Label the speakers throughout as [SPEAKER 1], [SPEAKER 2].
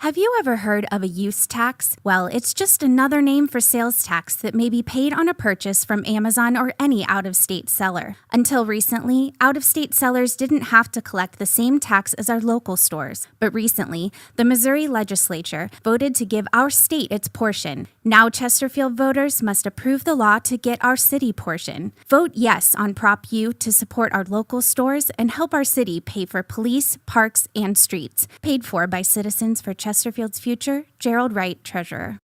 [SPEAKER 1] Have you ever heard of a use tax? Well, it's just another name for sales tax that may be paid on a purchase from Amazon or any out-of-state seller. Until recently, out-of-state sellers didn't have to collect the same tax as our local stores. But recently, the Missouri legislature voted to give our state its portion. Now Chesterfield voters must approve the law to get our city portion. Vote yes on Prop U to support our local stores and help our city pay for police, parks, and streets. Paid for by Citizens for Chesterfield's Future, Gerald Wright, Treasurer.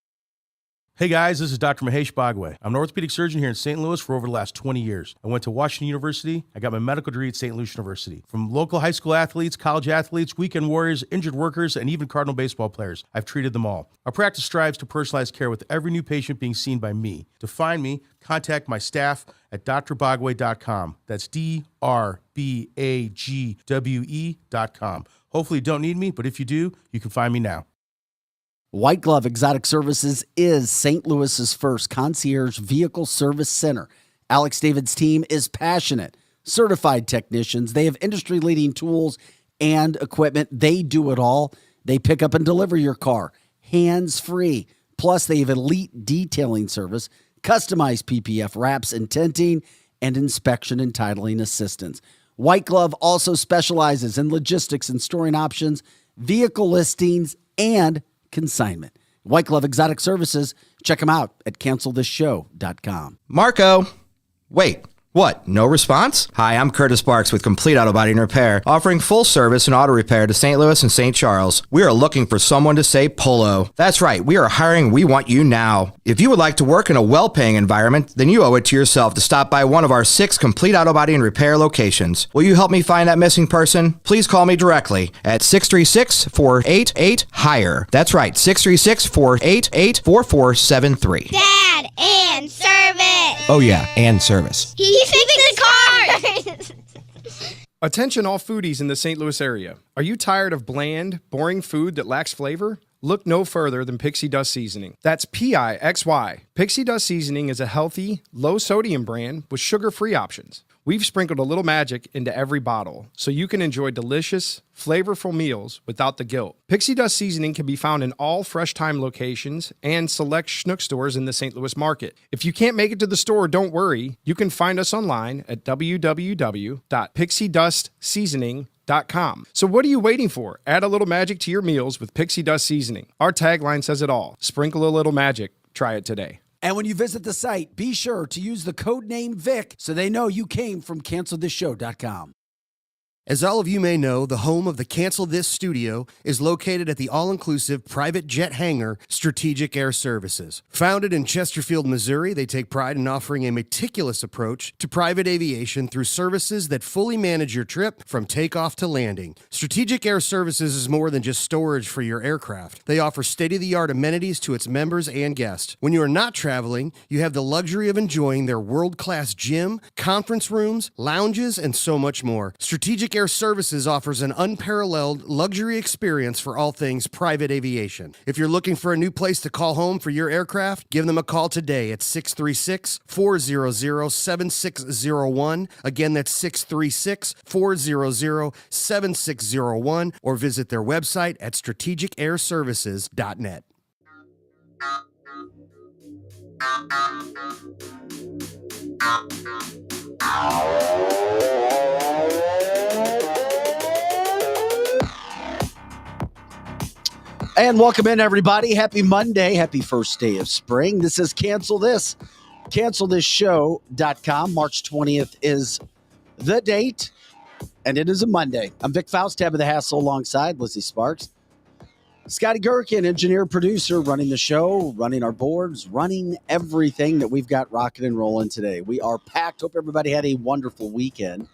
[SPEAKER 2] Hey guys, this is Dr. Mahesh Bhagway. I'm an orthopedic surgeon here in St. Louis for over the last 20 years. I went to Washington University. I got my medical degree at St. Louis University. From local high school athletes, college athletes, weekend warriors, injured workers, and even Cardinal baseball players, I've treated them all. Our practice strives to personalize care with every new patient being seen by me. To find me, contact my staff at drbagwe.com. That's DRBAGWE.com. Hopefully you don't need me, but if you do, you can find me now.
[SPEAKER 3] White Glove Exotic Services is St. Louis's first concierge vehicle service center. Alex David's team is passionate, certified technicians. They have industry-leading tools and equipment. They do it all. They pick up and deliver your car, hands-free. Plus, they have elite detailing service, customized PPF wraps and tinting, and inspection and titling assistance. White Glove also specializes in logistics and storing options, vehicle listings, and consignment. White Glove Exotic Services. Check them out at cancelthisshow.com.
[SPEAKER 4] Marco, wait. What? No response? Hi, I'm Curtis Sparks with Complete Auto Body and Repair, offering full service and auto repair to St. Louis and St. Charles. We are looking for someone to say polo. That's right, we are hiring. We want you now. If you would like to work in a well-paying environment, then you owe it to yourself to stop by one of our 6 Complete Auto Body and Repair locations. Will you help me find that missing person? Please call me directly at 636-488-HIRE. That's right, 636-488-4473.
[SPEAKER 5] Dad, and service.
[SPEAKER 4] Oh yeah, and service.
[SPEAKER 5] He fixes cars.
[SPEAKER 6] Attention all foodies in the St. Louis area. Are you tired of bland, boring food that lacks flavor? Look no further than Pixie Dust Seasoning. That's P-I-X-Y. Pixie Dust Seasoning is a healthy, low-sodium brand with sugar-free options. We've sprinkled a little magic into every bottle so you can enjoy delicious, flavorful meals without the guilt. Pixie Dust Seasoning can be found in all Fresh Time locations and select Schnuck stores in the St. Louis market. If you can't make it to the store, don't worry. You can find us online at www.pixiedustseasoning.com. So what are you waiting for? Add a little magic to your meals with Pixie Dust Seasoning. Our tagline says it all. Sprinkle a little magic. Try it today.
[SPEAKER 3] And when you visit the site, be sure to use the code name Vic so they know you came from cancelthisshow.com.
[SPEAKER 7] As all of you may know, the home of the Cancel This studio is located at the all-inclusive private jet hangar, Strategic Air Services. Founded in Chesterfield, Missouri, they take pride in offering a meticulous approach to private aviation through services that fully manage your trip from takeoff to landing. Strategic Air Services is more than just storage for your aircraft. They offer state-of-the-art amenities to its members and guests. When you are not traveling, you have the luxury of enjoying their world-class gym, conference rooms, lounges, and so much more. Strategic Air Services offers an unparalleled luxury experience for all things private aviation. If you're looking for a new place to call home for your aircraft, give them a call today at 636-400-7601. Again, that's 636-400-7601, or visit their website at strategicairservices.net.
[SPEAKER 3] And welcome in, everybody. Happy Monday. Happy first day of spring. This is Cancel This. CancelThisShow.com. March 20th is the date, and it is a Monday. I'm Vic Faust, Tab of the Hassle, alongside Lizzie Sparks. Scotty Gherkin, engineer, producer, running the show, running our boards, running everything that we've got rocking and rolling today. We are packed. Hope everybody had a wonderful weekend.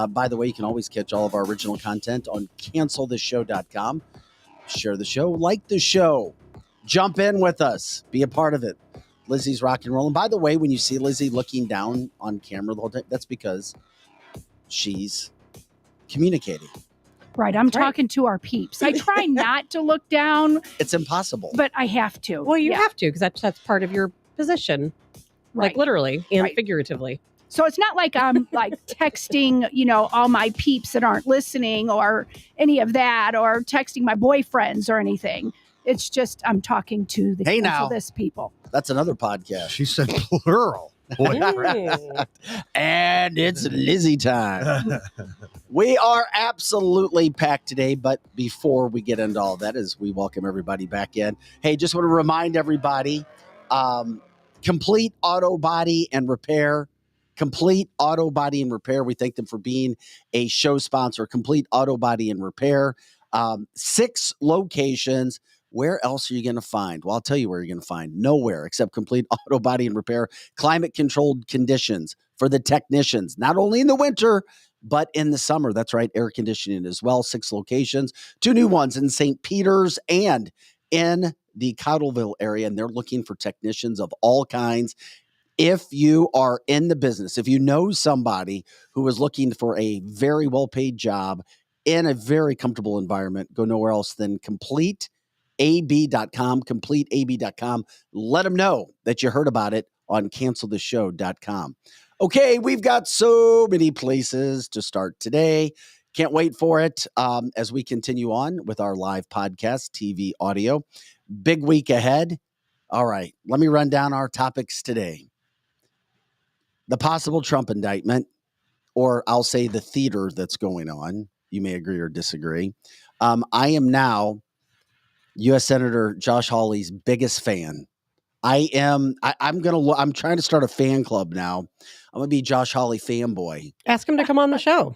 [SPEAKER 3] By the way, you can always catch all of our original content on CancelThisShow.com. Share the show, like the show, jump in with us, be a part of it. Lizzie's rock and rolling. By the way, when you see Lizzie looking down on camera the whole time, that's because she's communicating.
[SPEAKER 8] Right, I'm talking to our peeps. I try not to look down.
[SPEAKER 3] It's impossible.
[SPEAKER 8] But I have to.
[SPEAKER 9] Well, you have to, because that's part of your position.
[SPEAKER 8] Right.
[SPEAKER 9] Like literally and figuratively.
[SPEAKER 8] So it's not like I'm like texting, all my peeps that aren't listening or any of that, or texting my boyfriends or anything. It's just I'm talking to the
[SPEAKER 3] Hey,
[SPEAKER 8] Cancel
[SPEAKER 3] now.
[SPEAKER 8] This people.
[SPEAKER 3] That's another podcast.
[SPEAKER 7] She said plural.
[SPEAKER 3] And it's Lizzie time. We are absolutely packed today, but before we get into all that, as we welcome everybody back in, hey, just want to remind everybody, Complete Auto Body and Repair. Complete Auto Body and Repair. We thank them for being a show sponsor. Complete Auto Body and Repair. 6 locations. Where else are you going to find? Well, I'll tell you where you're going to find. Nowhere except Complete Auto Body and Repair. Climate-controlled conditions for the technicians, not only in the winter, but in the summer. That's right, air conditioning as well. 6 locations, 2 new ones in St. Peter's and in the Cottleville area, and they're looking for technicians of all kinds. If you are in the business, if you know somebody who is looking for a very well-paid job in a very comfortable environment, go nowhere else than CompleteAB.com, CompleteAB.com. Let them know that you heard about it on CancelTheShow.com. Okay, we've got so many places to start today. Can't wait for it as we continue on with our live podcast, TV, audio. Big week ahead. All right, let me run down our topics today. The possible Trump indictment, or I'll say the theater that's going on. You may agree or disagree. I am now US Senator Josh Hawley's biggest fan. I'm trying to start a fan club now. I'm gonna be Josh Hawley fanboy.
[SPEAKER 9] Ask him to come on the show.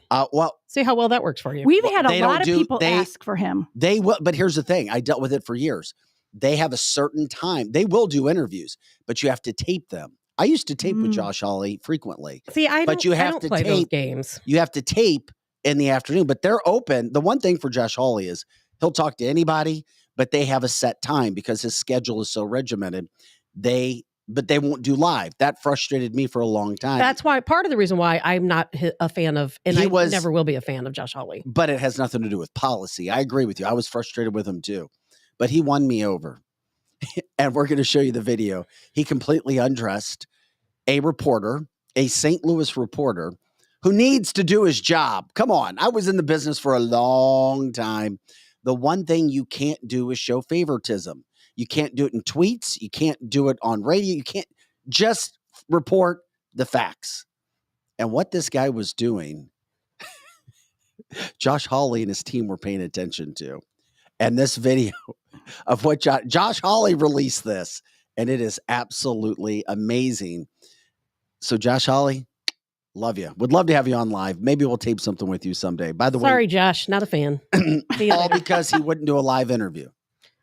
[SPEAKER 9] See how well that works for you.
[SPEAKER 8] We've had a lot of people ask for him.
[SPEAKER 3] They will, but here's the thing. I dealt with it for years. They have a certain time. They will do interviews, but you have to tape them. I used to tape with Josh Hawley frequently.
[SPEAKER 9] See, I don't play those games.
[SPEAKER 3] You have to tape in the afternoon, but they're open. The one thing for Josh Hawley is he'll talk to anybody, but they have a set time because his schedule is so regimented. But they won't do live. That frustrated me for a long time.
[SPEAKER 9] That's why part of the reason why I'm not a fan of, and I never will be a fan of Josh Hawley.
[SPEAKER 3] But it has nothing to do with policy. I agree with you. I was frustrated with him too, but he won me over. And we're going to show you the video. He completely undressed a reporter, a St. Louis reporter, who needs to do his job. Come on. I was in the business for a long time. The one thing you can't do is show favoritism. You can't do it in tweets. You can't do it on radio. You can't just report the facts. And what this guy was doing, Josh Hawley and his team were paying attention to. And this video of what Josh Hawley released this, and it is absolutely amazing. So Josh Hawley, love you. Would love to have you on live. Maybe we'll tape something with you someday. By the way,
[SPEAKER 9] sorry, Josh, not a fan.
[SPEAKER 3] All because he wouldn't do a live interview.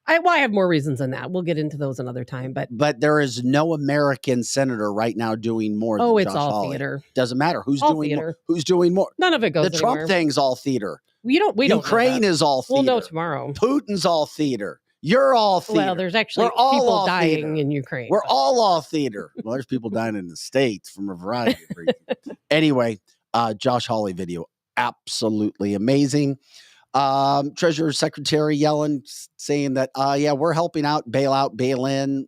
[SPEAKER 9] I have more reasons than that. We'll get into those another time. But
[SPEAKER 3] there is no American senator right now doing more than
[SPEAKER 9] it's
[SPEAKER 3] Josh
[SPEAKER 9] all
[SPEAKER 3] Hawley.
[SPEAKER 9] Theater.
[SPEAKER 3] Doesn't matter who's
[SPEAKER 9] all
[SPEAKER 3] doing
[SPEAKER 9] theater.
[SPEAKER 3] more. Who's doing more?
[SPEAKER 9] None of it goes
[SPEAKER 3] The Trump
[SPEAKER 9] anywhere.
[SPEAKER 3] thing's all theater.
[SPEAKER 9] We don't.
[SPEAKER 3] Ukraine is all theater.
[SPEAKER 9] We'll know tomorrow.
[SPEAKER 3] Putin's all theater. You're all theater.
[SPEAKER 9] Well, there's actually people dying in Ukraine.
[SPEAKER 3] We're all theater. Well, there's people dying in the States from a variety of reasons. Anyway, Josh Hawley video, absolutely amazing. Treasury Secretary Yellen saying that, we're helping out, bail out, bail in,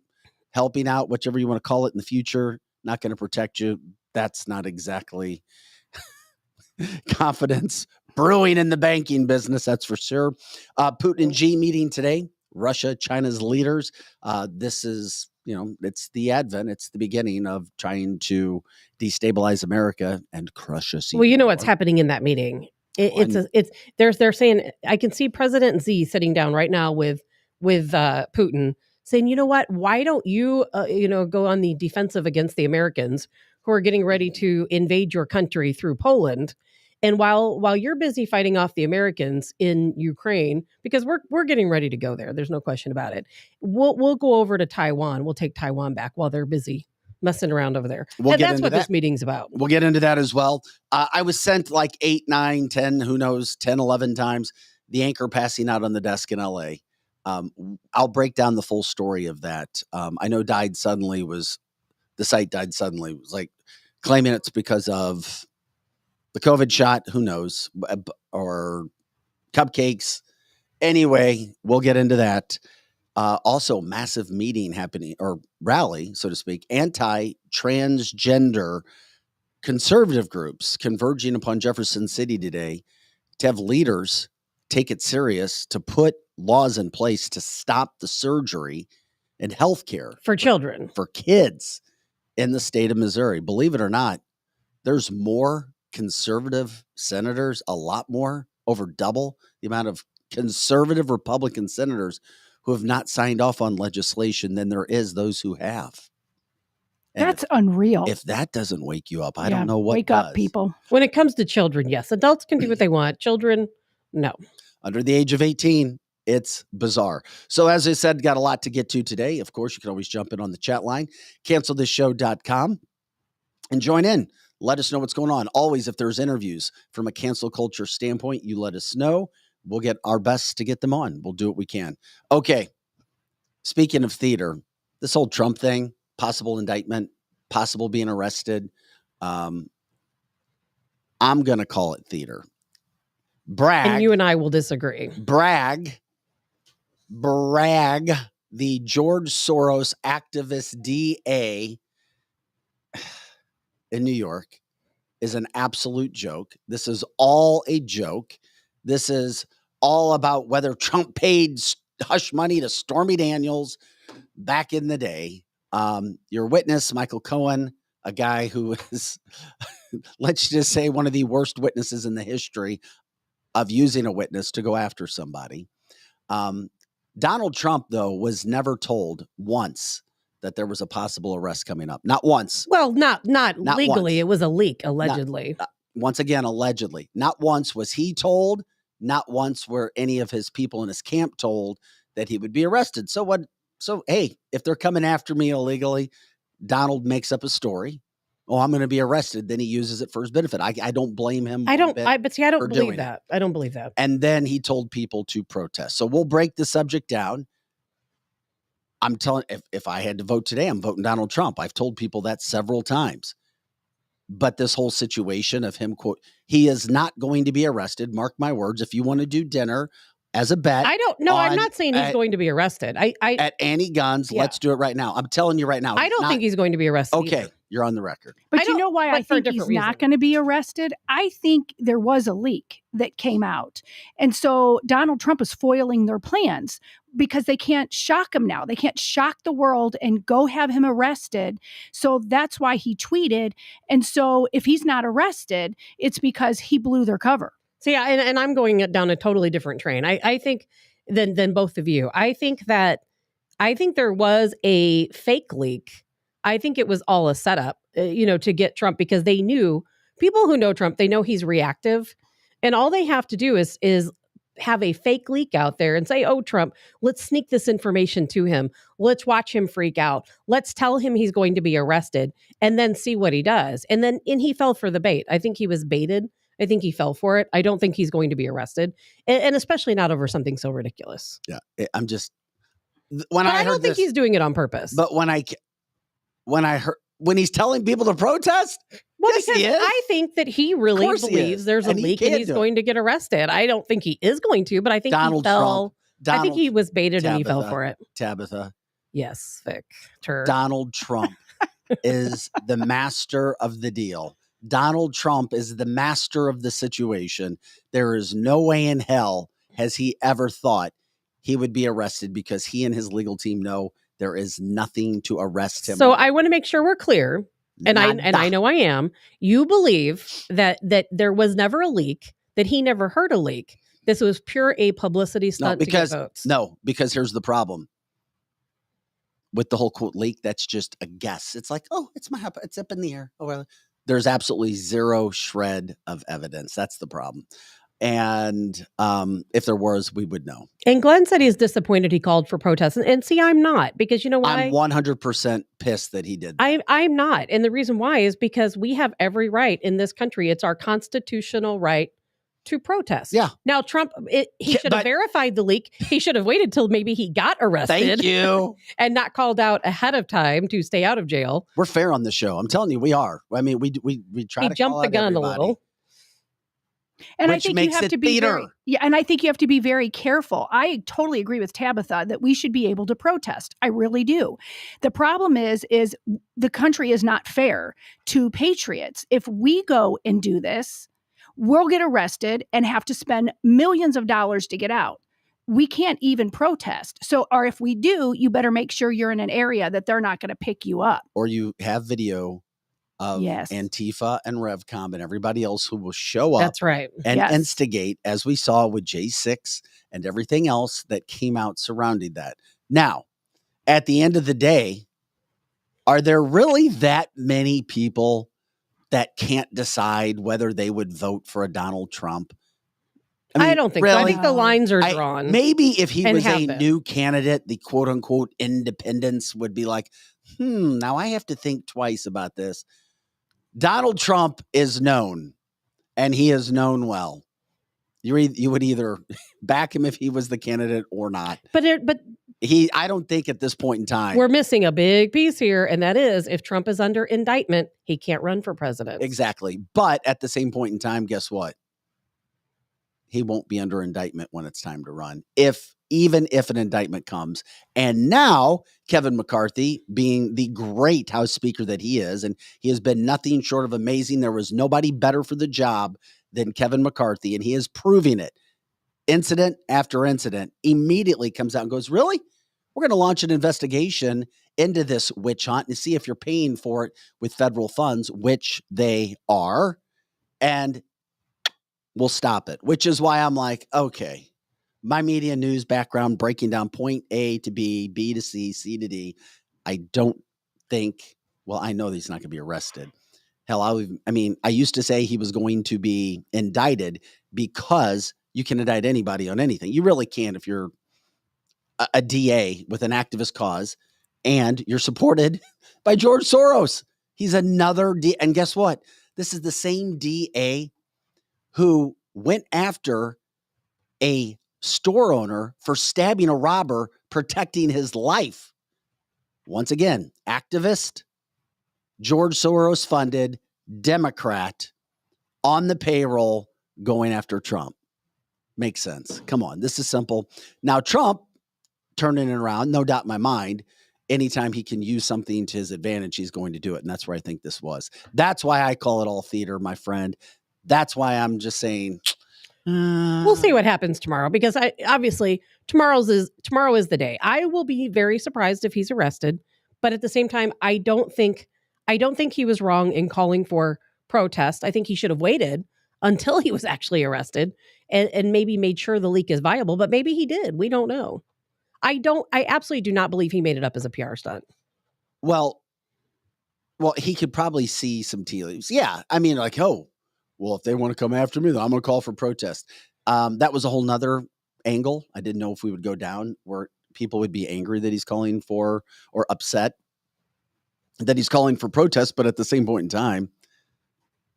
[SPEAKER 3] helping out, whichever you want to call it in the future. Not going to protect you. That's not exactly confidence brewing in the banking business. That's for sure. Putin-Xi meeting today. Russia, China's leaders. This is, it's the advent. It's the beginning of trying to destabilize America and crush us.
[SPEAKER 9] Well, you know what's happening in that meeting. They're saying, I can see President Xi sitting down right now with Putin saying, you know what, why don't you, go on the defensive against the Americans who are getting ready to invade your country through Poland. And while you're busy fighting off the Americans in Ukraine, because we're getting ready to go there, there's no question about it. We'll go over to Taiwan. We'll take Taiwan back while they're busy messing around over there. That's what this meeting's about.
[SPEAKER 3] We'll get into that as well. I was sent like 8, 9, 10, who knows, 10, 11 times, the anchor passing out on the desk in LA. I'll break down the full story of that. I know the site died suddenly. It was like claiming it's because of the COVID shot, who knows, or cupcakes. Anyway, we'll get into that. Also, massive meeting happening, or rally, so to speak, anti-transgender conservative groups converging upon Jefferson City today to have leaders take it serious, to put laws in place to stop the surgery and health care
[SPEAKER 9] for children,
[SPEAKER 3] for kids in the state of Missouri. Believe it or not, there's more conservative senators, a lot more, over double the amount of conservative Republican senators who have not signed off on legislation than there is those who have. And
[SPEAKER 8] That's unreal.
[SPEAKER 3] if that doesn't wake you up, I don't know what
[SPEAKER 8] wake
[SPEAKER 3] does.
[SPEAKER 8] up, people.
[SPEAKER 9] when it comes to children, yes, adults can do what they want. Children, no.
[SPEAKER 3] Under the age of 18, it's bizarre. So as I said, got a lot to get to today. Of course, you can always jump in on the chat line, cancelthisshow.com, and join in. Let us know what's going on. Always, if there's interviews from a cancel culture standpoint, you let us know. We'll get our best to get them on. We'll do what we can. Okay. Speaking of theater, this whole Trump thing, possible indictment, possible being arrested. I'm going to call it theater. Bragg.
[SPEAKER 9] And you and I will disagree.
[SPEAKER 3] Bragg, the George Soros activist DA in New York, is an absolute joke. This is all a joke. This is all about whether Trump paid hush money to Stormy Daniels back in the day. Your witness, Michael Cohen, a guy who is, let's just say, one of the worst witnesses in the history of using a witness to go after somebody. Donald Trump, though, was never told once that there was a possible arrest coming up. Not once.
[SPEAKER 9] Well, not legally.
[SPEAKER 3] once.
[SPEAKER 9] It was a leak, allegedly.
[SPEAKER 3] Once again, allegedly. Not once was he told. Not once were any of his people in his camp told that he would be arrested. So what? So, hey, if they're coming after me illegally, Donald makes up a story. Oh, I'm going to be arrested. Then he uses it for his benefit. I don't blame him.
[SPEAKER 9] I don't
[SPEAKER 3] for
[SPEAKER 9] believe
[SPEAKER 3] doing
[SPEAKER 9] that. I don't believe that.
[SPEAKER 3] And then he told people to protest. So we'll break the subject down. I'm telling, if I had to vote today, I'm voting Donald Trump. I've told people that several times. But this whole situation of him, quote, he is not going to be arrested. Mark my words. If you want to do dinner as a bet.
[SPEAKER 9] I don't know. I'm not saying he's going to be arrested.
[SPEAKER 3] At Annie Gunn's, let's do it right now. I'm telling you right now.
[SPEAKER 9] I don't think he's going to be arrested.
[SPEAKER 3] Okay.
[SPEAKER 9] Either.
[SPEAKER 3] You're on the record.
[SPEAKER 8] But you know why I think he's not going to be arrested? I think there was a leak that came out. And so Donald Trump is foiling their plans because they can't shock him now. They can't shock the world and go have him arrested. So that's why he tweeted. And so if he's not arrested, it's because he blew their cover.
[SPEAKER 9] See, and I'm going down a totally different train. I think than both of you. I think there was a fake leak. I think it was all a setup, to get Trump, because they knew, people who know Trump, they know he's reactive, and all they have to do is have a fake leak out there and say, oh, Trump, let's sneak this information to him. Let's watch him freak out. Let's tell him he's going to be arrested and then see what he does. And he fell for the bait. I think he was baited. I think he fell for it. I don't think he's going to be arrested, and especially not over something so ridiculous.
[SPEAKER 3] Yeah, I'm just,
[SPEAKER 9] I don't think he's doing it on purpose.
[SPEAKER 3] But when he's telling people to protest,
[SPEAKER 9] well,
[SPEAKER 3] yes,
[SPEAKER 9] because
[SPEAKER 3] he is.
[SPEAKER 9] I think that he really believes there's a leak and he's going to get arrested. I don't think he is going to, but I think
[SPEAKER 3] Donald
[SPEAKER 9] he fell.
[SPEAKER 3] Trump,
[SPEAKER 9] I think he was baited and he fell for it.
[SPEAKER 3] Tabitha.
[SPEAKER 9] Yes, Vic. Turd.
[SPEAKER 3] Donald Trump is the master of the deal. Donald Trump is the master of the situation. There is no way in hell has he ever thought he would be arrested, because he and his legal team know there is nothing to arrest him.
[SPEAKER 9] So
[SPEAKER 3] on.
[SPEAKER 9] I want to make sure we're clear, and I know I am. You believe that there was never a leak, that he never heard a leak. This was pure a publicity stunt to get votes.
[SPEAKER 3] No, because here's the problem. With the whole quote leak, that's just a guess. It's like, oh, it's up in the air. Oh, well. There's absolutely zero shred of evidence. That's the problem. And if there was, we would know.
[SPEAKER 9] And Glenn said he's disappointed he called for protests. And see, I'm not, because you know why?
[SPEAKER 3] I'm 100% pissed that he did that.
[SPEAKER 9] I'm not. And the reason why is because we have every right in this country. It's our constitutional right to protest.
[SPEAKER 3] Yeah.
[SPEAKER 9] Now, Trump, he should have verified the leak. He should have waited till maybe he got arrested.
[SPEAKER 3] Thank you.
[SPEAKER 9] And not called out ahead of time to stay out of jail.
[SPEAKER 3] We're fair on the show. I'm telling you, we are. I mean, we try to
[SPEAKER 9] jump
[SPEAKER 3] call
[SPEAKER 9] the
[SPEAKER 3] out
[SPEAKER 9] gun
[SPEAKER 3] everybody.
[SPEAKER 9] a little.
[SPEAKER 8] And I
[SPEAKER 3] which
[SPEAKER 8] think
[SPEAKER 3] makes
[SPEAKER 8] you have
[SPEAKER 3] it
[SPEAKER 8] to be
[SPEAKER 3] theater.
[SPEAKER 8] and I think you have to be very careful. I totally agree with Tabitha that we should be able to protest. I really do. The problem is the country is not fair to patriots. If we go and do this, we'll get arrested and have to spend millions of dollars to get out. We can't even protest. So, or if we do, you better make sure you're in an area that they're not going to pick you up.
[SPEAKER 3] Or you have video of Antifa and RevCom and everybody else who will show up.
[SPEAKER 9] That's right.
[SPEAKER 3] And instigate, as we saw with J6 and everything else that came out surrounding that. Now, at the end of the day, are there really that many people that can't decide whether they would vote for a Donald Trump?
[SPEAKER 9] I don't think so. I think the lines are drawn.
[SPEAKER 3] Maybe if he was a
[SPEAKER 9] been.
[SPEAKER 3] new candidate, the quote unquote independents would be like, now I have to think twice about this. Donald Trump is known, and he is known well. You would either back him if he was the candidate or not.
[SPEAKER 9] But
[SPEAKER 3] I don't think at this point in time.
[SPEAKER 9] We're missing a big piece here, and that is if Trump is under indictment, he can't run for president.
[SPEAKER 3] Exactly. But at the same point in time, guess what? He won't be under indictment when it's time to run. Even if an indictment comes. And now Kevin McCarthy, being the great House Speaker that he is, and he has been nothing short of amazing. There was nobody better for the job than Kevin McCarthy, and he is proving it. Incident after incident, immediately comes out and goes, really? We're going to launch an investigation into this witch hunt and see if you're paying for it with federal funds, which they are, and we'll stop it, which is why I'm like, okay. My media news background, breaking down point A to B, B to C, C to D. I don't think, I know that he's not going to be arrested. Hell, I used to say he was going to be indicted because you can indict anybody on anything. You really can if you're a DA with an activist cause and you're supported by George Soros. He's another DA. And guess what? This is the same DA who went after a store owner for stabbing a robber, protecting his life. Once again, activist, George Soros funded, Democrat, on the payroll, going after Trump. Makes sense. Come on, this is simple. Now, Trump turning it around, no doubt in my mind, anytime he can use something to his advantage, he's going to do it. And that's where I think this was. That's why I call it all theater, my friend. That's why I'm just saying,
[SPEAKER 9] we'll see what happens tomorrow, because obviously tomorrow is the day. I will be very surprised if he's arrested, but at the same time, I don't think he was wrong in calling for protest. I think he should have waited until he was actually arrested and maybe made sure the leak is viable, but maybe he did. We don't know. I absolutely do not believe he made it up as a PR stunt.
[SPEAKER 3] Well, he could probably see some tea leaves. Yeah. I mean, like, if they want to come after me, then I'm going to call for protest. That was a whole nother angle. I didn't know if we would go down where people would be angry that he's calling for, or upset that he's calling for protest. But at the same point in time,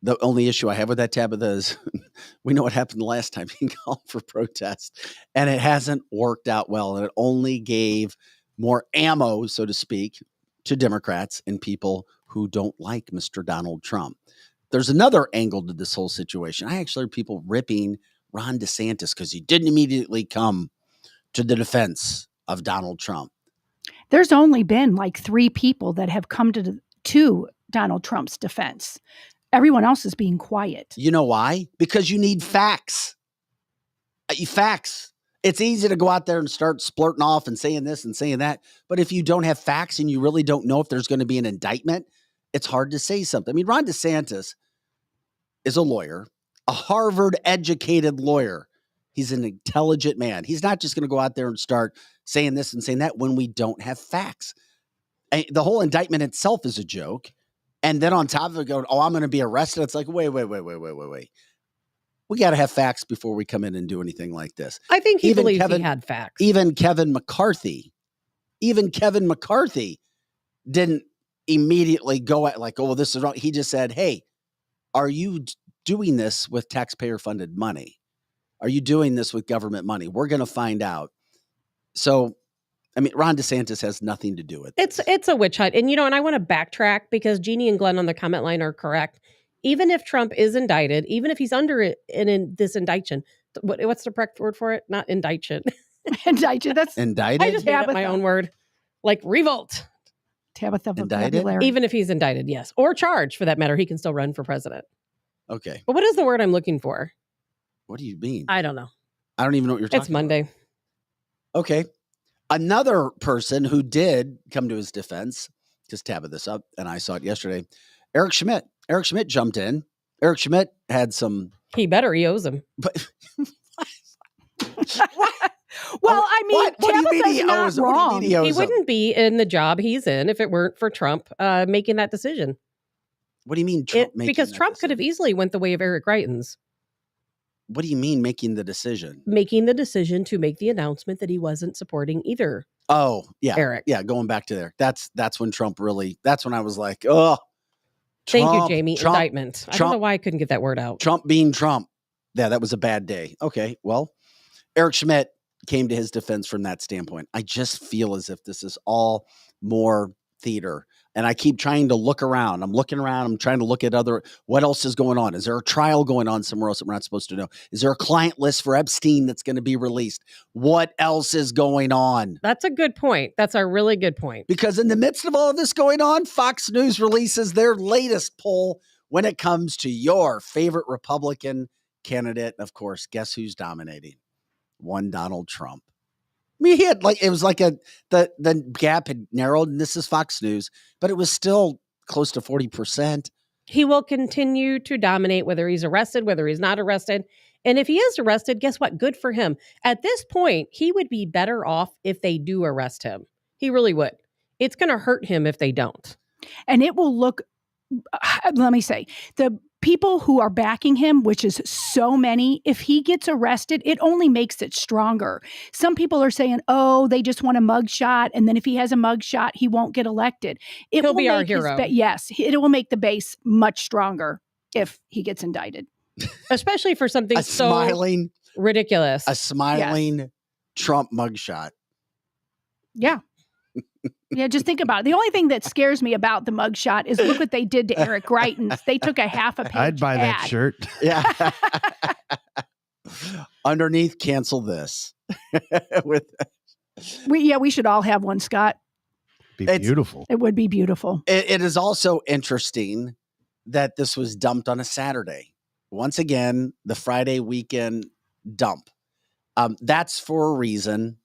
[SPEAKER 3] the only issue I have with that, Tabitha, is we know what happened the last time he called for protest, and it hasn't worked out well. And it only gave more ammo, so to speak, to Democrats and people who don't like Mr. Donald Trump. There's another angle to this whole situation. I actually heard people ripping Ron DeSantis because he didn't immediately come to the defense of Donald Trump.
[SPEAKER 8] There's only been like 3 people that have come to Donald Trump's defense. Everyone else is being quiet.
[SPEAKER 3] You know why? Because you need facts. Facts. It's easy to go out there and start splurting off and saying this and saying that. But if you don't have facts and you really don't know if there's going to be an indictment, it's hard to say something. I mean, Ron DeSantis is a lawyer, a Harvard-educated lawyer. He's an intelligent man. He's not just going to go out there and start saying this and saying that when we don't have facts. And the whole indictment itself is a joke. And then on top of it, going, I'm going to be arrested. It's like, wait. We got to have facts before we come in and do anything like this.
[SPEAKER 9] I think he believes he had facts.
[SPEAKER 3] Even Kevin McCarthy didn't immediately go at like, this is wrong. He just said, hey, are you doing this with taxpayer-funded money? Are you doing this with government money? We're going to find out. So, I mean, Ron DeSantis has nothing to do with
[SPEAKER 9] it. It's a witch hunt. And, and I want to backtrack because Jeannie and Glenn on the comment line are correct. even if Trump is indicted, even if he's under in this indictment, what's the correct word for it? Not indictment.
[SPEAKER 8] Indicted. That's
[SPEAKER 3] Indicted?
[SPEAKER 9] I just made up my own word. Like revolt.
[SPEAKER 8] Tabitha
[SPEAKER 3] Indicted?
[SPEAKER 8] vocabulary.
[SPEAKER 9] Even if he's indicted, yes. Or charged, for that matter, he can still run for president.
[SPEAKER 3] Okay.
[SPEAKER 9] But what is the word I'm looking for?
[SPEAKER 3] What do you mean?
[SPEAKER 9] I don't know.
[SPEAKER 3] I don't even know what you're talking
[SPEAKER 9] It's Monday.
[SPEAKER 3] about. Okay. Another person who did come to his defense, just tabbing this up, and I saw it yesterday, Eric Schmidt. Eric Schmidt jumped in. Eric Schmidt had some...
[SPEAKER 9] He better. He owes him.
[SPEAKER 3] But
[SPEAKER 8] Well, I mean, Tabitha's not wrong.
[SPEAKER 9] He wouldn't be in the job he's in if it weren't for Trump making that decision.
[SPEAKER 3] What do you mean Trump making
[SPEAKER 9] Because
[SPEAKER 3] that
[SPEAKER 9] Trump
[SPEAKER 3] decision?
[SPEAKER 9] could have easily went the way of Eric Greitens.
[SPEAKER 3] What do you mean making the decision?
[SPEAKER 9] Making the decision to make the announcement that he wasn't supporting either.
[SPEAKER 3] Oh, yeah.
[SPEAKER 9] Eric.
[SPEAKER 3] Yeah, going back to there. That's when Trump really... That's when I was like, oh...
[SPEAKER 9] Thank you, Jamie.
[SPEAKER 3] Trump,
[SPEAKER 9] Indictment. I don't know why I couldn't get that word out.
[SPEAKER 3] Trump being Trump. Yeah, that was a bad day. Okay, well, Eric Schmidt came to his defense from that standpoint. I just feel as if this is all more theater. And I keep trying to look around. I'm looking around. I'm trying to look at what else is going on? Is there a trial going on somewhere else that we're not supposed to know? Is there a client list for Epstein that's going to be released? What else is going on?
[SPEAKER 9] That's a good point. That's a really good point.
[SPEAKER 3] Because in the midst of all of this going on, Fox News releases their latest poll when it comes to your favorite Republican candidate. Of course, guess who's dominating? One Donald Trump. I mean, it was like the gap had narrowed, and this is Fox News, but it was still close to 40%.
[SPEAKER 9] He will continue to dominate, whether he's arrested, whether he's not arrested. And if he is arrested, guess what? Good for him. At this point, he would be better off if they do arrest him. He really would. It's going to hurt him if they don't.
[SPEAKER 8] And it will look, let me say, the people who are backing him, which is so many, if he gets arrested, it only makes it stronger. Some people are saying, oh, they just want a mugshot. And then if he has a mugshot, he won't get elected.
[SPEAKER 9] He'll be our hero.
[SPEAKER 8] Yes, it will make the base much stronger if he gets indicted.
[SPEAKER 9] Especially for something so ridiculous.
[SPEAKER 3] A smiling Trump mugshot.
[SPEAKER 8] Yeah. Yeah, just think about it. The only thing that scares me about the mugshot is look what they did to Eric Greitens. They took a half a page
[SPEAKER 7] I'd buy
[SPEAKER 8] ad.
[SPEAKER 7] that shirt.
[SPEAKER 3] Yeah. Underneath, cancel this.
[SPEAKER 8] We should all have one, Scott.
[SPEAKER 7] Be beautiful.
[SPEAKER 8] It would be beautiful.
[SPEAKER 3] It is also interesting that this was dumped on a Saturday. Once again, the Friday weekend dump. That's for a reason.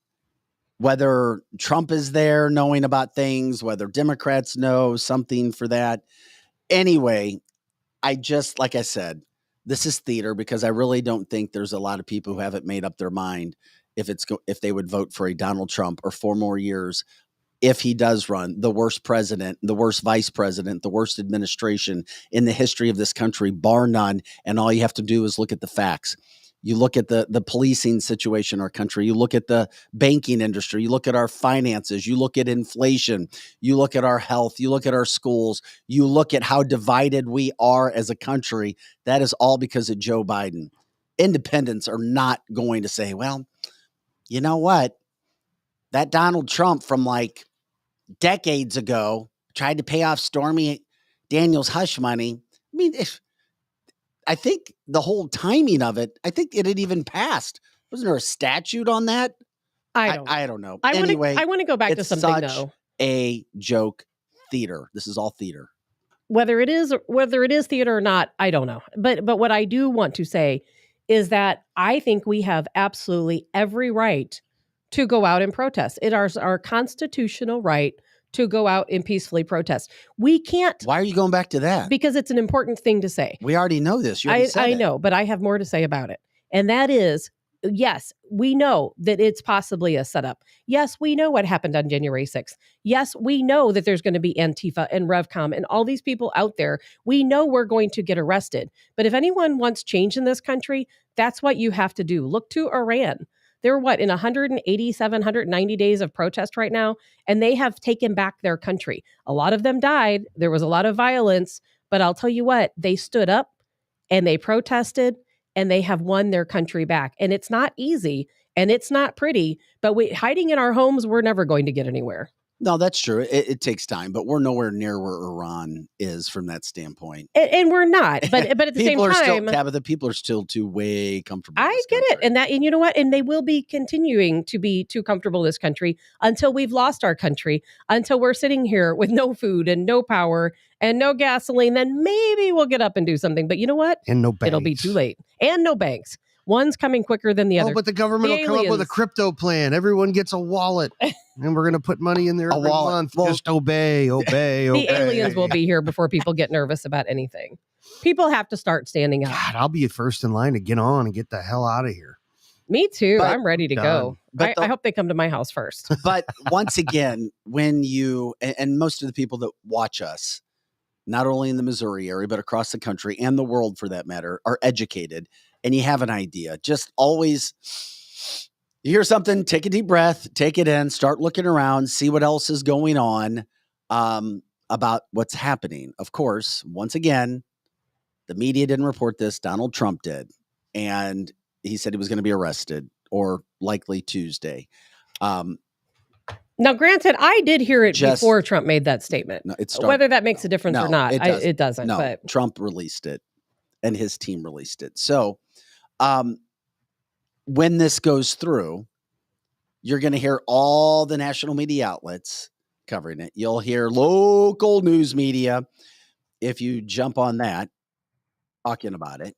[SPEAKER 3] Whether Trump is there knowing about things, whether Democrats know something for that. Anyway, like I said, this is theater because I really don't think there's a lot of people who haven't made up their mind if they would vote for a Donald Trump or 4 more years if he does run, the worst president, the worst vice president, the worst administration in the history of this country, bar none. And all you have to do is look at the facts. You look at the policing situation in our country. You look at the banking industry. You look at our finances. You look at inflation. You look at our health. You look at our schools. You look at how divided we are as a country. That is all because of Joe Biden. Independents are not going to say, well, you know what? That Donald Trump from like decades ago tried to pay off Stormy Daniels' hush money. I mean, I think the whole timing of it, I think it had even passed. Wasn't there a statute on that? I don't know. Anyway,
[SPEAKER 9] I want to go back to something
[SPEAKER 3] such
[SPEAKER 9] though.
[SPEAKER 3] A joke theater. This is all theater.
[SPEAKER 9] Whether it is theater or not, I don't know. But what I do want to say is that I think we have absolutely every right to go out and protest. It is our constitutional right to go out and peacefully protest. We can't.
[SPEAKER 3] Why are you going back to that?
[SPEAKER 9] Because it's an important thing to say.
[SPEAKER 3] We already know this. You already said
[SPEAKER 9] I
[SPEAKER 3] it.
[SPEAKER 9] know, but I have more to say about it. And that is, yes, we know that it's possibly a setup. Yes, we know what happened on January 6th. Yes, we know that there's going to be Antifa and RevCom and all these people out there. We know we're going to get arrested. But if anyone wants change in this country, that's what you have to do. Look to Iran. They're in 187, 190 days of protest right now, and they have taken back their country. A lot of them died. There was a lot of violence, but I'll tell you what, they stood up and they protested and they have won their country back. And it's not easy and it's not pretty, but hiding in our homes, we're never going to get anywhere.
[SPEAKER 3] No, that's true. It takes time, but we're nowhere near where Iran is from that standpoint.
[SPEAKER 9] And we're not, but at the same time,
[SPEAKER 3] Tabitha, people are still way comfortable.
[SPEAKER 9] I get it. And you know what? And they will be continuing to be too comfortable in this country until we've lost our country, until we're sitting here with no food and no power and no gasoline. Then maybe we'll get up and do something. But you know what?
[SPEAKER 7] And no banks.
[SPEAKER 9] It'll be too late. And no banks. One's coming quicker than the other.
[SPEAKER 7] Oh, but the government will come up with a crypto plan. Everyone gets a wallet, and we're going to put money in there every month. Well, just obey. The
[SPEAKER 9] aliens will be here before people get nervous about anything. People have to start standing up.
[SPEAKER 7] God, I'll be first in line to get on and get the hell out of here.
[SPEAKER 9] Me too. But I'm ready to go. But I hope they come to my house first.
[SPEAKER 3] But once again, when you, and most of the people that watch us, not only in the Missouri area, but across the country and the world for that matter, are educated. And you have an idea, just always, you hear something, take a deep breath, take it in, start looking around, see what else is going on about what's happening. Of course, once again, the media didn't report this. Donald Trump did. And he said he was going to be arrested or likely Tuesday.
[SPEAKER 9] Now, granted, I did hear it before Trump made that statement.
[SPEAKER 3] No,
[SPEAKER 9] whether that makes a difference or not, it doesn't.
[SPEAKER 3] No,
[SPEAKER 9] but
[SPEAKER 3] Trump released it and his team released it. So when this goes through, you're going to hear all the national media outlets covering it. You'll hear local news media, if you jump on that, talking about it.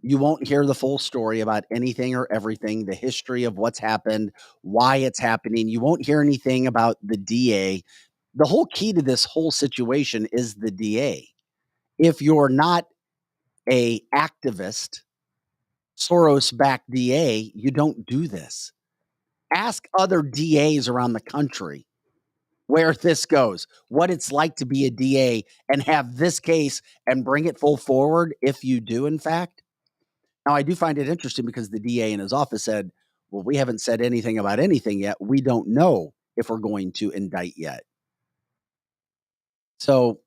[SPEAKER 3] You won't hear the full story about anything or everything, the history of what's happened, why it's happening. You won't hear anything about the DA. The whole key to this whole situation is the DA. If you're not a activist, Soros-backed DA, you don't do this. Ask other DAs around the country where this goes, what it's like to be a DA and have this case and bring it full forward if you do, in fact. Now, I do find it interesting because the DA in his office said, well, we haven't said anything about anything yet. We don't know if we're going to indict yet. So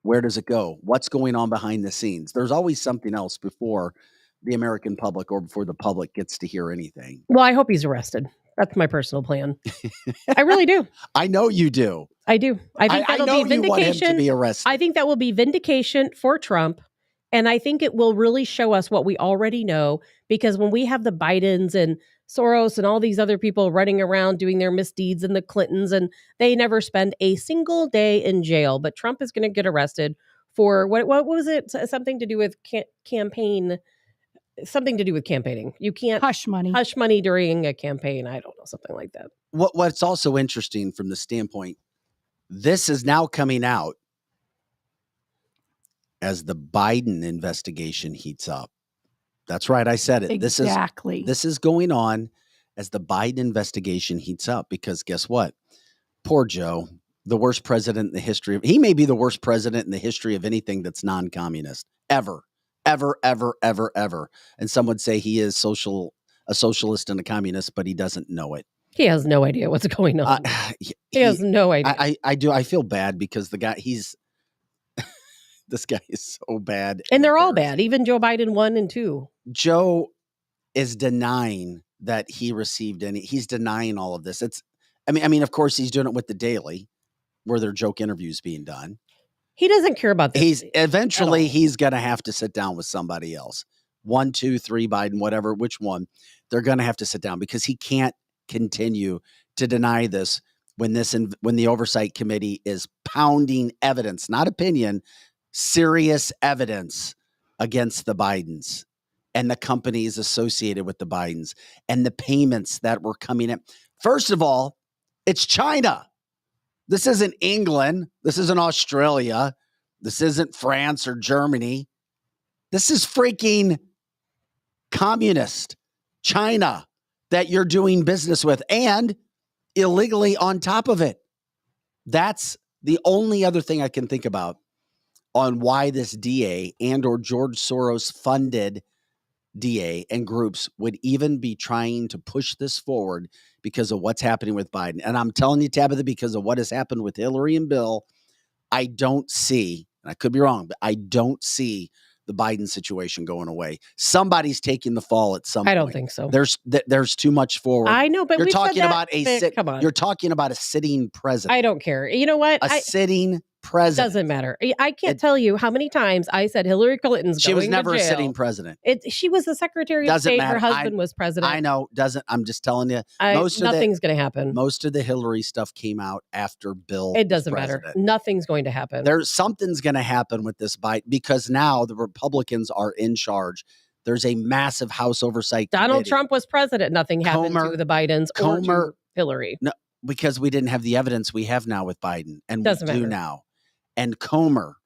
[SPEAKER 3] where does it go? What's going on behind the scenes? There's always something else before the American public or before the public gets to hear anything.
[SPEAKER 9] Well, I hope he's arrested. That's my personal plan. I really do.
[SPEAKER 3] I know you do.
[SPEAKER 9] I do. I think that'll be vindication.
[SPEAKER 3] You want him to be arrested.
[SPEAKER 9] I think that will be vindication for Trump. And I think it will really show us what we already know, because when we have the Bidens and Soros and all these other people running around doing their misdeeds and the Clintons, and they never spend a single day in jail, but Trump is going to get arrested for what was it? Something to do with campaign. Something to do with campaigning. You can't hush money during a campaign. I don't know, something like that.
[SPEAKER 3] What's also interesting from the standpoint, this is now coming out as the Biden investigation heats up. That's right, I said it.
[SPEAKER 8] Exactly.
[SPEAKER 3] This is going on as the Biden investigation heats up, because guess what? Poor Joe, the worst president in the history of, he may be the worst president in the history of anything that's non-communist ever. Ever. And some would say he is a socialist and a communist, but he doesn't know it.
[SPEAKER 9] He has no idea what's going on. He has no idea.
[SPEAKER 3] I do. I feel bad because the guy, this guy is so bad.
[SPEAKER 9] And they're all bad. Even Joe Biden 1 and 2.
[SPEAKER 3] Joe is denying that he received any. He's denying all of this. I mean, of course, he's doing it with the Daily, where there are joke interviews being done.
[SPEAKER 9] He doesn't care about this.
[SPEAKER 3] He's going to have to sit down with somebody else. 1, 2, 3, Biden, whatever, which one. They're going to have to sit down because he can't continue to deny this when the Oversight Committee is pounding evidence, not opinion, serious evidence against the Bidens and the companies associated with the Bidens and the payments that were coming in. First of all, it's China. This isn't England. This isn't Australia. This isn't France or Germany. This is freaking communist China that you're doing business with, and illegally on top of it. That's the only other thing I can think about on why this DA and or George Soros funded DA and groups would even be trying to push this forward because of what's happening with Biden. And I'm telling you, Tabitha, because of what has happened with Hillary and Bill, I don't see, and I could be wrong, but I don't see the the Biden situation going away. Somebody's taking the fall at some point.
[SPEAKER 9] I don't think so.
[SPEAKER 3] There's too much forward.
[SPEAKER 9] I know, but
[SPEAKER 3] you're
[SPEAKER 9] we
[SPEAKER 3] talking
[SPEAKER 9] said
[SPEAKER 3] about
[SPEAKER 9] that, come on.
[SPEAKER 3] You're talking about a sitting president.
[SPEAKER 9] I don't care. You know what?
[SPEAKER 3] Sitting president.
[SPEAKER 9] Doesn't matter. I can't tell you how many times I said Hillary Clinton's
[SPEAKER 3] She was never
[SPEAKER 9] to
[SPEAKER 3] a
[SPEAKER 9] jail.
[SPEAKER 3] sitting president.
[SPEAKER 9] She was the Secretary of State. Her husband was president.
[SPEAKER 3] I know. I'm just telling you.
[SPEAKER 9] Nothing's going to happen.
[SPEAKER 3] Most of the Hillary stuff came out after Bill.
[SPEAKER 9] It doesn't matter. Nothing's going to happen.
[SPEAKER 3] Something's going to happen with this Biden because now the Republicans are in charge. There's a massive House oversight committee.
[SPEAKER 9] Donald Trump was president. Nothing happened to the Bidens or to Hillary.
[SPEAKER 3] No, because we didn't have the evidence we have now with Biden, and
[SPEAKER 9] Doesn't
[SPEAKER 3] we do
[SPEAKER 9] matter.
[SPEAKER 3] now. And Comer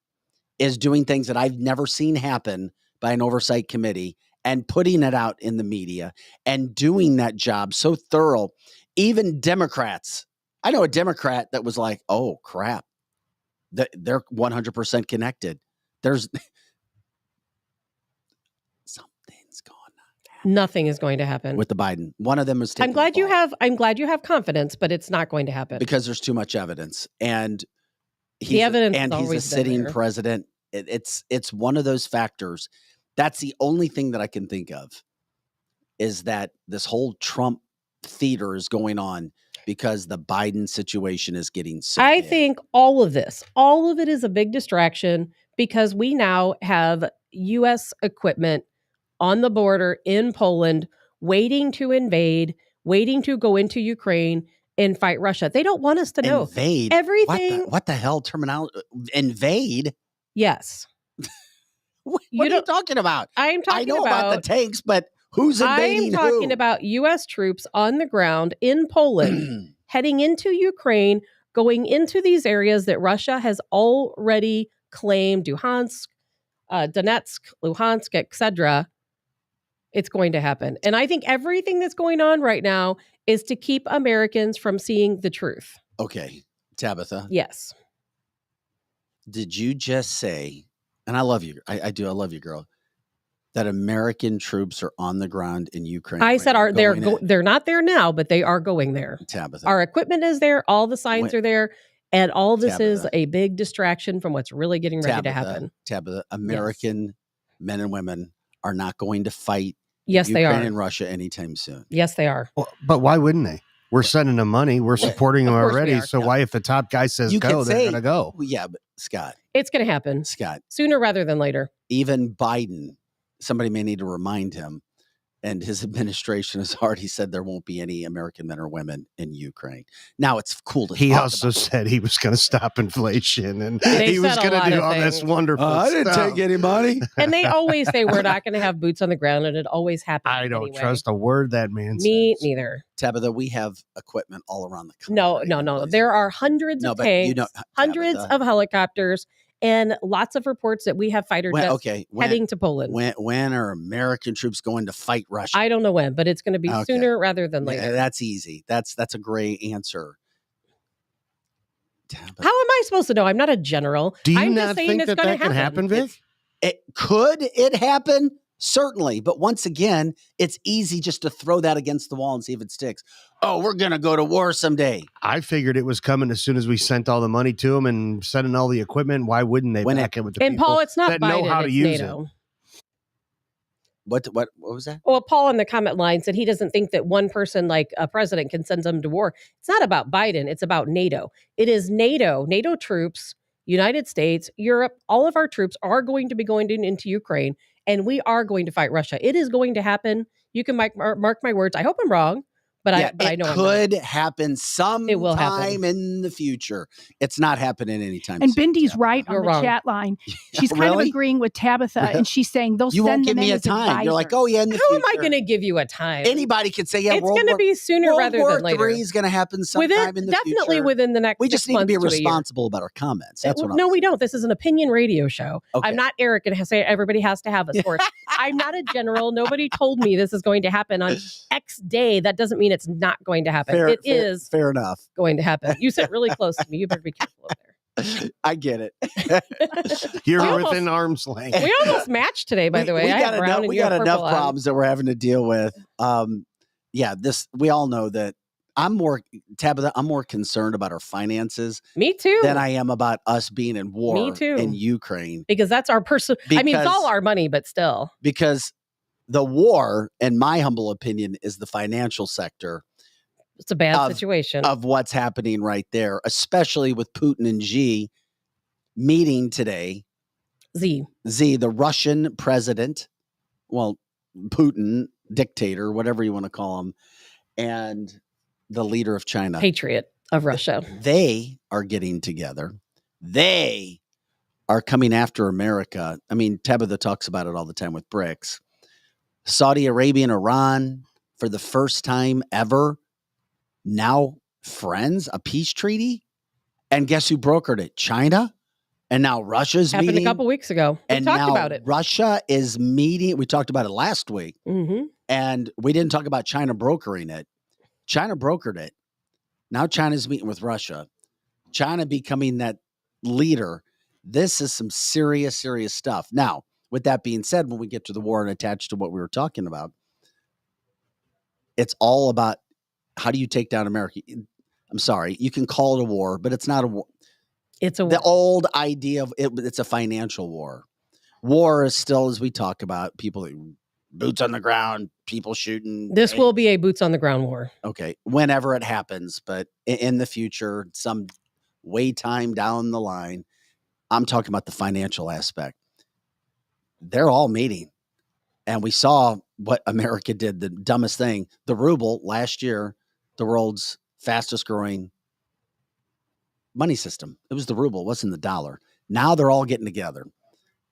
[SPEAKER 3] is doing things that I've never seen happen by an oversight committee and putting it out in the media and doing that job so thorough. Even Democrats, I know a Democrat that was like, oh, crap, they're 100% connected. There's something's going on.
[SPEAKER 9] Nothing is going to happen
[SPEAKER 3] With the Biden. One of them is taking
[SPEAKER 9] I'm glad
[SPEAKER 3] the
[SPEAKER 9] you
[SPEAKER 3] fall
[SPEAKER 9] have confidence, but it's not going to happen.
[SPEAKER 3] because there's too much evidence. And
[SPEAKER 9] The evidence has
[SPEAKER 3] he's a
[SPEAKER 9] always been
[SPEAKER 3] sitting
[SPEAKER 9] there.
[SPEAKER 3] president. It's one of those factors. That's the only thing that I can think of is that this whole Trump theater is going on because the Biden situation is getting so
[SPEAKER 9] I
[SPEAKER 3] big.
[SPEAKER 9] think all of it is a big distraction because we now have U.S. equipment on the border in Poland waiting to invade, waiting to go into Ukraine and fight Russia. They don't want us to know.
[SPEAKER 3] Invade
[SPEAKER 9] everything.
[SPEAKER 3] What the hell terminology? Invade?
[SPEAKER 9] Yes.
[SPEAKER 3] What are you talking about?
[SPEAKER 9] I'm talking
[SPEAKER 3] I know about the tanks, but who's invading
[SPEAKER 9] I'm talking
[SPEAKER 3] who?
[SPEAKER 9] about U.S. troops on the ground in Poland heading into Ukraine, going into these areas that Russia has already claimed, Donetsk, Luhansk, etc. It's going to happen. And I think everything that's going on right now is to keep Americans from seeing the truth.
[SPEAKER 3] Okay, Tabitha.
[SPEAKER 9] Yes.
[SPEAKER 3] Did you just say, and I love you, I do, I love you, girl, that American troops are on the ground in Ukraine?
[SPEAKER 9] I said they're not there now, but they are going there.
[SPEAKER 3] Tabitha.
[SPEAKER 9] Our equipment is there. All the signs are there. And all this is
[SPEAKER 3] Tabitha.
[SPEAKER 9] a big distraction from what's really getting ready to happen.
[SPEAKER 3] Tabitha, American men and women are not going to fight
[SPEAKER 9] Yes, they
[SPEAKER 3] Ukraine
[SPEAKER 9] are.
[SPEAKER 3] and Russia anytime soon.
[SPEAKER 9] Yes, they are.
[SPEAKER 7] Well, but why wouldn't they? We're sending them money. We're supporting them
[SPEAKER 9] Of course we
[SPEAKER 7] already.
[SPEAKER 9] are.
[SPEAKER 7] So why, if the top guy says
[SPEAKER 3] You
[SPEAKER 7] go,
[SPEAKER 3] could
[SPEAKER 7] they're
[SPEAKER 3] say,
[SPEAKER 7] going to go?
[SPEAKER 3] Well, yeah, but Scott,
[SPEAKER 9] It's going to happen sooner rather than later.
[SPEAKER 3] even Biden, somebody may need to remind him, and his administration has already said there won't be any American men or women in Ukraine. Now it's cool to
[SPEAKER 7] He
[SPEAKER 3] talk
[SPEAKER 7] also
[SPEAKER 3] about.
[SPEAKER 7] said he was going to stop inflation and
[SPEAKER 9] They
[SPEAKER 7] he was
[SPEAKER 9] said a
[SPEAKER 7] going
[SPEAKER 9] lot
[SPEAKER 7] to do
[SPEAKER 9] of
[SPEAKER 7] all this
[SPEAKER 9] things.
[SPEAKER 7] wonderful stuff.
[SPEAKER 3] any money.
[SPEAKER 9] And they always say we're not going to have boots on the ground, and it always happens.
[SPEAKER 7] I don't
[SPEAKER 9] anyway.
[SPEAKER 7] trust a word that man
[SPEAKER 9] Me
[SPEAKER 7] says.
[SPEAKER 9] neither.
[SPEAKER 3] Tabitha, we have equipment all around the country.
[SPEAKER 9] No. There are hundreds of
[SPEAKER 3] but
[SPEAKER 9] tanks,
[SPEAKER 3] you know,
[SPEAKER 9] hundreds
[SPEAKER 3] Tabitha,
[SPEAKER 9] of helicopters, and lots of reports that we have fighter jets heading to Poland.
[SPEAKER 3] When are American troops going to fight Russia?
[SPEAKER 9] I don't know when, but it's going to be
[SPEAKER 3] Okay.
[SPEAKER 9] sooner rather than later.
[SPEAKER 3] Yeah, that's easy. That's a great answer. Tabitha.
[SPEAKER 9] How am I supposed to know? I'm not a general.
[SPEAKER 7] Do you
[SPEAKER 9] I'm
[SPEAKER 7] not
[SPEAKER 9] just saying
[SPEAKER 7] think
[SPEAKER 9] it's
[SPEAKER 7] that
[SPEAKER 9] going
[SPEAKER 7] that
[SPEAKER 9] to
[SPEAKER 7] can happen, Vic?
[SPEAKER 3] Could it happen? Certainly. But once again, it's easy just to throw that against the wall and see if it sticks. Oh, we're going to go to war someday.
[SPEAKER 7] I figured it was coming as soon as we sent all the money to them and sending all the equipment. Why wouldn't they back it with the
[SPEAKER 9] And
[SPEAKER 7] people
[SPEAKER 9] Paul, it's not
[SPEAKER 7] that
[SPEAKER 9] Biden,
[SPEAKER 7] know how to
[SPEAKER 9] it's
[SPEAKER 7] use
[SPEAKER 9] NATO.
[SPEAKER 7] it?
[SPEAKER 3] What was that?
[SPEAKER 9] Well, Paul in the comment line said he doesn't think that one person like a president can send them to war. It's not about Biden. It's about NATO. It is NATO troops, United States, Europe, all of our troops are going to be going into Ukraine, and we are going to fight Russia. It is going to happen. You can mark my words. I hope I'm wrong, but I know
[SPEAKER 3] it
[SPEAKER 9] I'm
[SPEAKER 3] could
[SPEAKER 9] not.
[SPEAKER 3] happen
[SPEAKER 9] It will happen.
[SPEAKER 3] sometime in the future. It's not happening anytime
[SPEAKER 8] And
[SPEAKER 3] soon.
[SPEAKER 8] Bindy's
[SPEAKER 3] Tabitha.
[SPEAKER 8] right
[SPEAKER 9] You're
[SPEAKER 8] on the
[SPEAKER 9] wrong.
[SPEAKER 8] chat line. She's kind of
[SPEAKER 3] Really?
[SPEAKER 8] agreeing with Tabitha, and she's saying they'll
[SPEAKER 3] You
[SPEAKER 8] send
[SPEAKER 3] won't give
[SPEAKER 8] them
[SPEAKER 3] me
[SPEAKER 8] in
[SPEAKER 3] a
[SPEAKER 8] as
[SPEAKER 3] time. You're like,
[SPEAKER 8] advisors.
[SPEAKER 3] oh yeah, in the
[SPEAKER 9] How am
[SPEAKER 3] future.
[SPEAKER 9] I going to give you a time?
[SPEAKER 3] Anybody could say, yeah,
[SPEAKER 9] It's going to be sooner
[SPEAKER 3] World
[SPEAKER 9] rather
[SPEAKER 3] War
[SPEAKER 9] than later.
[SPEAKER 3] III is going to happen sometime in the
[SPEAKER 9] definitely
[SPEAKER 3] future.
[SPEAKER 9] within the next
[SPEAKER 3] We
[SPEAKER 9] 6
[SPEAKER 3] just need to
[SPEAKER 9] months
[SPEAKER 3] be
[SPEAKER 9] to a year.
[SPEAKER 3] responsible about our comments. That's what I'm
[SPEAKER 9] No, we
[SPEAKER 3] saying.
[SPEAKER 9] don't. This is an opinion radio show.
[SPEAKER 3] Okay.
[SPEAKER 9] I'm not Eric and say everybody has to have a source. I'm not a general. Nobody told me this is going to happen on X day. That doesn't mean it's not going to happen. It is
[SPEAKER 3] fair enough.
[SPEAKER 9] going to happen. You sit really close to me. You better be careful over there.
[SPEAKER 3] I get it.
[SPEAKER 7] You're
[SPEAKER 9] We
[SPEAKER 7] within arm's length.
[SPEAKER 9] We almost matched today, by the way.
[SPEAKER 3] we
[SPEAKER 9] I
[SPEAKER 3] got
[SPEAKER 9] have brown
[SPEAKER 3] enough,
[SPEAKER 9] and
[SPEAKER 3] we
[SPEAKER 9] you
[SPEAKER 3] got
[SPEAKER 9] have
[SPEAKER 3] enough
[SPEAKER 9] purple on.
[SPEAKER 3] problems that we're having to deal with. We all know that I'm more, Tabitha, I'm more concerned about our finances.
[SPEAKER 9] Me too.
[SPEAKER 3] Than I am about us being in war
[SPEAKER 9] Me too.
[SPEAKER 3] in Ukraine.
[SPEAKER 9] Because that's our personal, I mean, it's all our money, but still.
[SPEAKER 3] Because the war, in my humble opinion, is the financial sector.
[SPEAKER 9] It's a bad situation.
[SPEAKER 3] Of what's happening right there, especially with Putin-Xi meeting today.
[SPEAKER 9] Z,
[SPEAKER 3] the Russian president, well, Putin, dictator, whatever you want to call him, and the leader of China.
[SPEAKER 9] Patriot of Russia.
[SPEAKER 3] They are getting together. They are coming after America. I mean, Tabitha talks about it all the time with BRICS. Saudi Arabia and Iran, for the first time ever, now friends, a peace treaty. And guess who brokered it? China. And now Russia's
[SPEAKER 9] happened
[SPEAKER 3] meeting.
[SPEAKER 9] A couple weeks ago. We talked about it.
[SPEAKER 3] Russia is meeting. We talked about it last week.
[SPEAKER 9] Mm-hmm.
[SPEAKER 3] And we didn't talk about China brokering it. China brokered it. Now China's meeting with Russia. China becoming that leader. This is some serious, serious stuff. Now, with that being said, when we get to the war and attached to what we were talking about, it's all about how do you take down America? I'm sorry, you can call it a war, but it's not a war.
[SPEAKER 9] It's
[SPEAKER 3] the old idea of it. It's a financial war. War is still, as we talk about, people boots on the ground, people shooting.
[SPEAKER 9] This will be a boots on the ground war.
[SPEAKER 3] Okay, whenever it happens, but in the future, some way time down the line, I'm talking about the financial aspect. They're all meeting, and we saw what America did. The dumbest thing: the ruble last year, the world's fastest growing money system. It was the ruble, it wasn't the dollar. Now they're all getting together.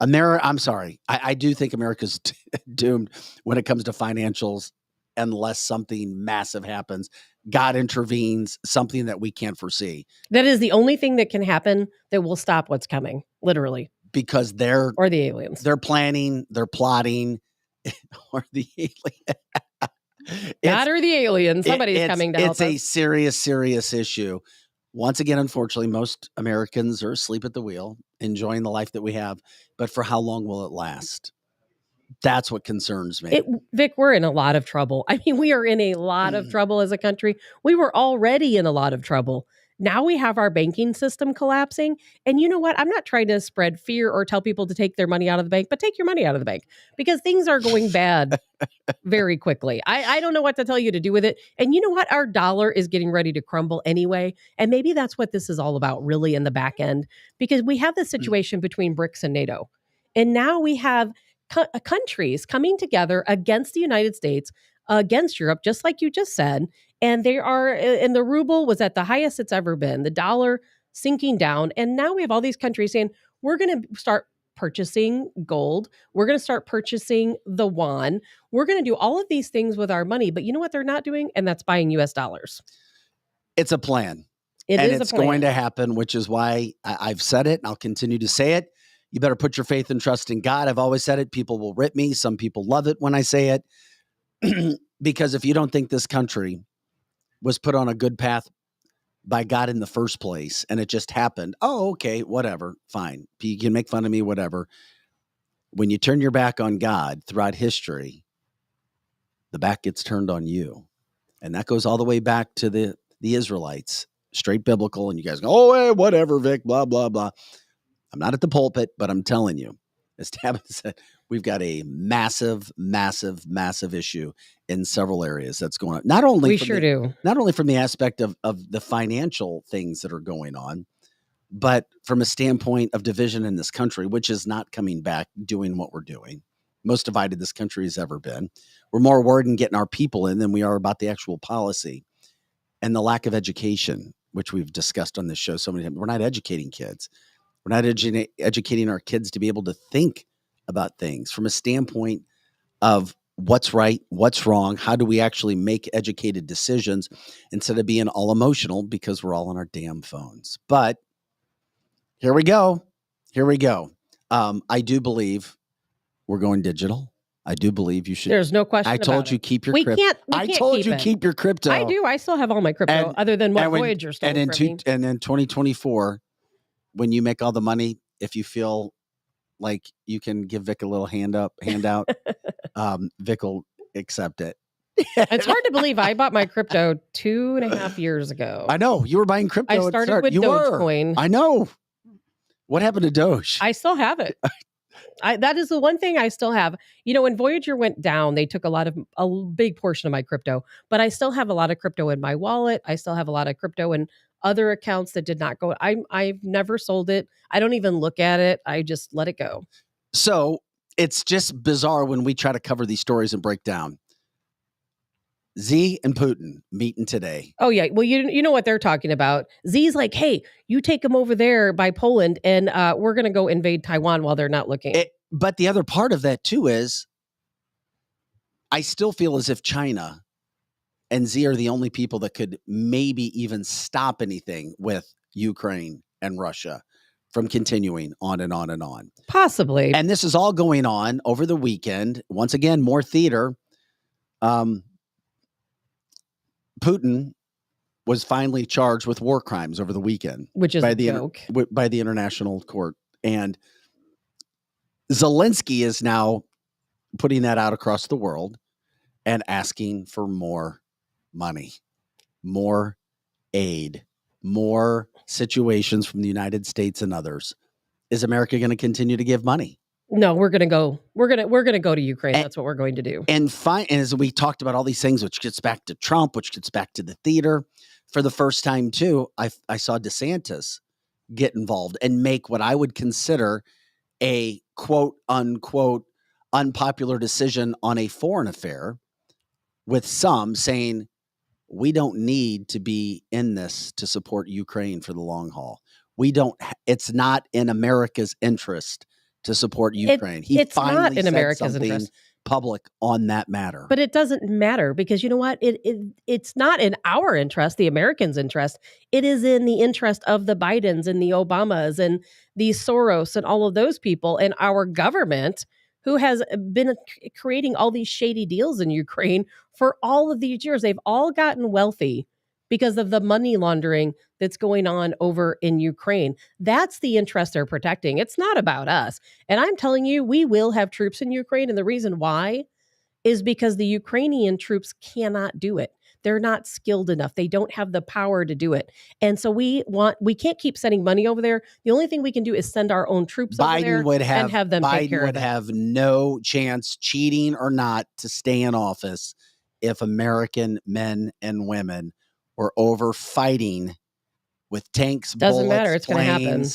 [SPEAKER 3] I'm sorry. I do think America's doomed when it comes to financials unless something massive happens. God intervenes, something that we can't foresee.
[SPEAKER 9] That is the only thing that can happen that will stop what's coming, literally.
[SPEAKER 3] Because
[SPEAKER 9] or the aliens.
[SPEAKER 3] They're planning, they're plotting, or the alien.
[SPEAKER 9] God or the aliens. Somebody's coming to help us.
[SPEAKER 3] It's a serious, serious issue. Once again, unfortunately, most Americans are asleep at the wheel, enjoying the life that we have. But for how long will it last? That's what concerns me.
[SPEAKER 9] Vic, we're in a lot of trouble. I mean, we are in a lot of trouble as a country. We were already in a lot of trouble. Now we have our banking system collapsing. And you know what? I'm not trying to spread fear or tell people to take their money out of the bank, but take your money out of the bank because things are going bad very quickly. I don't know what to tell you to do with it. And you know what? Our dollar is getting ready to crumble anyway. And maybe that's what this is all about really in the back end, because we have this situation between BRICS and NATO. And now we have countries coming together against the United States, against Europe, just like you just said. And they are, and the ruble was at the highest it's ever been, the dollar sinking down. And now we have all these countries saying, we're going to start purchasing gold. We're going to start purchasing the yuan. We're going to do all of these things with our money. But you know what they're not doing? And that's buying US dollars.
[SPEAKER 3] It's a plan. It's going to happen, which is why I've said it and I'll continue to say it. You better put your faith and trust in God. I've always said it. People will rip me. Some people love it when I say it. Because if you don't think this country was put on a good path by God in the first place and it just happened, oh, okay, whatever, fine. You can make fun of me, whatever. When you turn your back on God throughout history, the back gets turned on you. And that goes all the way back to the Israelites, straight biblical. And you guys go, oh, hey, whatever, Vic, blah, blah, blah. I'm not at the pulpit, but I'm telling you, as Tabitha said, we've got a massive, massive, massive issue in several areas that's going on. Not only from the aspect of the financial things that are going on, but from a standpoint of division in this country, which is not coming back doing what we're doing. Most divided this country has ever been. We're more worried in getting our people in than we are about the actual policy and the lack of education, which we've discussed on this show so many times. We're not educating kids. We're not educating our kids to be able to think about things from a standpoint of what's right, what's wrong, how do we actually make educated decisions instead of being all emotional because we're all on our damn phones. But here we go. I do believe we're going digital. I do believe you should.
[SPEAKER 9] There's no question.
[SPEAKER 3] I told you keep your crypto. I told you keep your crypto.
[SPEAKER 9] I do. I still have all my crypto other than what Voyager stole from me.
[SPEAKER 3] And in 2024, when you make all the money, if you feel like you can give Vic a little handout, Vic will accept it.
[SPEAKER 9] It's hard to believe I bought my crypto 2.5 years ago.
[SPEAKER 3] I know. You were buying crypto.
[SPEAKER 9] I started with Dogecoin.
[SPEAKER 3] I know. What happened to Doge?
[SPEAKER 9] I still have it. That is the one thing I still have. When Voyager went down, they took a big portion of my crypto, but I still have a lot of crypto in my wallet. I still have a lot of crypto in other accounts that did not go. I've never sold it. I don't even look at it. I just let it go.
[SPEAKER 3] So it's just bizarre when we try to cover these stories and break down. Xi and Putin meeting today.
[SPEAKER 9] Oh, yeah. Well, you know what they're talking about. Xi's like, hey, you take them over there by Poland and we're going to go invade Taiwan while they're not looking.
[SPEAKER 3] But the other part of that, too, is I still feel as if China and Xi are the only people that could maybe even stop anything with Ukraine and Russia from continuing on and on and on.
[SPEAKER 9] Possibly.
[SPEAKER 3] And this is all going on over the weekend. Once again, more theater. Putin was finally charged with war crimes over the weekend,
[SPEAKER 9] which is a joke
[SPEAKER 3] by the international court. And Zelensky is now putting that out across the world and asking for more money, more aid, more situations from the United States and others. Is America going to continue to give money?
[SPEAKER 9] No, we're going to go. We're going to go to Ukraine. That's what we're going to do.
[SPEAKER 3] And as we talked about all these things, which gets back to Trump, which gets back to the theater, for the first time too, I saw DeSantis get involved and make what I would consider a quote unquote unpopular decision on a foreign affair, with some saying we don't need to be in this to support Ukraine for the long haul. It's not in America's interest to support Ukraine.
[SPEAKER 9] It's not in America's interest.
[SPEAKER 3] Public on that matter.
[SPEAKER 9] But it doesn't matter because you know what? It's not in our interest, the Americans' interest. It is in the interest of the Bidens and the Obamas and the Soros and all of those people and our government who has been creating all these shady deals in Ukraine for all of these years. They've all gotten wealthy because of the money laundering that's going on over in Ukraine. That's the interest they're protecting. It's not about us. And I'm telling you, we will have troops in Ukraine. And the reason why is because the Ukrainian troops cannot do it. They're not skilled enough. They don't have the power to do it. And so we can't keep sending money over there. The only thing we can do is send our own troops over there and have them take care of it.
[SPEAKER 3] Biden would have no chance, cheating or not, to stay in office if American men and women were over fighting with tanks,
[SPEAKER 9] doesn't
[SPEAKER 3] bullets,
[SPEAKER 9] matter. It's going to happen.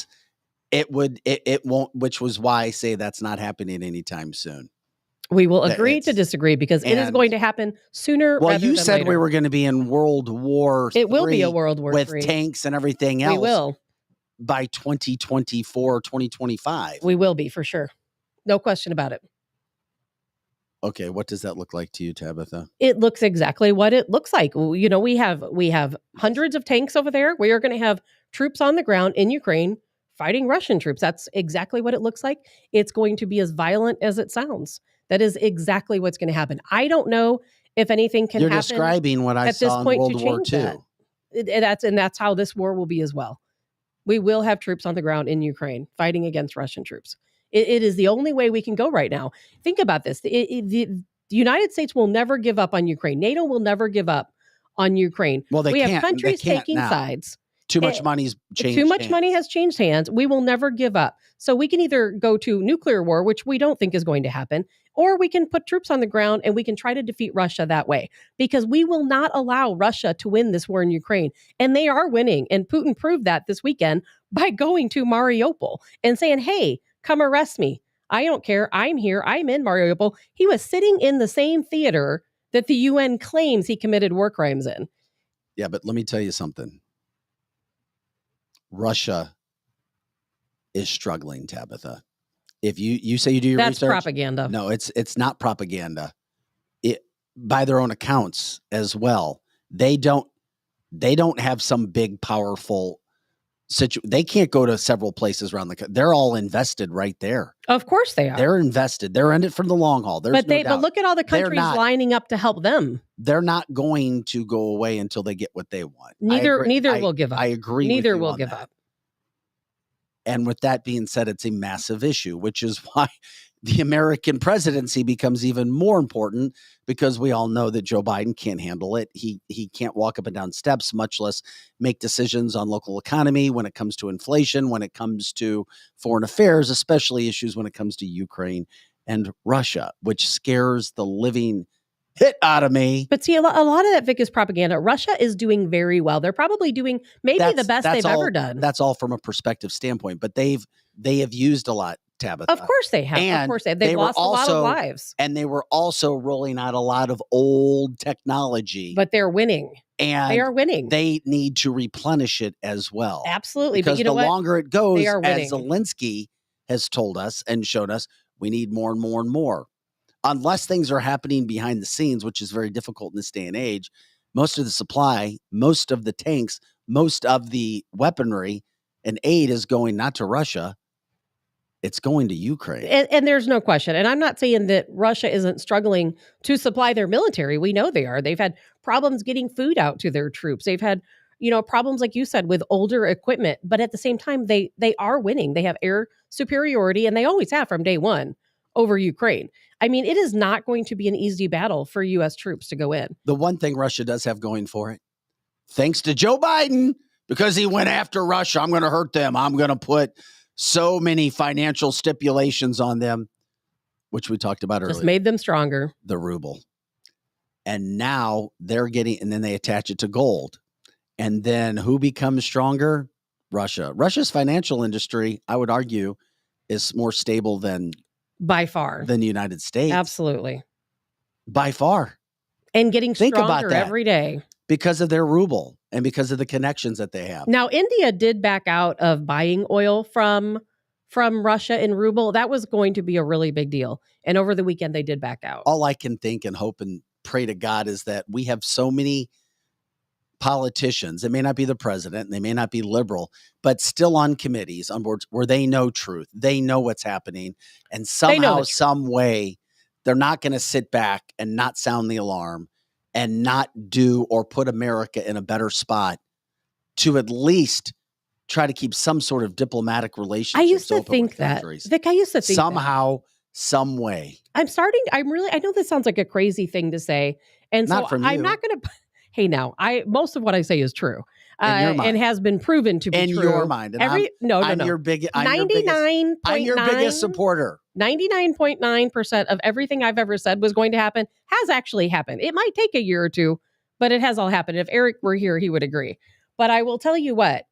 [SPEAKER 3] It won't, which was why I say that's not happening anytime soon.
[SPEAKER 9] We will agree to disagree because it is going to happen sooner rather than later.
[SPEAKER 3] Well, you said we were going to be in World War III.
[SPEAKER 9] It will be a World War
[SPEAKER 3] with
[SPEAKER 9] III.
[SPEAKER 3] Tanks and everything else.
[SPEAKER 9] We will.
[SPEAKER 3] By 2024, 2025.
[SPEAKER 9] We will be, for sure. No question about it.
[SPEAKER 3] Okay, what does that look like to you, Tabitha?
[SPEAKER 9] It looks exactly what it looks like. You know, we have hundreds of tanks over there. We are going to have troops on the ground in Ukraine fighting Russian troops. That's exactly what it looks like. It's going to be as violent as it sounds. That is exactly what's going to happen. I don't know if anything can happen.
[SPEAKER 3] You're describing what I saw in World War II.
[SPEAKER 9] That's how this war will be as well. We will have troops on the ground in Ukraine fighting against Russian troops. It is the only way we can go right now. Think about this. The United States will never give up on Ukraine. NATO will never give up on Ukraine.
[SPEAKER 3] Well,
[SPEAKER 9] we have countries taking sides.
[SPEAKER 3] Too much money's changed
[SPEAKER 9] Too much money has changed hands. We will never give up. So we can either go to nuclear war, which we don't think is going to happen, or we can put troops on the ground and we can try to defeat Russia that way, because we will not allow Russia to win this war in Ukraine. And they are winning. And Putin proved that this weekend by going to Mariupol and saying, hey, come arrest me. I don't care. I'm here. I'm in Mariupol. He was sitting in the same theater that the UN claims he committed war crimes in.
[SPEAKER 3] Yeah, but let me tell you something. Russia is struggling, Tabitha. If you say you do your research.
[SPEAKER 9] That's propaganda.
[SPEAKER 3] No, it's not propaganda. By their own accounts as well. They don't have some big powerful they can't go to several places around the country. They're all invested right there.
[SPEAKER 9] Of course they are.
[SPEAKER 3] They're invested. They're in it for the long haul. But
[SPEAKER 9] look at all the countries lining up to help them.
[SPEAKER 3] They're not going to go away until they get what they want.
[SPEAKER 9] Neither will give up.
[SPEAKER 3] I agree.
[SPEAKER 9] Neither
[SPEAKER 3] with you
[SPEAKER 9] will
[SPEAKER 3] on
[SPEAKER 9] give
[SPEAKER 3] that.
[SPEAKER 9] up.
[SPEAKER 3] And with that being said, it's a massive issue, which is why the American presidency becomes even more important because we all know that Joe Biden can't handle it. He can't walk up and down steps, much less make decisions on local economy when it comes to inflation, when it comes to foreign affairs, especially issues when it comes to Ukraine and Russia, which scares the living hit out of me.
[SPEAKER 9] But see, a lot of that, Vic, is propaganda. Russia is doing very well. They're probably doing maybe the best they've ever done.
[SPEAKER 3] That's all from a perspective standpoint, but they have used a lot, Tabitha.
[SPEAKER 9] Of course they have.
[SPEAKER 3] And
[SPEAKER 9] of course they've lost a lot of lives.
[SPEAKER 3] And they were also rolling out a lot of old technology.
[SPEAKER 9] But they're winning.
[SPEAKER 3] And
[SPEAKER 9] they are winning.
[SPEAKER 3] They need to replenish it as well.
[SPEAKER 9] Absolutely.
[SPEAKER 3] Because
[SPEAKER 9] but you know
[SPEAKER 3] the longer it goes, as
[SPEAKER 9] winning.
[SPEAKER 3] Zelensky has told us and shown us, we need more and more and more. Unless things are happening behind the scenes, which is very difficult in this day and age, most of the supply, most of the tanks, most of the weaponry and aid is going not to Russia, it's going to Ukraine.
[SPEAKER 9] And there's no question. And I'm not saying that Russia isn't struggling to supply their military. We know they are. They've had problems getting food out to their troops. They've had, problems, like you said, with older equipment. But at the same time, they are winning. They have air superiority, and they always have from day one over Ukraine. I mean, it is not going to be an easy battle for U.S. troops to go in.
[SPEAKER 3] The one thing Russia does have going for it, thanks to Joe Biden, because he went after Russia, I'm going to hurt them. I'm going to put so many financial stipulations on them, which we talked about earlier.
[SPEAKER 9] Just made them stronger.
[SPEAKER 3] The ruble. And now they're getting, and then they attach it to gold. And then who becomes stronger? Russia. Russia's financial industry, I would argue, is more stable than
[SPEAKER 9] by far
[SPEAKER 3] than the United States.
[SPEAKER 9] Absolutely.
[SPEAKER 3] By far.
[SPEAKER 9] And getting
[SPEAKER 3] Think
[SPEAKER 9] stronger
[SPEAKER 3] about that.
[SPEAKER 9] every day.
[SPEAKER 3] Because of their ruble and because of the connections that they have.
[SPEAKER 9] Now, India did back out of buying oil from Russia in ruble. That was going to be a really big deal. And over the weekend, they did back out.
[SPEAKER 3] All I can think and hope and pray to God is that we have so many politicians. It may not be the president, and they may not be liberal, but still on committees, on boards where they know truth. They know what's happening. And somehow, some way, they're not going to sit back and not sound the alarm and not do or put America in a better spot to at least try to keep some sort of diplomatic relationship.
[SPEAKER 9] I used to think that. Vic, I used to think
[SPEAKER 3] somehow, some way.
[SPEAKER 9] I know this sounds like a crazy thing to say. And
[SPEAKER 3] not
[SPEAKER 9] so I'm not going to, hey now, most of what I say is true. And has been proven to be true.
[SPEAKER 3] In your mind. And I'm your biggest supporter.
[SPEAKER 9] 99.9% of everything I've ever said was going to happen has actually happened. It might take a year or two, but it has all happened. If Eric were here, he would agree. But I will tell you what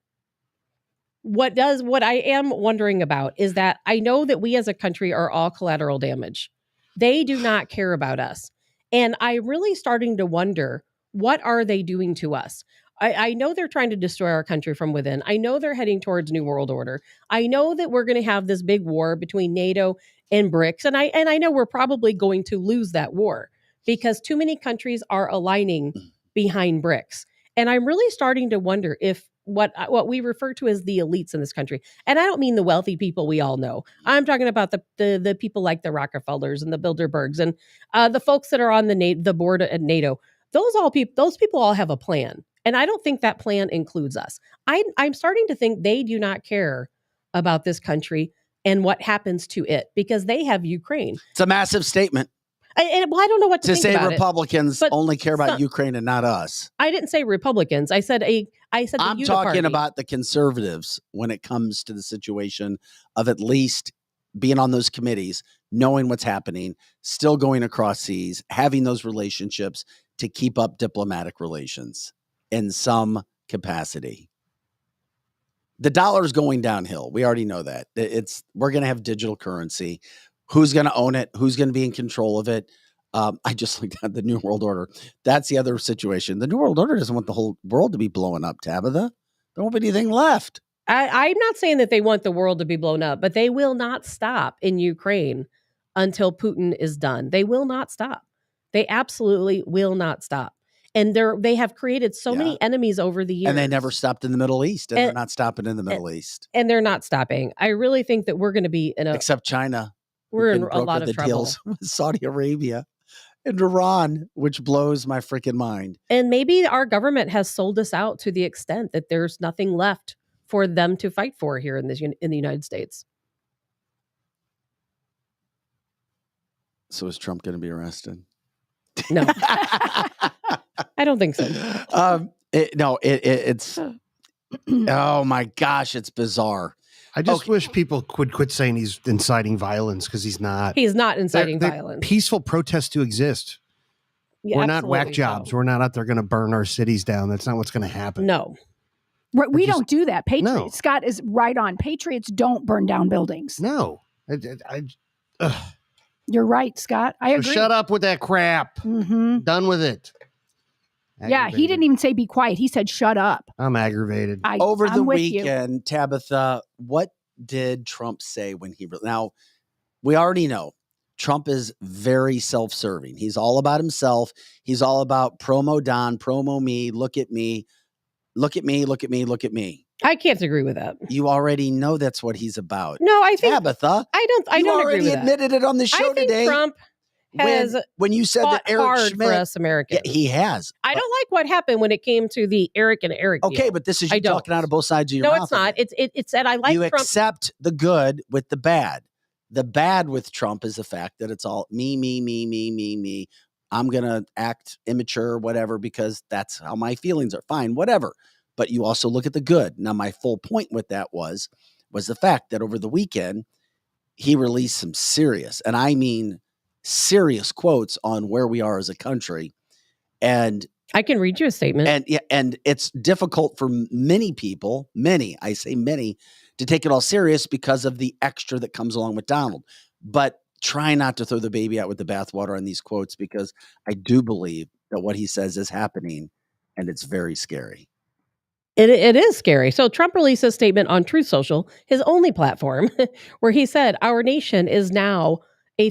[SPEAKER 9] I am wondering about is that I know that we as a country are all collateral damage. They do not care about us. And I'm really starting to wonder, what are they doing to us? I know they're trying to destroy our country from within. I know they're heading towards New World Order. I know that we're going to have this big war between NATO and BRICS. And I know we're probably going to lose that war because too many countries are aligning behind BRICS. And I'm really starting to wonder if what we refer to as the elites in this country, and I don't mean the wealthy people we all know. I'm talking about the people like the Rockefellers and the Bilderbergs and the folks that are on the board at NATO. Those people all have a plan. And I don't think that plan includes us. I'm starting to think they do not care about this country and what happens to it because they have Ukraine.
[SPEAKER 3] It's a massive statement.
[SPEAKER 9] I don't know what to think
[SPEAKER 3] say
[SPEAKER 9] about
[SPEAKER 3] Republicans only care about Ukraine and not us.
[SPEAKER 9] I didn't say Republicans. I said the
[SPEAKER 3] I'm talking about the conservatives when it comes to the situation of at least being on those committees, knowing what's happening, still going across seas, having those relationships to keep up diplomatic relations in some capacity. The dollar's going downhill. We already know that. We're going to have digital currency. Who's going to own it? Who's going to be in control of it? I just looked at the New World Order. That's the other situation. The New World Order doesn't want the whole world to be blowing up, Tabitha. There won't be anything left.
[SPEAKER 9] I'm not saying that they want the world to be blown up, but they will not stop in Ukraine until Putin is done. They will not stop. They absolutely will not stop. And they have created so many enemies over the years.
[SPEAKER 3] And they never stopped in the Middle East. And they're not stopping in the Middle East.
[SPEAKER 9] And they're not stopping. I really think that we're going to be
[SPEAKER 3] except China.
[SPEAKER 9] We're in a lot of trouble.
[SPEAKER 3] Deals with Saudi Arabia and Iran, which blows my freaking mind.
[SPEAKER 9] And maybe our government has sold us out to the extent that there's nothing left for them to fight for here in the United States.
[SPEAKER 3] So is Trump going to be arrested?
[SPEAKER 9] No, I don't think so.
[SPEAKER 3] It's oh my gosh, it's bizarre.
[SPEAKER 7] I just wish people would quit saying he's inciting violence, because he's not.
[SPEAKER 9] He's not inciting
[SPEAKER 7] They're
[SPEAKER 9] violence.
[SPEAKER 7] Peaceful protests to exist.
[SPEAKER 9] Yeah,
[SPEAKER 7] we're not whack
[SPEAKER 9] absolutely
[SPEAKER 7] jobs.
[SPEAKER 9] so.
[SPEAKER 7] We're not out there going to burn our cities down. That's not what's going to happen.
[SPEAKER 9] No.
[SPEAKER 8] Right, we don't do that. Patriots.
[SPEAKER 7] No.
[SPEAKER 8] Scott is right on. Patriots don't burn down buildings.
[SPEAKER 7] No.
[SPEAKER 8] You're right, Scott. I agree.
[SPEAKER 7] Shut up with that crap.
[SPEAKER 8] Mm-hmm.
[SPEAKER 7] Done with it.
[SPEAKER 8] Yeah, he didn't even say be quiet. He said shut up.
[SPEAKER 7] I'm aggravated.
[SPEAKER 3] Over
[SPEAKER 8] I'm
[SPEAKER 3] the
[SPEAKER 8] with
[SPEAKER 3] weekend, Tabitha, what did Trump say when he now? We already know Trump is very self-serving. He's all about himself. He's all about promo Don, promo me. Look at me. Look at me. Look at me. Look at me.
[SPEAKER 9] I can't agree with that.
[SPEAKER 3] You already know that's what he's about.
[SPEAKER 9] No, I think
[SPEAKER 3] Tabitha.
[SPEAKER 9] I don't agree with that.
[SPEAKER 3] You already admitted it on the show
[SPEAKER 9] I think
[SPEAKER 3] today.
[SPEAKER 9] Trump has
[SPEAKER 3] when you said that
[SPEAKER 9] fought
[SPEAKER 3] Eric
[SPEAKER 9] hard
[SPEAKER 3] Schmidt,
[SPEAKER 9] for us Americans.
[SPEAKER 3] Yeah, he has.
[SPEAKER 9] I don't like what happened when it came to the Eric and Eric.
[SPEAKER 3] Okay,
[SPEAKER 9] deal.
[SPEAKER 3] but this is
[SPEAKER 9] I
[SPEAKER 3] you
[SPEAKER 9] don't.
[SPEAKER 3] talking out of both sides of your
[SPEAKER 9] No,
[SPEAKER 3] mouth.
[SPEAKER 9] it's not. It's that I like
[SPEAKER 3] you
[SPEAKER 9] Trump.
[SPEAKER 3] accept the good with the bad. The bad with Trump is the fact that it's all me. I'm going to act immature, whatever, because that's how my feelings are. Fine, whatever. But you also look at the good. Now, my full point with that was the fact that over the weekend, he released some serious, and I mean serious quotes on where we are as a country. And
[SPEAKER 9] I can read you a statement.
[SPEAKER 3] And it's difficult for many people, I say many, to take it all serious because of the extra that comes along with Donald. But try not to throw the baby out with the bathwater on these quotes, because I do believe that what he says is happening, and it's very scary.
[SPEAKER 9] It is scary. So Trump released a statement on Truth Social, his only platform, where he said, "Our nation is now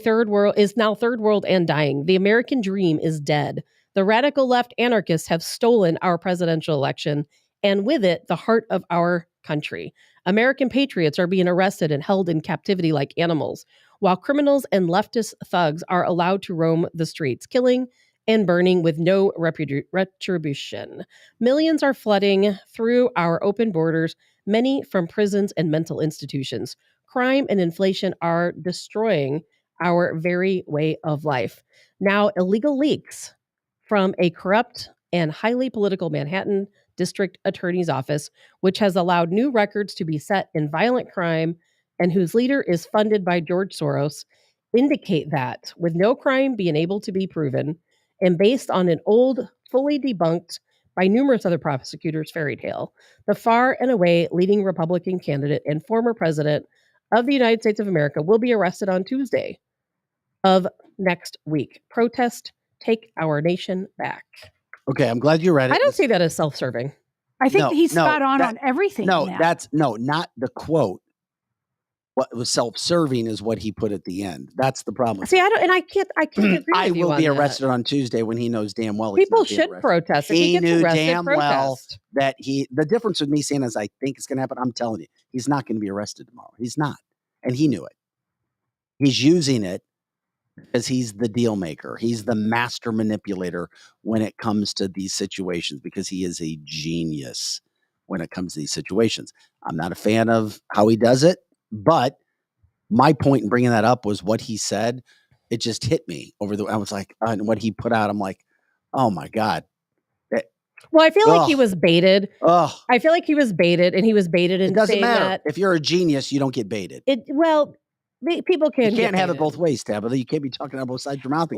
[SPEAKER 9] third world and dying. The American dream is dead. The radical left anarchists have stolen our presidential election, and with it, the heart of our country. American patriots are being arrested and held in captivity like animals, while criminals and leftist thugs are allowed to roam the streets, killing and burning with no retribution. Millions are flooding through our open borders, many from prisons and mental institutions. Crime and inflation are destroying our very way of life." Now, illegal leaks from a corrupt and highly political Manhattan District Attorney's Office, which has allowed new records to be set in violent crime and whose leader is funded by George Soros, indicate that, with no crime being able to be proven, and based on an old, fully debunked by numerous other prosecutors fairy tale, the far and away leading Republican candidate and former president of the United States of America will be arrested on Tuesday of next week. Protest, take our nation back.
[SPEAKER 3] Okay, I'm glad you read it.
[SPEAKER 9] I don't see that as self-serving.
[SPEAKER 8] I think he's spot on everything.
[SPEAKER 3] No,
[SPEAKER 8] in
[SPEAKER 3] that's not the quote. What was self-serving is what he put at the end. That's the problem.
[SPEAKER 9] See, I can't agree with
[SPEAKER 3] I
[SPEAKER 9] you
[SPEAKER 3] will
[SPEAKER 9] on
[SPEAKER 3] be
[SPEAKER 9] that.
[SPEAKER 3] arrested on Tuesday when he knows damn well
[SPEAKER 9] People should protest. If
[SPEAKER 3] He
[SPEAKER 9] gets
[SPEAKER 3] knew
[SPEAKER 9] arrested,
[SPEAKER 3] damn well
[SPEAKER 9] protest.
[SPEAKER 3] that the difference with me saying is I think it's going to happen. I'm telling you, he's not going to be arrested tomorrow. He's not. And he knew it. He's using it because he's the deal maker. He's the master manipulator when it comes to these situations, because he is a genius when it comes to these situations. I'm not a fan of how he does it, but my point in bringing that up was what he said. It just hit me I was like, and what he put out, I'm like, oh my God.
[SPEAKER 9] Well, I feel like he was baited.
[SPEAKER 3] Oh,
[SPEAKER 9] I feel like he was baited, and he was baited
[SPEAKER 3] it
[SPEAKER 9] in
[SPEAKER 3] doesn't
[SPEAKER 9] saying
[SPEAKER 3] matter.
[SPEAKER 9] that
[SPEAKER 3] If you're a genius, you don't get baited.
[SPEAKER 9] People can.
[SPEAKER 3] You can't have it both ways, Tabitha. You can't be talking out both sides of your mouth.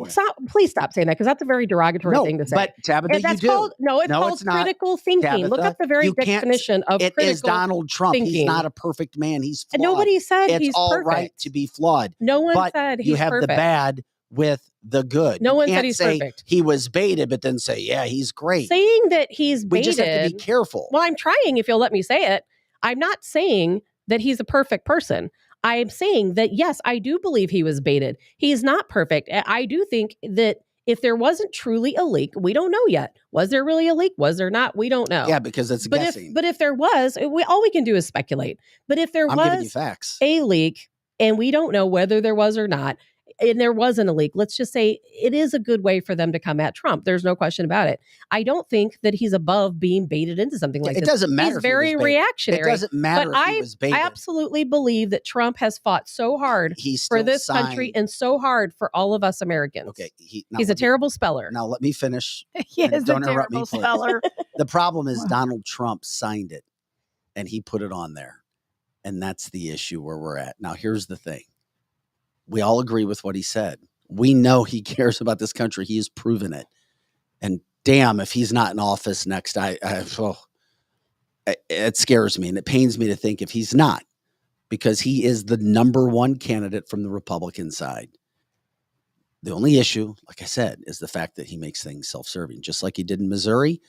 [SPEAKER 9] Please stop saying that, because that's a very derogatory thing to say.
[SPEAKER 3] But Tabitha,
[SPEAKER 9] And that's
[SPEAKER 3] you do.
[SPEAKER 9] called, it's called critical thinking.
[SPEAKER 3] Tabitha,
[SPEAKER 9] Look up the very
[SPEAKER 3] you can't-
[SPEAKER 9] definition of
[SPEAKER 3] It
[SPEAKER 9] critical
[SPEAKER 3] is Donald Trump.
[SPEAKER 9] thinking.
[SPEAKER 3] He's not a perfect man. He's flawed.
[SPEAKER 9] And nobody said
[SPEAKER 3] it's
[SPEAKER 9] he's
[SPEAKER 3] all
[SPEAKER 9] perfect.
[SPEAKER 3] right to be flawed.
[SPEAKER 9] No one
[SPEAKER 3] but
[SPEAKER 9] said he's
[SPEAKER 3] you have
[SPEAKER 9] perfect.
[SPEAKER 3] the bad with the good.
[SPEAKER 9] No
[SPEAKER 3] You
[SPEAKER 9] one said
[SPEAKER 3] can't
[SPEAKER 9] he's
[SPEAKER 3] say
[SPEAKER 9] perfect.
[SPEAKER 3] He was baited, but then say, yeah, he's great.
[SPEAKER 9] Saying that he's baited.
[SPEAKER 3] We just have to be careful.
[SPEAKER 9] Well, I'm trying, if you'll let me say it. I'm not saying that he's a perfect person. I am saying that, yes, I do believe he was baited. He's not perfect. I do think that if there wasn't truly a leak, we don't know yet. Was there really a leak? Was there not? We don't know.
[SPEAKER 3] Yeah, because it's guessing.
[SPEAKER 9] But if there was, all we can do is speculate. But if there
[SPEAKER 3] I'm giving you
[SPEAKER 9] was
[SPEAKER 3] facts.
[SPEAKER 9] a leak and we don't know whether there was or not, and there wasn't a leak, let's just say it is a good way for them to come at Trump. There's no question about it. I don't think that he's above being baited into something like this.
[SPEAKER 3] It doesn't matter.
[SPEAKER 9] He's very reactionary.
[SPEAKER 3] It doesn't matter
[SPEAKER 9] but
[SPEAKER 3] if he was baited.
[SPEAKER 9] I absolutely believe that Trump has fought so hard for this country and so hard for all of us Americans.
[SPEAKER 3] Okay,
[SPEAKER 9] he's a terrible speller.
[SPEAKER 3] Now let me finish.
[SPEAKER 8] He is
[SPEAKER 3] Don't
[SPEAKER 8] a
[SPEAKER 3] interrupt me,
[SPEAKER 8] terrible
[SPEAKER 3] please.
[SPEAKER 8] speller.
[SPEAKER 3] The problem is Donald Trump signed it, and he put it on there, and that's the issue where we're at. Now, here's the thing. We all agree with what he said. We know he cares about this country. He has proven it. And damn, if he's not in office next, it scares me, and it pains me to think if he's not, because he is the number one candidate from the Republican side. The only issue, like I said, is the fact that he makes things self-serving, just like he did in Missouri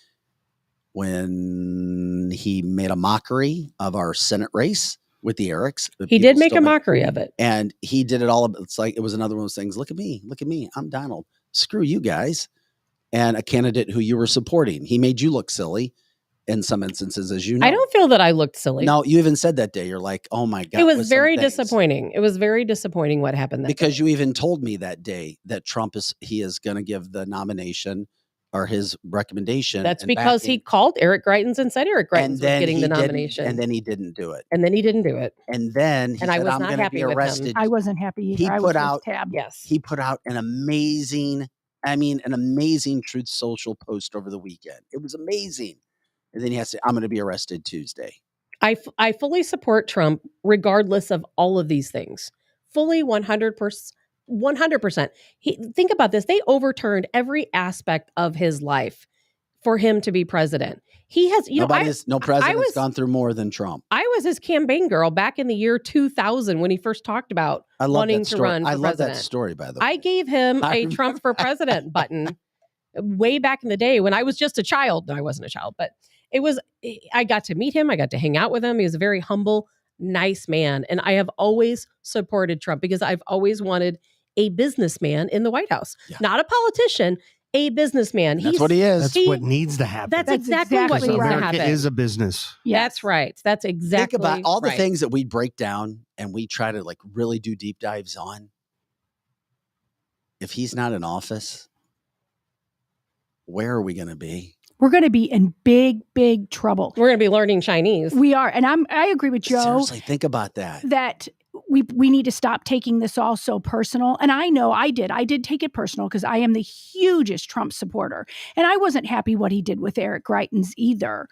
[SPEAKER 3] when he made a mockery of our Senate race with the Erics.
[SPEAKER 9] He did make a mockery of it.
[SPEAKER 3] And he did it all. It's like it was another one of those things. Look at me. I'm Donald. Screw you guys. And a candidate who you were supporting. He made you look silly in some instances, as you know.
[SPEAKER 9] I don't feel that I looked silly.
[SPEAKER 3] No, you even said that day. You're like, oh my God.
[SPEAKER 9] It was very disappointing. It was very disappointing what happened that
[SPEAKER 3] because
[SPEAKER 9] day.
[SPEAKER 3] You even told me that day that Trump is going to give the nomination or his recommendation.
[SPEAKER 9] That's because he called Eric Greitens and said Eric Greitens was getting the nomination.
[SPEAKER 3] And then he didn't do it.
[SPEAKER 9] And then he didn't do it.
[SPEAKER 3] And then he said,
[SPEAKER 9] I was
[SPEAKER 3] I'm
[SPEAKER 9] not
[SPEAKER 3] going to
[SPEAKER 9] happy
[SPEAKER 3] be
[SPEAKER 9] with
[SPEAKER 3] arrested.
[SPEAKER 9] him.
[SPEAKER 8] I wasn't happy either.
[SPEAKER 3] He put out,
[SPEAKER 9] yes.
[SPEAKER 3] He put out an amazing Truth Social post over the weekend. It was amazing. And then he has to say, I'm going to be arrested Tuesday.
[SPEAKER 9] I fully support Trump regardless of all of these things. Fully 100%. 100%. Think about this. They overturned every aspect of his life for him to be president. He has, no president's gone through more than Trump. I was his campaign girl back in the year 2000 when he first talked about wanting to run for president.
[SPEAKER 3] I love that story, by the way.
[SPEAKER 9] I gave him a Trump for president button way back in the day when I was just a child. No, I wasn't a child, but I got to meet him. I got to hang out with him. He was a very humble, nice man. And I have always supported Trump because I've always wanted a businessman in the White House, not a politician. A businessman.
[SPEAKER 3] That's what he is.
[SPEAKER 7] That's what needs to happen.
[SPEAKER 9] That's exactly what needs to happen.
[SPEAKER 7] America is a business.
[SPEAKER 9] That's right. That's exactly.
[SPEAKER 3] Think about all the things that we break down and we try to really do deep dives on. If he's not in office, where are we going to be?
[SPEAKER 8] We're going to be in big, big trouble.
[SPEAKER 9] We're going to be learning Chinese.
[SPEAKER 8] We are. And I agree with Joe.
[SPEAKER 3] Seriously, think about that.
[SPEAKER 8] That we need to stop taking this all so personal. And I know I did take it personal because I am the hugest Trump supporter. And I wasn't happy what he did with Eric Greitens either.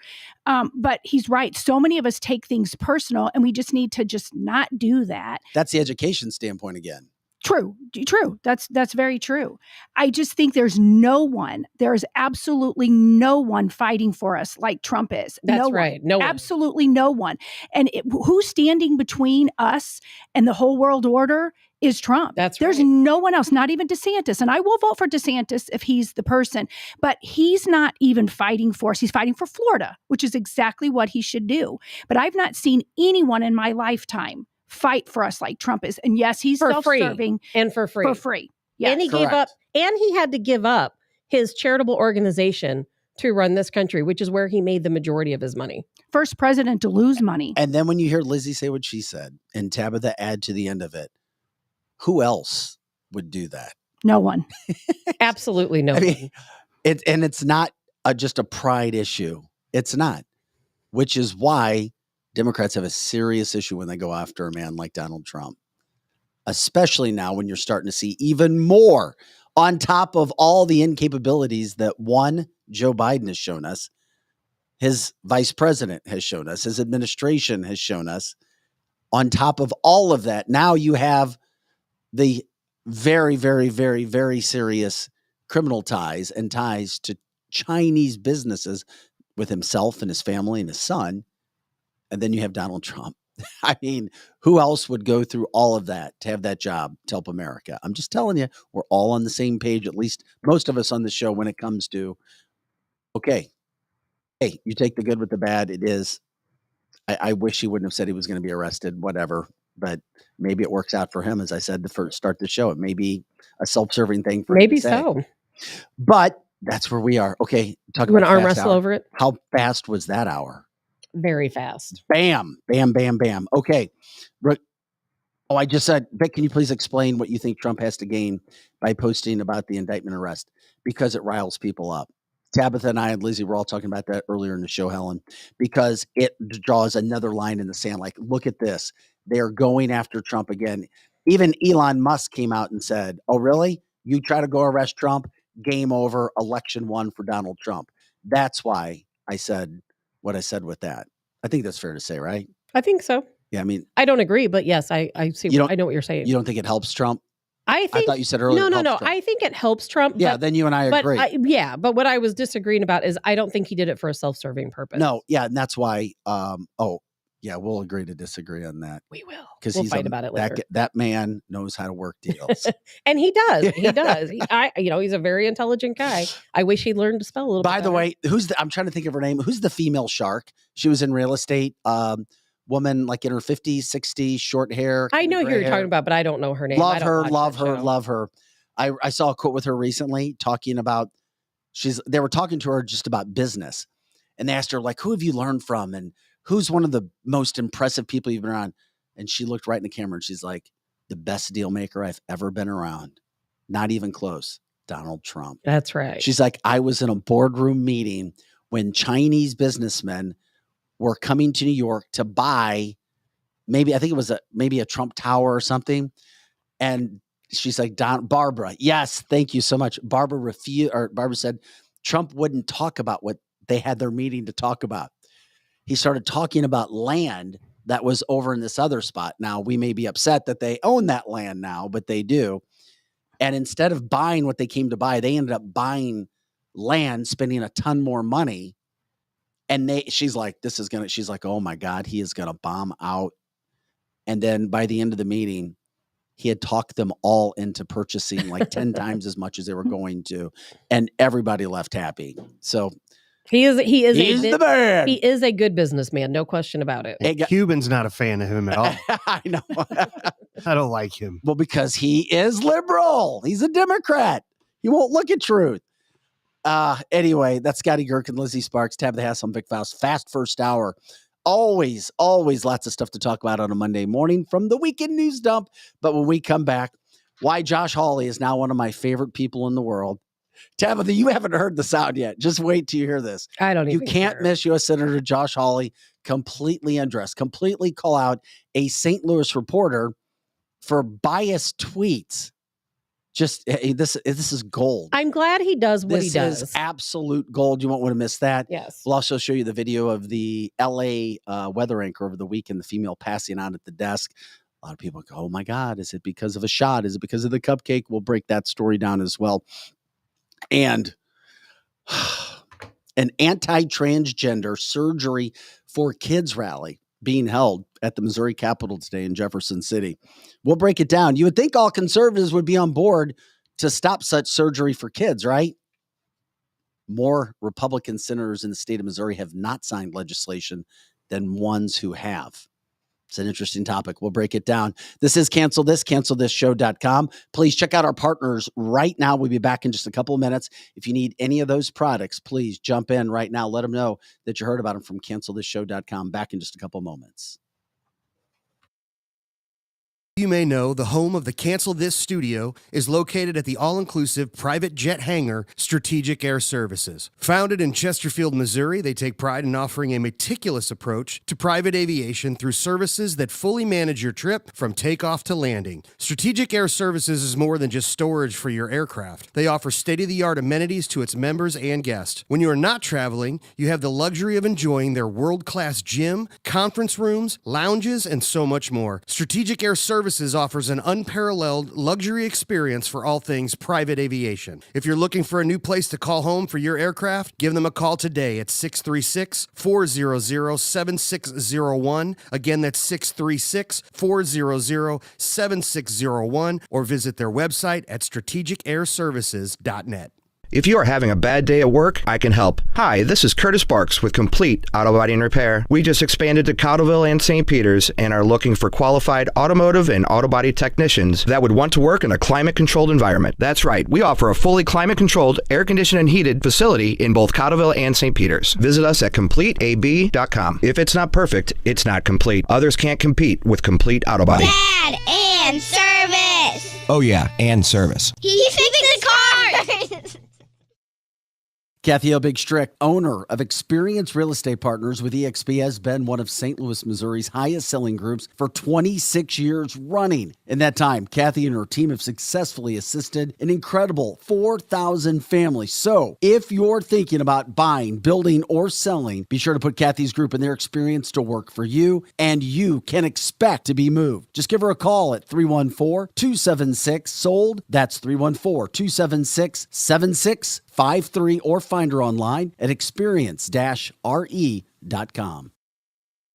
[SPEAKER 8] But he's right. So many of us take things personal and we just need to just not do that.
[SPEAKER 3] That's the education standpoint again.
[SPEAKER 8] True. That's very true. I just think there is absolutely no one fighting for us like Trump is.
[SPEAKER 9] That's right. No one.
[SPEAKER 8] Absolutely no one. And who's standing between us and the whole world order is Trump. There's no one else, not even DeSantis. And I will vote for DeSantis if he's the person, but he's not even fighting for us. He's fighting for Florida, which is exactly what he should do. But I've not seen anyone in my lifetime fight for us like Trump is. And yes, he's self-serving
[SPEAKER 9] and for free.
[SPEAKER 8] For free. Yes.
[SPEAKER 9] And he gave up, and he had to give up his charitable organization to run this country, which is where he made the majority of his money.
[SPEAKER 8] First president to lose money.
[SPEAKER 3] And then when you hear Lizzie say what she said and Tabitha add to the end of it, who else would do that?
[SPEAKER 8] No one.
[SPEAKER 9] Absolutely no one.
[SPEAKER 3] It's not just a pride issue. It's not, which is why Democrats have a serious issue when they go after a man like Donald Trump, especially now when you're starting to see even more on top of all the incapabilities that Joe Biden has shown us, his vice president has shown us, his administration has shown us. On top of all of that, now you have the very, very, very, very serious criminal ties to Chinese businesses with himself and his family and his son. And then you have Donald Trump. I mean, who else would go through all of that to have that job to help America? I'm just telling you, we're all on the same page, at least most of us on the show when it comes to, okay, hey, you take the good with the bad. It is. I wish he wouldn't have said he was going to be arrested, whatever. But maybe it works out for him. As I said, to first start the show, it may be a self-serving thing for him.
[SPEAKER 9] Maybe so.
[SPEAKER 3] But that's where we are. Okay.
[SPEAKER 9] You want to arm wrestle over it?
[SPEAKER 3] How fast was that hour?
[SPEAKER 9] Very fast.
[SPEAKER 3] Bam, bam, bam, bam. Okay. Oh, I just said, Vic, can you please explain what you think Trump has to gain by posting about the indictment arrest? Because it riles people up. Tabitha and I and Lizzie were all talking about that earlier in the show, Helen, because it draws another line in the sand. Like, look at this. They're going after Trump again. Even Elon Musk came out and said, oh, really? You try to go arrest Trump? Game over. Election won for Donald Trump. That's why I said what I said with that. I think that's fair to say, right?
[SPEAKER 9] I think so.
[SPEAKER 3] Yeah, I mean,
[SPEAKER 9] I don't agree, but yes, I see. I know what you're saying.
[SPEAKER 3] You don't think it helps Trump?
[SPEAKER 9] I
[SPEAKER 3] thought you said earlier.
[SPEAKER 9] No.
[SPEAKER 3] Trump.
[SPEAKER 9] I think it helps Trump.
[SPEAKER 3] Yeah, then you and I agree.
[SPEAKER 9] But what I was disagreeing about is I don't think he did it for a self-serving purpose.
[SPEAKER 3] No, yeah, and that's why. We'll agree to disagree on that.
[SPEAKER 9] We will.
[SPEAKER 3] Because
[SPEAKER 9] we'll fight about it later.
[SPEAKER 3] That man knows how to work deals,
[SPEAKER 9] and he does. He does. He's a very intelligent guy. I wish he learned to spell a little.
[SPEAKER 3] By the way, I'm trying to think of her name. Who's the female shark? She was in real estate. Woman like in her 50s, 60s, short hair.
[SPEAKER 9] I know who you're talking about, but I don't know her name.
[SPEAKER 3] Love her. I saw a quote with her recently talking about they were talking to her just about business. And they asked her, like, who have you learned from? And who's one of the most impressive people you've been around? And she looked right in the camera and she's like, the best deal maker I've ever been around. Not even close. Donald Trump.
[SPEAKER 9] That's right.
[SPEAKER 3] She's like, I was in a boardroom meeting when Chinese businessmen were coming to New York to buy maybe a Trump Tower or something. And she's like, Barbara, yes, thank you so much. Barbara said Trump wouldn't talk about what they had their meeting to talk about. He started talking about land that was over in this other spot. Now, we may be upset that they own that land now, but they do. And instead of buying what they came to buy, they ended up buying land, spending a ton more money. And she's like, oh my God, he is going to bomb out. And then by the end of the meeting, he had talked them all into purchasing like 10 times as much as they were going to. And everybody left happy. So
[SPEAKER 9] he's
[SPEAKER 3] the man.
[SPEAKER 9] He is a good businessman. No question about it.
[SPEAKER 7] Cuban's not a fan of him at all.
[SPEAKER 3] I know.
[SPEAKER 7] I don't like him.
[SPEAKER 3] Well, because he is liberal. He's a Democrat. He won't look at truth. Anyway, that's Scotty Gherkin, Lizzie Sparks, Tabitha Hassel, Vic Faust. Fast first hour. Always lots of stuff to talk about on a Monday morning from the weekend news dump. But when we come back, why Josh Hawley is now one of my favorite people in the world. Tabitha, you haven't heard the sound yet. Just wait till you hear this.
[SPEAKER 9] I don't even
[SPEAKER 3] You can't miss US Senator Josh Hawley completely undressed, completely call out a St. Louis reporter for biased tweets. Just this is gold.
[SPEAKER 9] I'm glad he does what he does.
[SPEAKER 3] This is absolute gold. You won't want to miss that.
[SPEAKER 9] Yes.
[SPEAKER 3] We'll also show you the video of the LA weather anchor over the weekend, the female passing out at the desk. A lot of people go, oh my God, is it because of a shot? Is it because of the cupcake? We'll break that story down as well. And an anti-transgender surgery for kids rally being held at the Missouri Capitol today in Jefferson City. We'll break it down. You would think all conservatives would be on board to stop such surgery for kids, right? More Republican senators in the state of Missouri have not signed legislation than ones who have. It's an interesting topic. We'll break it down. This is cancelthisshow.com. Please check out our partners right now. We'll be back in just a couple of minutes. If you need any of those products, please jump in right now. Let them know that you heard about them from cancelthisshow.com. Back in just a couple of moments.
[SPEAKER 7] You may know the home of the Cancel This studio is located at the all-inclusive private jet hangar Strategic Air Services. Founded in Chesterfield, Missouri, they take pride in offering a meticulous approach to private aviation through services that fully manage your trip from takeoff to landing. Strategic Air Services is more than just storage for your aircraft. They offer state-of-the-art amenities to its members and guests. When you are not traveling, you have the luxury of enjoying their world-class gym, conference rooms, lounges, and so much more. Strategic Air Services offers an unparalleled luxury experience for all things private aviation. If you're looking for a new place to call home for your aircraft, give them a call today at 636-400-7601. Again, that's 636-400-7601, or visit their website at strategicairservices.net.
[SPEAKER 4] If you are having a bad day at work, I can help. Hi, this is Curtis Sparks with Complete Auto Body and Repair. We just expanded to Cottleville and St. Peters and are looking for qualified automotive and auto body technicians that would want to work in a climate-controlled environment. That's right, we offer a fully climate-controlled, air-conditioned and heated facility in both Cottleville and St. Peters. Visit us at CompleteAB.com. If it's not perfect, it's not complete. Others can't compete with Complete Auto Body.
[SPEAKER 5] Dad and service.
[SPEAKER 10] Oh yeah, and service.
[SPEAKER 5] He fixes cars.
[SPEAKER 3] Kathy O. Big Strick, owner of Experience Real Estate Partners with eXp, has been one of St. Louis, Missouri's highest selling groups for 26 years running. In that time, Kathy and her team have successfully assisted an incredible 4,000 families. So if you're thinking about buying, building, or selling, be sure to put Kathy's group and their experience to work for you, and you can expect to be moved. Just give her a call at 314-276-SOLD. That's 314-276-7653, or find her online at experience-re.com.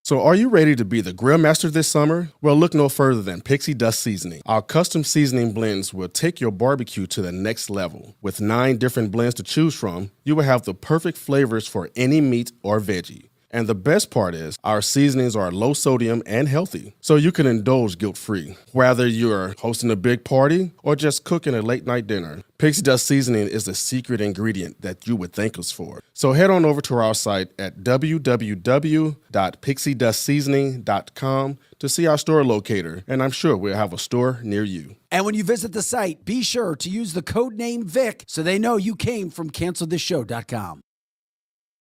[SPEAKER 11] So are you ready to be the grill master this summer? Well, look no further than Pixie Dust Seasoning. Our custom seasoning blends will take your barbecue to the next level. With 9 different blends to choose from, you will have the perfect flavors for any meat or veggie. And the best part is, our seasonings are low sodium and healthy, so you can indulge guilt-free. Whether you're hosting a big party or just cooking a late-night dinner, Pixie Dust Seasoning is the secret ingredient that you would thank us for. So head on over to our site at www.pixiedustseasoning.com to see our store locator, and I'm sure we'll have a store near you.
[SPEAKER 3] And when you visit the site, be sure to use the code name Vic so they know you came from CancelThisShow.com.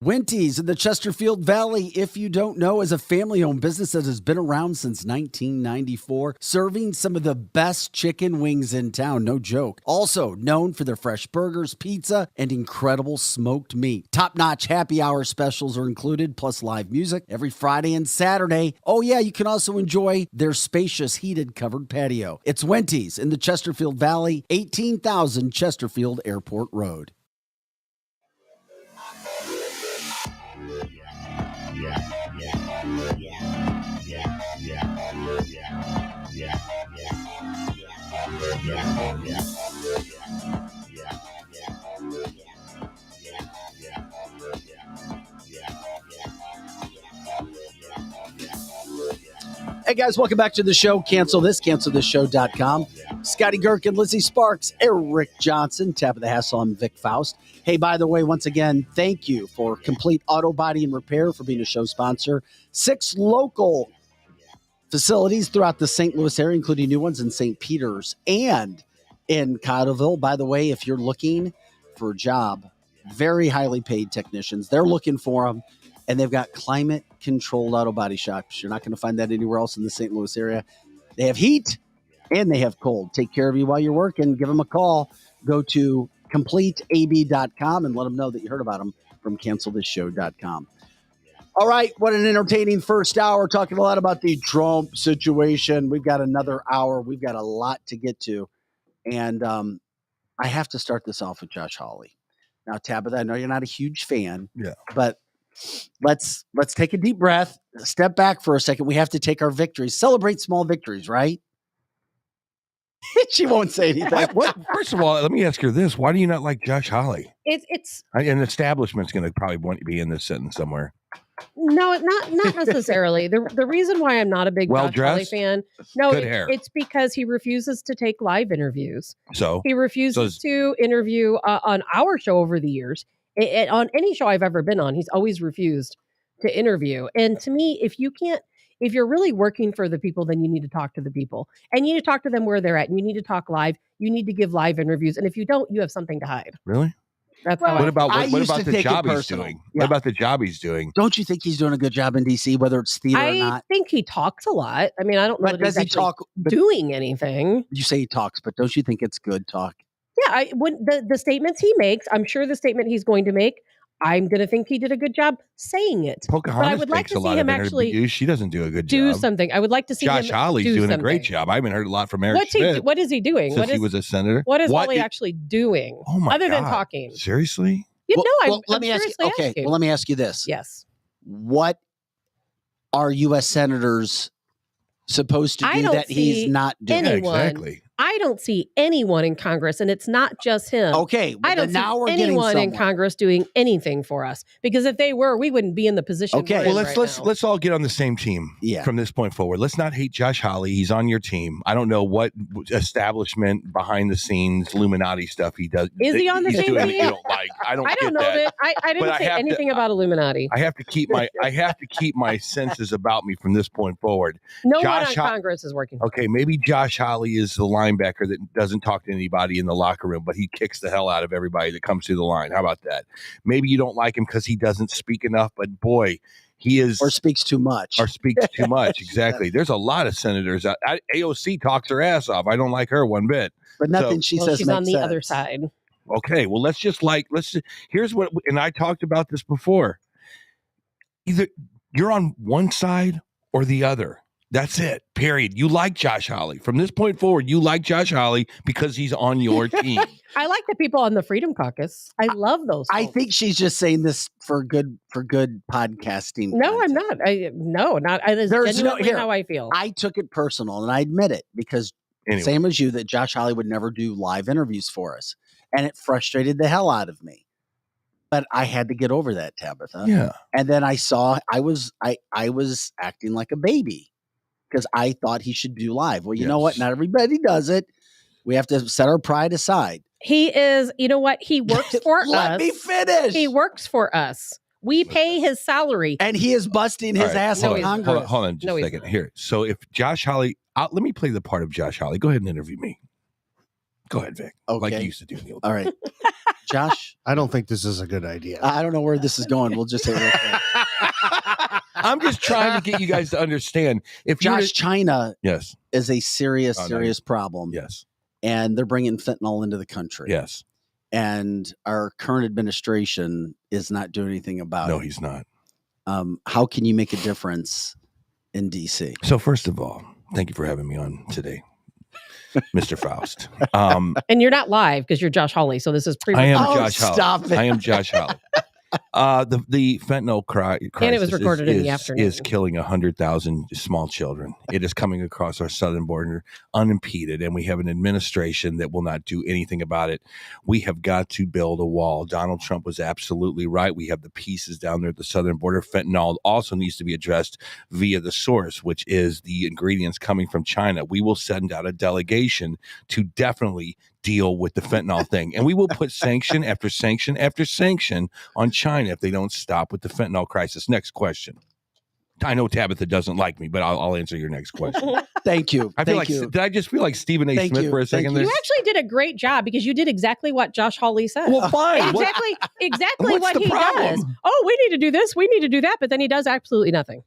[SPEAKER 3] Winty's in the Chesterfield Valley, if you don't know, is a family-owned business that has been around since 1994, serving some of the best chicken wings in town, no joke. Also known for their fresh burgers, pizza, and incredible smoked meat. Top-notch happy hour specials are included, plus live music every Friday and Saturday. Oh yeah, you can also enjoy their spacious heated covered patio. It's Winty's in the Chesterfield Valley, 18,000 Chesterfield Airport Road. Hey guys, welcome back to the show. CancelThisShow.com. Scotty Gherkin, Lizzie Sparks, Eric Johnson, Tap of the Hassle, I'm Vic Faust. Hey, by the way, once again, thank you for Complete Auto Body and Repair for being a show sponsor. 6 local facilities throughout the St. Louis area, including new ones in St. Peters and in Cottleville. By the way, if you're looking for a job, very highly paid technicians, they're looking for them, and they've got climate-controlled auto body shops. You're not going to find that anywhere else in the St. Louis area. They have heat, and they have cold. Take care of you while you're working. Give them a call. Go to CompleteAB.com and let them know that you heard about them from CancelThisShow.com. All right, what an entertaining first hour. Talking a lot about the Trump situation. We've got another hour. We've got a lot to get to. And I have to start this off with Josh Hawley. Now, Tabitha, I know you're not a huge fan, but let's take a deep breath, step back for a second. We have to take our victories, celebrate small victories, right? She won't say anything.
[SPEAKER 12] What? First of all, let me ask her this: why do you not like Josh Hawley?
[SPEAKER 9] It's
[SPEAKER 12] An establishment's going to probably want to be in this sentence somewhere.
[SPEAKER 9] No, not necessarily. The reason why I'm not a big Josh Hawley fan,
[SPEAKER 12] good hair.
[SPEAKER 9] It's because he refuses to take live interviews.
[SPEAKER 12] So
[SPEAKER 9] he refuses to interview on our show over the years. On any show I've ever been on, he's always refused to interview. And to me, if you're really working for the people, then you need to talk to the people. And you need to talk to them where they're at. And you need to talk live. You need to give live interviews. And if you don't, you have something to hide.
[SPEAKER 12] Really?
[SPEAKER 9] That's
[SPEAKER 12] what about the job he's
[SPEAKER 3] personal.
[SPEAKER 12] doing? What about the job he's doing?
[SPEAKER 3] Don't you think he's doing a good job in D.C., whether it's theater or not?
[SPEAKER 9] I think he talks a lot. I mean, I don't know
[SPEAKER 3] But
[SPEAKER 9] that he's
[SPEAKER 3] does he
[SPEAKER 9] actually
[SPEAKER 3] talk?
[SPEAKER 9] doing anything.
[SPEAKER 3] You say he talks, but don't you think it's good talk?
[SPEAKER 9] Yeah, when the statements he makes, I'm sure the statement he's going to make, I'm going to think he did a good job saying it.
[SPEAKER 12] Pocahontas
[SPEAKER 9] but I would like
[SPEAKER 12] takes
[SPEAKER 9] to
[SPEAKER 12] a lot
[SPEAKER 9] see him
[SPEAKER 12] of
[SPEAKER 9] actually
[SPEAKER 12] interviews. She doesn't do a good
[SPEAKER 9] do
[SPEAKER 12] job.
[SPEAKER 9] something. I would like to see
[SPEAKER 12] Josh
[SPEAKER 9] him
[SPEAKER 12] Hawley's
[SPEAKER 9] do
[SPEAKER 12] doing
[SPEAKER 9] something.
[SPEAKER 12] a great job. I haven't heard a lot from Eric Schmidt.
[SPEAKER 9] What is he doing?
[SPEAKER 12] Since he was a senator.
[SPEAKER 9] What is Hawley actually doing?
[SPEAKER 12] Oh my
[SPEAKER 9] other
[SPEAKER 12] God.
[SPEAKER 9] than talking?
[SPEAKER 12] Seriously?
[SPEAKER 3] Let me ask you. Okay, well, let me ask you this.
[SPEAKER 9] Yes.
[SPEAKER 3] What are U.S. senators supposed to do that he's not doing?
[SPEAKER 9] Anyone I don't see anyone in Congress, and it's not just him.
[SPEAKER 3] Okay,
[SPEAKER 9] I don't see anyone in Congress doing anything for us, because if they were, we wouldn't be in the position.
[SPEAKER 3] Okay,
[SPEAKER 9] we're
[SPEAKER 12] well,
[SPEAKER 9] in
[SPEAKER 12] let's all get on the same team.
[SPEAKER 3] Yeah.
[SPEAKER 12] From this point forward, let's not hate Josh Hawley. He's on your team. I don't know what establishment behind the scenes Illuminati stuff he does.
[SPEAKER 9] Is he on the same team?
[SPEAKER 12] You don't like. I don't
[SPEAKER 9] know that. I didn't say anything about Illuminati.
[SPEAKER 12] I have to keep my senses about me from this point forward.
[SPEAKER 9] No one on Congress is working.
[SPEAKER 12] Okay, maybe Josh Hawley is the linebacker that doesn't talk to anybody in the locker room, but he kicks the hell out of everybody that comes through the line. How about that? Maybe you don't like him because he doesn't speak enough, but boy, he is,
[SPEAKER 3] or speaks too much.
[SPEAKER 12] Exactly. There's a lot of senators. AOC talks her ass off. I don't like her one bit.
[SPEAKER 3] But nothing she says
[SPEAKER 9] she's
[SPEAKER 3] makes
[SPEAKER 9] on the
[SPEAKER 3] sense.
[SPEAKER 9] other side.
[SPEAKER 12] Okay, well, here's what, and I talked about this before. Either you're on one side or the other. That's it, period. You like Josh Hawley. From this point forward, you like Josh Hawley because he's on your team.
[SPEAKER 9] I like the people on the Freedom Caucus. I love those folks.
[SPEAKER 3] I think she's just saying this for good podcasting.
[SPEAKER 9] No,
[SPEAKER 3] content.
[SPEAKER 9] I'm not. That's genuinely how I feel.
[SPEAKER 3] I took it personal, and I admit it, because same as you, that Josh Hawley would never do live interviews for us. And it frustrated the hell out of me. But I had to get over that, Tabitha.
[SPEAKER 12] Yeah.
[SPEAKER 3] And then I saw I was acting like a baby because I thought he should do live. Well, you know what? Not everybody does it. We have to set our pride aside.
[SPEAKER 9] He is, you know what? He works for us.
[SPEAKER 3] Let me finish.
[SPEAKER 9] He works for us. We pay his salary.
[SPEAKER 3] And he is busting his ass in Congress.
[SPEAKER 12] Hold on just a second. Here. So if Josh Hawley, let me play the part of Josh Hawley. Go ahead and interview me. Go ahead, Vic.
[SPEAKER 3] Okay.
[SPEAKER 12] Like you used to do, Neil.
[SPEAKER 3] All right. Josh?
[SPEAKER 7] I don't think this is a good idea.
[SPEAKER 3] I don't know where this is going. We'll just say it real quick.
[SPEAKER 12] I'm just trying to get you guys to understand. If
[SPEAKER 3] China
[SPEAKER 12] yes,
[SPEAKER 3] is a serious problem.
[SPEAKER 12] Yes.
[SPEAKER 3] And they're bringing fentanyl into the country.
[SPEAKER 12] Yes.
[SPEAKER 3] And our current administration is not doing anything about it.
[SPEAKER 12] No, he's not.
[SPEAKER 3] How can you make a difference in D.C.?
[SPEAKER 12] So first of all, thank you for having me on today, Mr. Faust.
[SPEAKER 9] And you're not live because you're Josh Hawley. So this is
[SPEAKER 12] I am Josh Hawley.
[SPEAKER 3] Stop it.
[SPEAKER 12] I am Josh Hawley. The fentanyl crisis,
[SPEAKER 9] and it was recorded in the afternoon,
[SPEAKER 12] is killing 100,000 small children. It is coming across our southern border unimpeded, and we have an administration that will not do anything about it. We have got to build a wall. Donald Trump was absolutely right. We have the pieces down there at the southern border. Fentanyl also needs to be addressed via the source, which is the ingredients coming from China. We will send out a delegation to definitely deal with the fentanyl thing. And we will put sanction after sanction after sanction on China if they don't stop with the fentanyl crisis. Next question. I know Tabitha doesn't like me, but I'll answer your next question.
[SPEAKER 3] Thank you.
[SPEAKER 12] I feel did I just feel like Stephen A. Smith for a second there?
[SPEAKER 9] You actually did a great job because you did exactly what Josh Hawley said.
[SPEAKER 12] Well, fine.
[SPEAKER 9] Exactly what he does. Oh, we need to do this. We need to do that. But then he does absolutely nothing.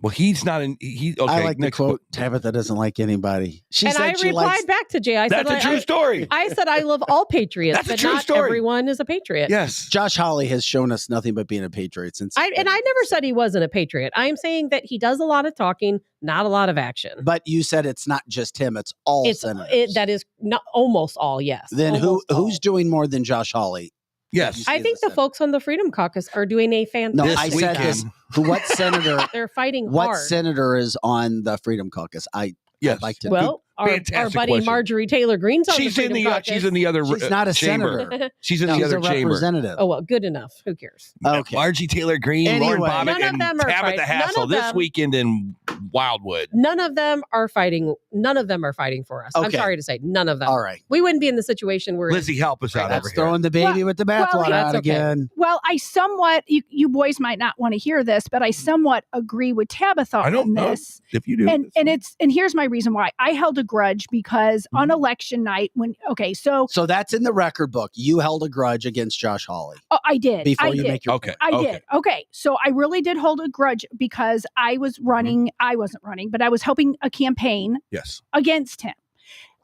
[SPEAKER 12] Well, he's not in. Okay,
[SPEAKER 3] I like the quote. Tabitha doesn't like anybody.
[SPEAKER 9] I replied back to Jay. I said,
[SPEAKER 12] that's a true story.
[SPEAKER 9] I said I love all patriots.
[SPEAKER 12] That's a
[SPEAKER 9] but
[SPEAKER 12] true
[SPEAKER 9] not
[SPEAKER 12] story.
[SPEAKER 9] Everyone is a patriot.
[SPEAKER 12] Yes,
[SPEAKER 3] Josh Hawley has shown us nothing but being a patriot since.
[SPEAKER 9] I never said he wasn't a patriot. I am saying that he does a lot of talking, not a lot of action.
[SPEAKER 3] But you said it's not just him; it's all senators.
[SPEAKER 9] That is not almost all. Yes.
[SPEAKER 3] Then who's doing more than Josh Hawley?
[SPEAKER 12] Yes,
[SPEAKER 9] I think the folks on the Freedom Caucus are doing a fantastic.
[SPEAKER 3] No, I said this. What senator?
[SPEAKER 9] They're fighting hard.
[SPEAKER 3] What senator is on the Freedom Caucus? I'd like to.
[SPEAKER 9] Well, our buddy
[SPEAKER 12] question.
[SPEAKER 9] Marjorie Taylor Greene's on
[SPEAKER 12] she's
[SPEAKER 9] the Freedom Caucus.
[SPEAKER 12] She's in the other.
[SPEAKER 3] She's not a
[SPEAKER 12] chamber.
[SPEAKER 3] senator.
[SPEAKER 12] She's in the other
[SPEAKER 3] a
[SPEAKER 12] chamber.
[SPEAKER 3] Representative.
[SPEAKER 9] Oh well, good enough. Who cares?
[SPEAKER 3] Okay.
[SPEAKER 12] Margie Taylor Greene,
[SPEAKER 3] Anyway,
[SPEAKER 12] Lauren Bobbitt, and Tabitha Hassel this weekend in Wildwood.
[SPEAKER 9] None of them are fighting. None of them are fighting for us.
[SPEAKER 3] Okay.
[SPEAKER 9] I'm sorry to say, none of them.
[SPEAKER 3] All right.
[SPEAKER 9] We wouldn't be in the situation where
[SPEAKER 12] Lizzie, help us out
[SPEAKER 3] That's
[SPEAKER 12] over here.
[SPEAKER 3] throwing the baby with the bathwater out again.
[SPEAKER 8] Well, I somewhat, you boys might not want to hear this, but I somewhat agree with Tabitha on this.
[SPEAKER 12] If you do.
[SPEAKER 8] And here's my reason why. I held a grudge because on election night So
[SPEAKER 3] that's in the record book. You held a grudge against Josh Hawley.
[SPEAKER 8] Oh, I did.
[SPEAKER 3] Before you make your
[SPEAKER 12] point.
[SPEAKER 8] I did. Okay. So I really did hold a grudge because I was running. I wasn't running, but I was helping a campaign
[SPEAKER 12] yes.
[SPEAKER 8] against him.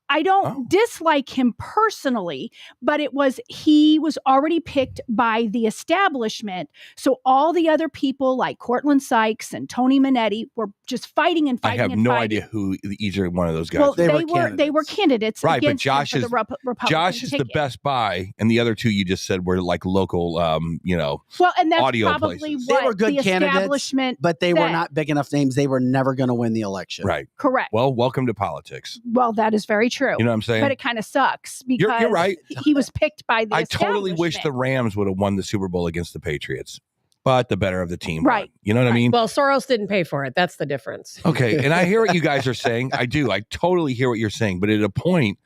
[SPEAKER 8] I don't dislike him personally, but he was already picked by the establishment. So all the other people like Cortland Sykes and Tony Minetti were just fighting and fighting.
[SPEAKER 12] I have no idea who either one of those guys.
[SPEAKER 8] Well,
[SPEAKER 12] were.
[SPEAKER 8] they were candidates,
[SPEAKER 12] right? But
[SPEAKER 8] against
[SPEAKER 12] Josh
[SPEAKER 8] him
[SPEAKER 12] is
[SPEAKER 8] for the Republican
[SPEAKER 12] Josh is the
[SPEAKER 8] ticket.
[SPEAKER 12] best buy, and the other two you just said were like local,
[SPEAKER 8] Well, and that's
[SPEAKER 12] audio
[SPEAKER 8] probably
[SPEAKER 12] places.
[SPEAKER 8] what
[SPEAKER 3] They were good
[SPEAKER 8] the
[SPEAKER 3] candidates,
[SPEAKER 8] establishment
[SPEAKER 3] but they were
[SPEAKER 8] said.
[SPEAKER 3] not big enough names. They were never going to win the election.
[SPEAKER 12] Right.
[SPEAKER 8] Correct.
[SPEAKER 12] Well, welcome to politics.
[SPEAKER 8] Well, that is very true.
[SPEAKER 12] You know what I'm saying?
[SPEAKER 8] But it kind of sucks because
[SPEAKER 12] You're right.
[SPEAKER 8] he was picked by the
[SPEAKER 12] I totally wish the
[SPEAKER 8] establishment.
[SPEAKER 12] Rams would have won the Super Bowl against the Patriots, but the better of the team
[SPEAKER 8] Right.
[SPEAKER 12] won. You know what I mean?
[SPEAKER 9] Well, Soros didn't pay for it. That's the difference.
[SPEAKER 12] Okay, and I hear what you guys are saying. I do. I totally hear what you're saying. But at a point,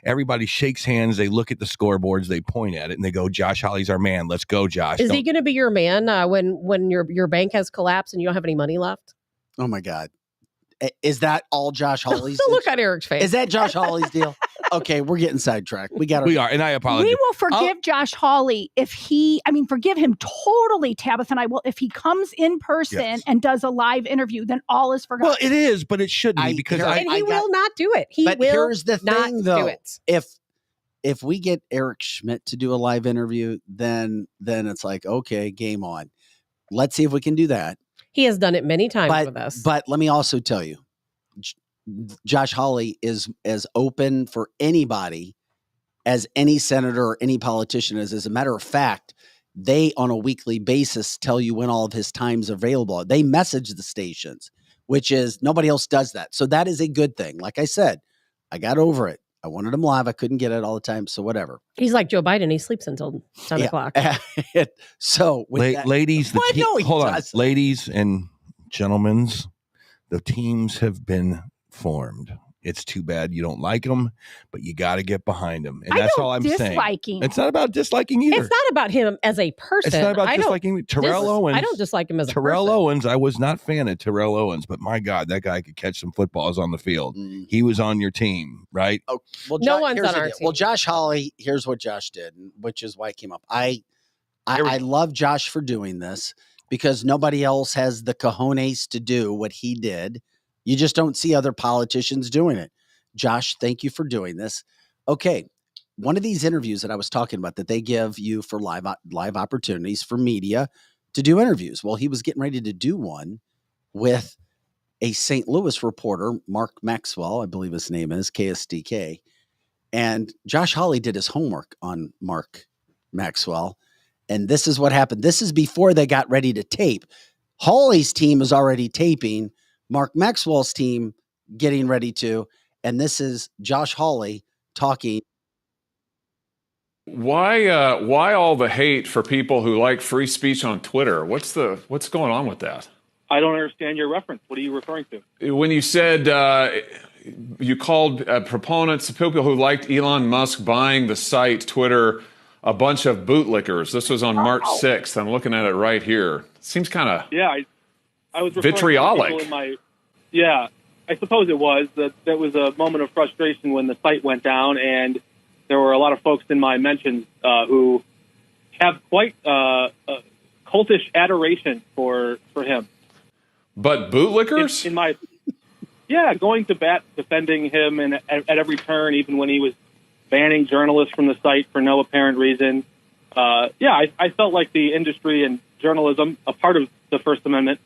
[SPEAKER 12] everybody shakes hands. They look at the scoreboards. They point at it, and they go, "Josh Hawley's our man. Let's go, Josh."
[SPEAKER 9] Is he going to be your man when your bank has collapsed and you don't have any money left?
[SPEAKER 3] Oh my God. Is that all Josh Hawley's?
[SPEAKER 9] Look at Eric's face.
[SPEAKER 3] Is that Josh Hawley's deal? Okay, we're getting sidetracked. We are,
[SPEAKER 12] and I apologize.
[SPEAKER 8] We will forgive Josh Hawley forgive him totally, Tabitha, and I will, if he comes in person and does a live interview, then all is forgotten.
[SPEAKER 12] Well, it is, but it shouldn't be because
[SPEAKER 9] he will not do it. He
[SPEAKER 3] but
[SPEAKER 9] will
[SPEAKER 3] here's the
[SPEAKER 9] not
[SPEAKER 3] thing, though.
[SPEAKER 9] do it.
[SPEAKER 3] If we get Eric Schmidt to do a live interview, then it's like, okay, game on. Let's see if we can do that.
[SPEAKER 9] He has done it many times with us.
[SPEAKER 3] But let me also tell you, Josh Hawley is as open for anybody as any senator or any politician is. As a matter of fact, they on a weekly basis tell you when all of his time's available. They message the stations, which is nobody else does that. So that is a good thing. Like I said, I got over it. I wanted him live. I couldn't get it all the time. So whatever.
[SPEAKER 9] He's like Joe Biden. He sleeps until 10 o'clock.
[SPEAKER 3] So with
[SPEAKER 12] ladies, hold on,
[SPEAKER 3] doesn't.
[SPEAKER 12] ladies and gentlemen, the teams have been formed. It's too bad you don't like them, but you got to get behind them. And that's all I'm saying.
[SPEAKER 8] Disliking.
[SPEAKER 12] It's not about disliking either.
[SPEAKER 9] It's not about him as a person.
[SPEAKER 12] It's not about disliking Terrell Owens.
[SPEAKER 9] I don't dislike him as a
[SPEAKER 12] Terrell
[SPEAKER 9] person.
[SPEAKER 12] Owens. I was not a fan of Terrell Owens, but my God, that guy could catch some footballs on the field. He was on your team, right?
[SPEAKER 3] Oh, well,
[SPEAKER 9] No one's
[SPEAKER 3] here's
[SPEAKER 9] on
[SPEAKER 3] the
[SPEAKER 9] our
[SPEAKER 3] deal.
[SPEAKER 9] team.
[SPEAKER 3] Well, Josh Hawley, here's what Josh did, which is why it came up. I love Josh for doing this because nobody else has the cojones to do what he did. You just don't see other politicians doing it. Josh, thank you for doing this. Okay, one of these interviews that I was talking about that they give you for live opportunities for media to do interviews. Well, he was getting ready to do one with a St. Louis reporter, Mark Maxwell, I believe his name is, KSDK. And Josh Hawley did his homework on Mark Maxwell. And this is what happened. This is before they got ready to tape. Hawley's team is already taping. Mark Maxwell's team getting ready to. And this is Josh Hawley talking.
[SPEAKER 10] Why all the hate for people who like free speech on Twitter? What's going on with that?
[SPEAKER 13] I don't understand your reference. What are you referring to?
[SPEAKER 10] When you said you called proponents, people who liked Elon Musk buying the site Twitter, a bunch of bootlickers. This was on March 6th. I'm looking at it right here. Seems kind of
[SPEAKER 13] I was
[SPEAKER 10] vitriolic.
[SPEAKER 13] I suppose it was. That was a moment of frustration when the site went down, and there were a lot of folks in my mentions who have quite cultish adoration for him.
[SPEAKER 10] But bootlickers?
[SPEAKER 13] Going to bat, defending him and at every turn, even when he was banning journalists from the site for no apparent reason. I felt like the industry and journalism, a part of the First Amendment,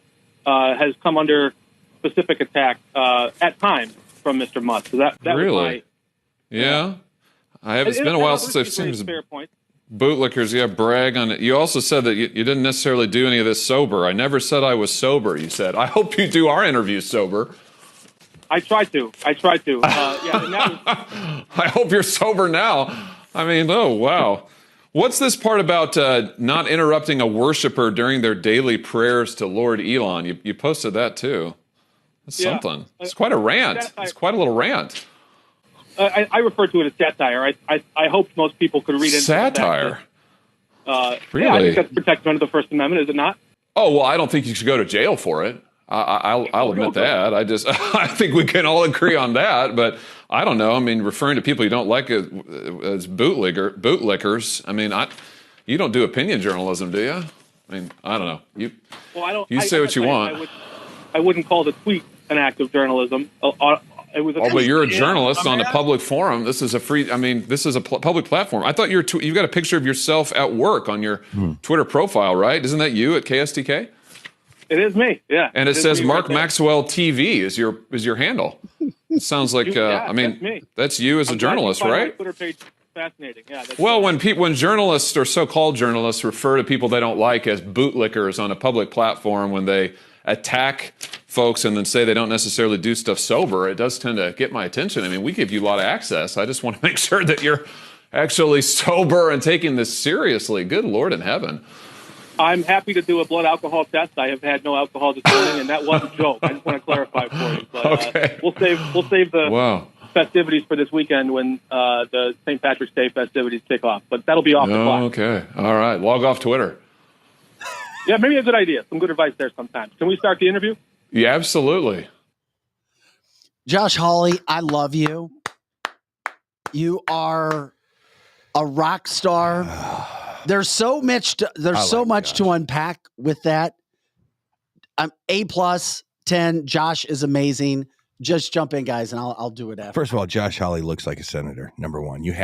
[SPEAKER 13] has come under specific attack at times from Mr. Musk. So that
[SPEAKER 10] really?
[SPEAKER 13] Was
[SPEAKER 10] It's been a while since I've seen
[SPEAKER 13] fair point.
[SPEAKER 10] bootlickers. Brag on it. You also said that you didn't necessarily do any of this sober. I never said I was sober. You said, I hope you do our interview sober.
[SPEAKER 13] I tried to. And that was,
[SPEAKER 10] I hope you're sober now. I mean, oh, wow. What's this part about not interrupting a worshiper during their daily prayers to Lord Elon? You posted that too. That's something. It's quite a rant. It's quite a little rant.
[SPEAKER 13] I refer to it as satire. I hope most people could read it.
[SPEAKER 10] Satire? Really?
[SPEAKER 13] I think that's protected under the First Amendment, is it not?
[SPEAKER 10] Oh, well, I don't think you should go to jail for it. I'll admit that. I think we can all agree on that. But I don't know. I mean, referring to people you don't like as bootlickers. I mean, you don't do opinion journalism, do you? I mean, I don't know. You say what you want.
[SPEAKER 13] I wouldn't call the tweet an act of journalism. It was
[SPEAKER 10] but you're a journalist on a public forum. This is a this is a public platform. I thought you've got a picture of yourself at work on your Twitter profile, right? Isn't that you at KSTK?
[SPEAKER 13] It is me, yeah.
[SPEAKER 10] And it says Mark Maxwell TV is your handle. It sounds like, that's you as a journalist, right?
[SPEAKER 13] Twitter page fascinating, yeah.
[SPEAKER 10] Well, when journalists or so-called journalists refer to people they don't like as bootlickers on a public platform, when they attack folks and then say they don't necessarily do stuff sober, it does tend to get my attention. I mean, we give you a lot of access. I just want to make sure that you're actually sober and taking this seriously. Good Lord in heaven.
[SPEAKER 13] I'm happy to do a blood alcohol test. I have had no alcohol this morning, and that wasn't a joke. I just want to clarify for you. But,
[SPEAKER 10] okay.
[SPEAKER 13] We'll save the festivities for this weekend when the St. Patrick's Day festivities kick off. But that'll be off the clock.
[SPEAKER 10] Okay. All right. Log off Twitter.
[SPEAKER 13] Yeah, maybe a good idea. Some good advice there sometimes. Can we start the interview?
[SPEAKER 10] Yeah, absolutely.
[SPEAKER 3] Josh Hawley, I love you. You are a rock star. There's so much to unpack with that. I'm A+, 10. Josh is amazing. Just jump in, guys, and I'll do it after.
[SPEAKER 12] First of all, Josh Hawley looks like a senator. Number one, he's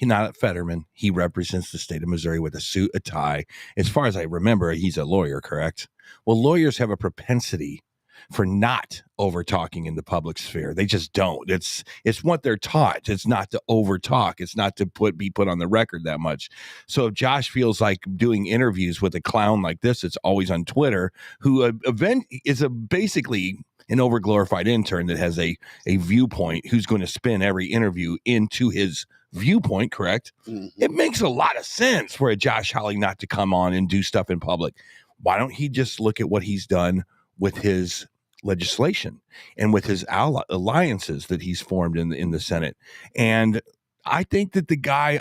[SPEAKER 12] not a Fetterman. He represents the state of Missouri with a suit, a tie. As far as I remember, he's a lawyer, correct? Well, lawyers have a propensity for not over talking in the public sphere. They just don't. It's what they're taught. It's not to over talk. It's not to be put on the record that much. So if Josh feels like doing interviews with a clown like this, it's always on Twitter, who is basically an overglorified intern that has a viewpoint, who's going to spin every interview into his viewpoint, correct? Mm-hmm. It makes a lot of sense for a Josh Hawley not to come on and do stuff in public. Why don't he just look at what he's done with his legislation and with his alliances that he's formed in the Senate? And I think that the guy,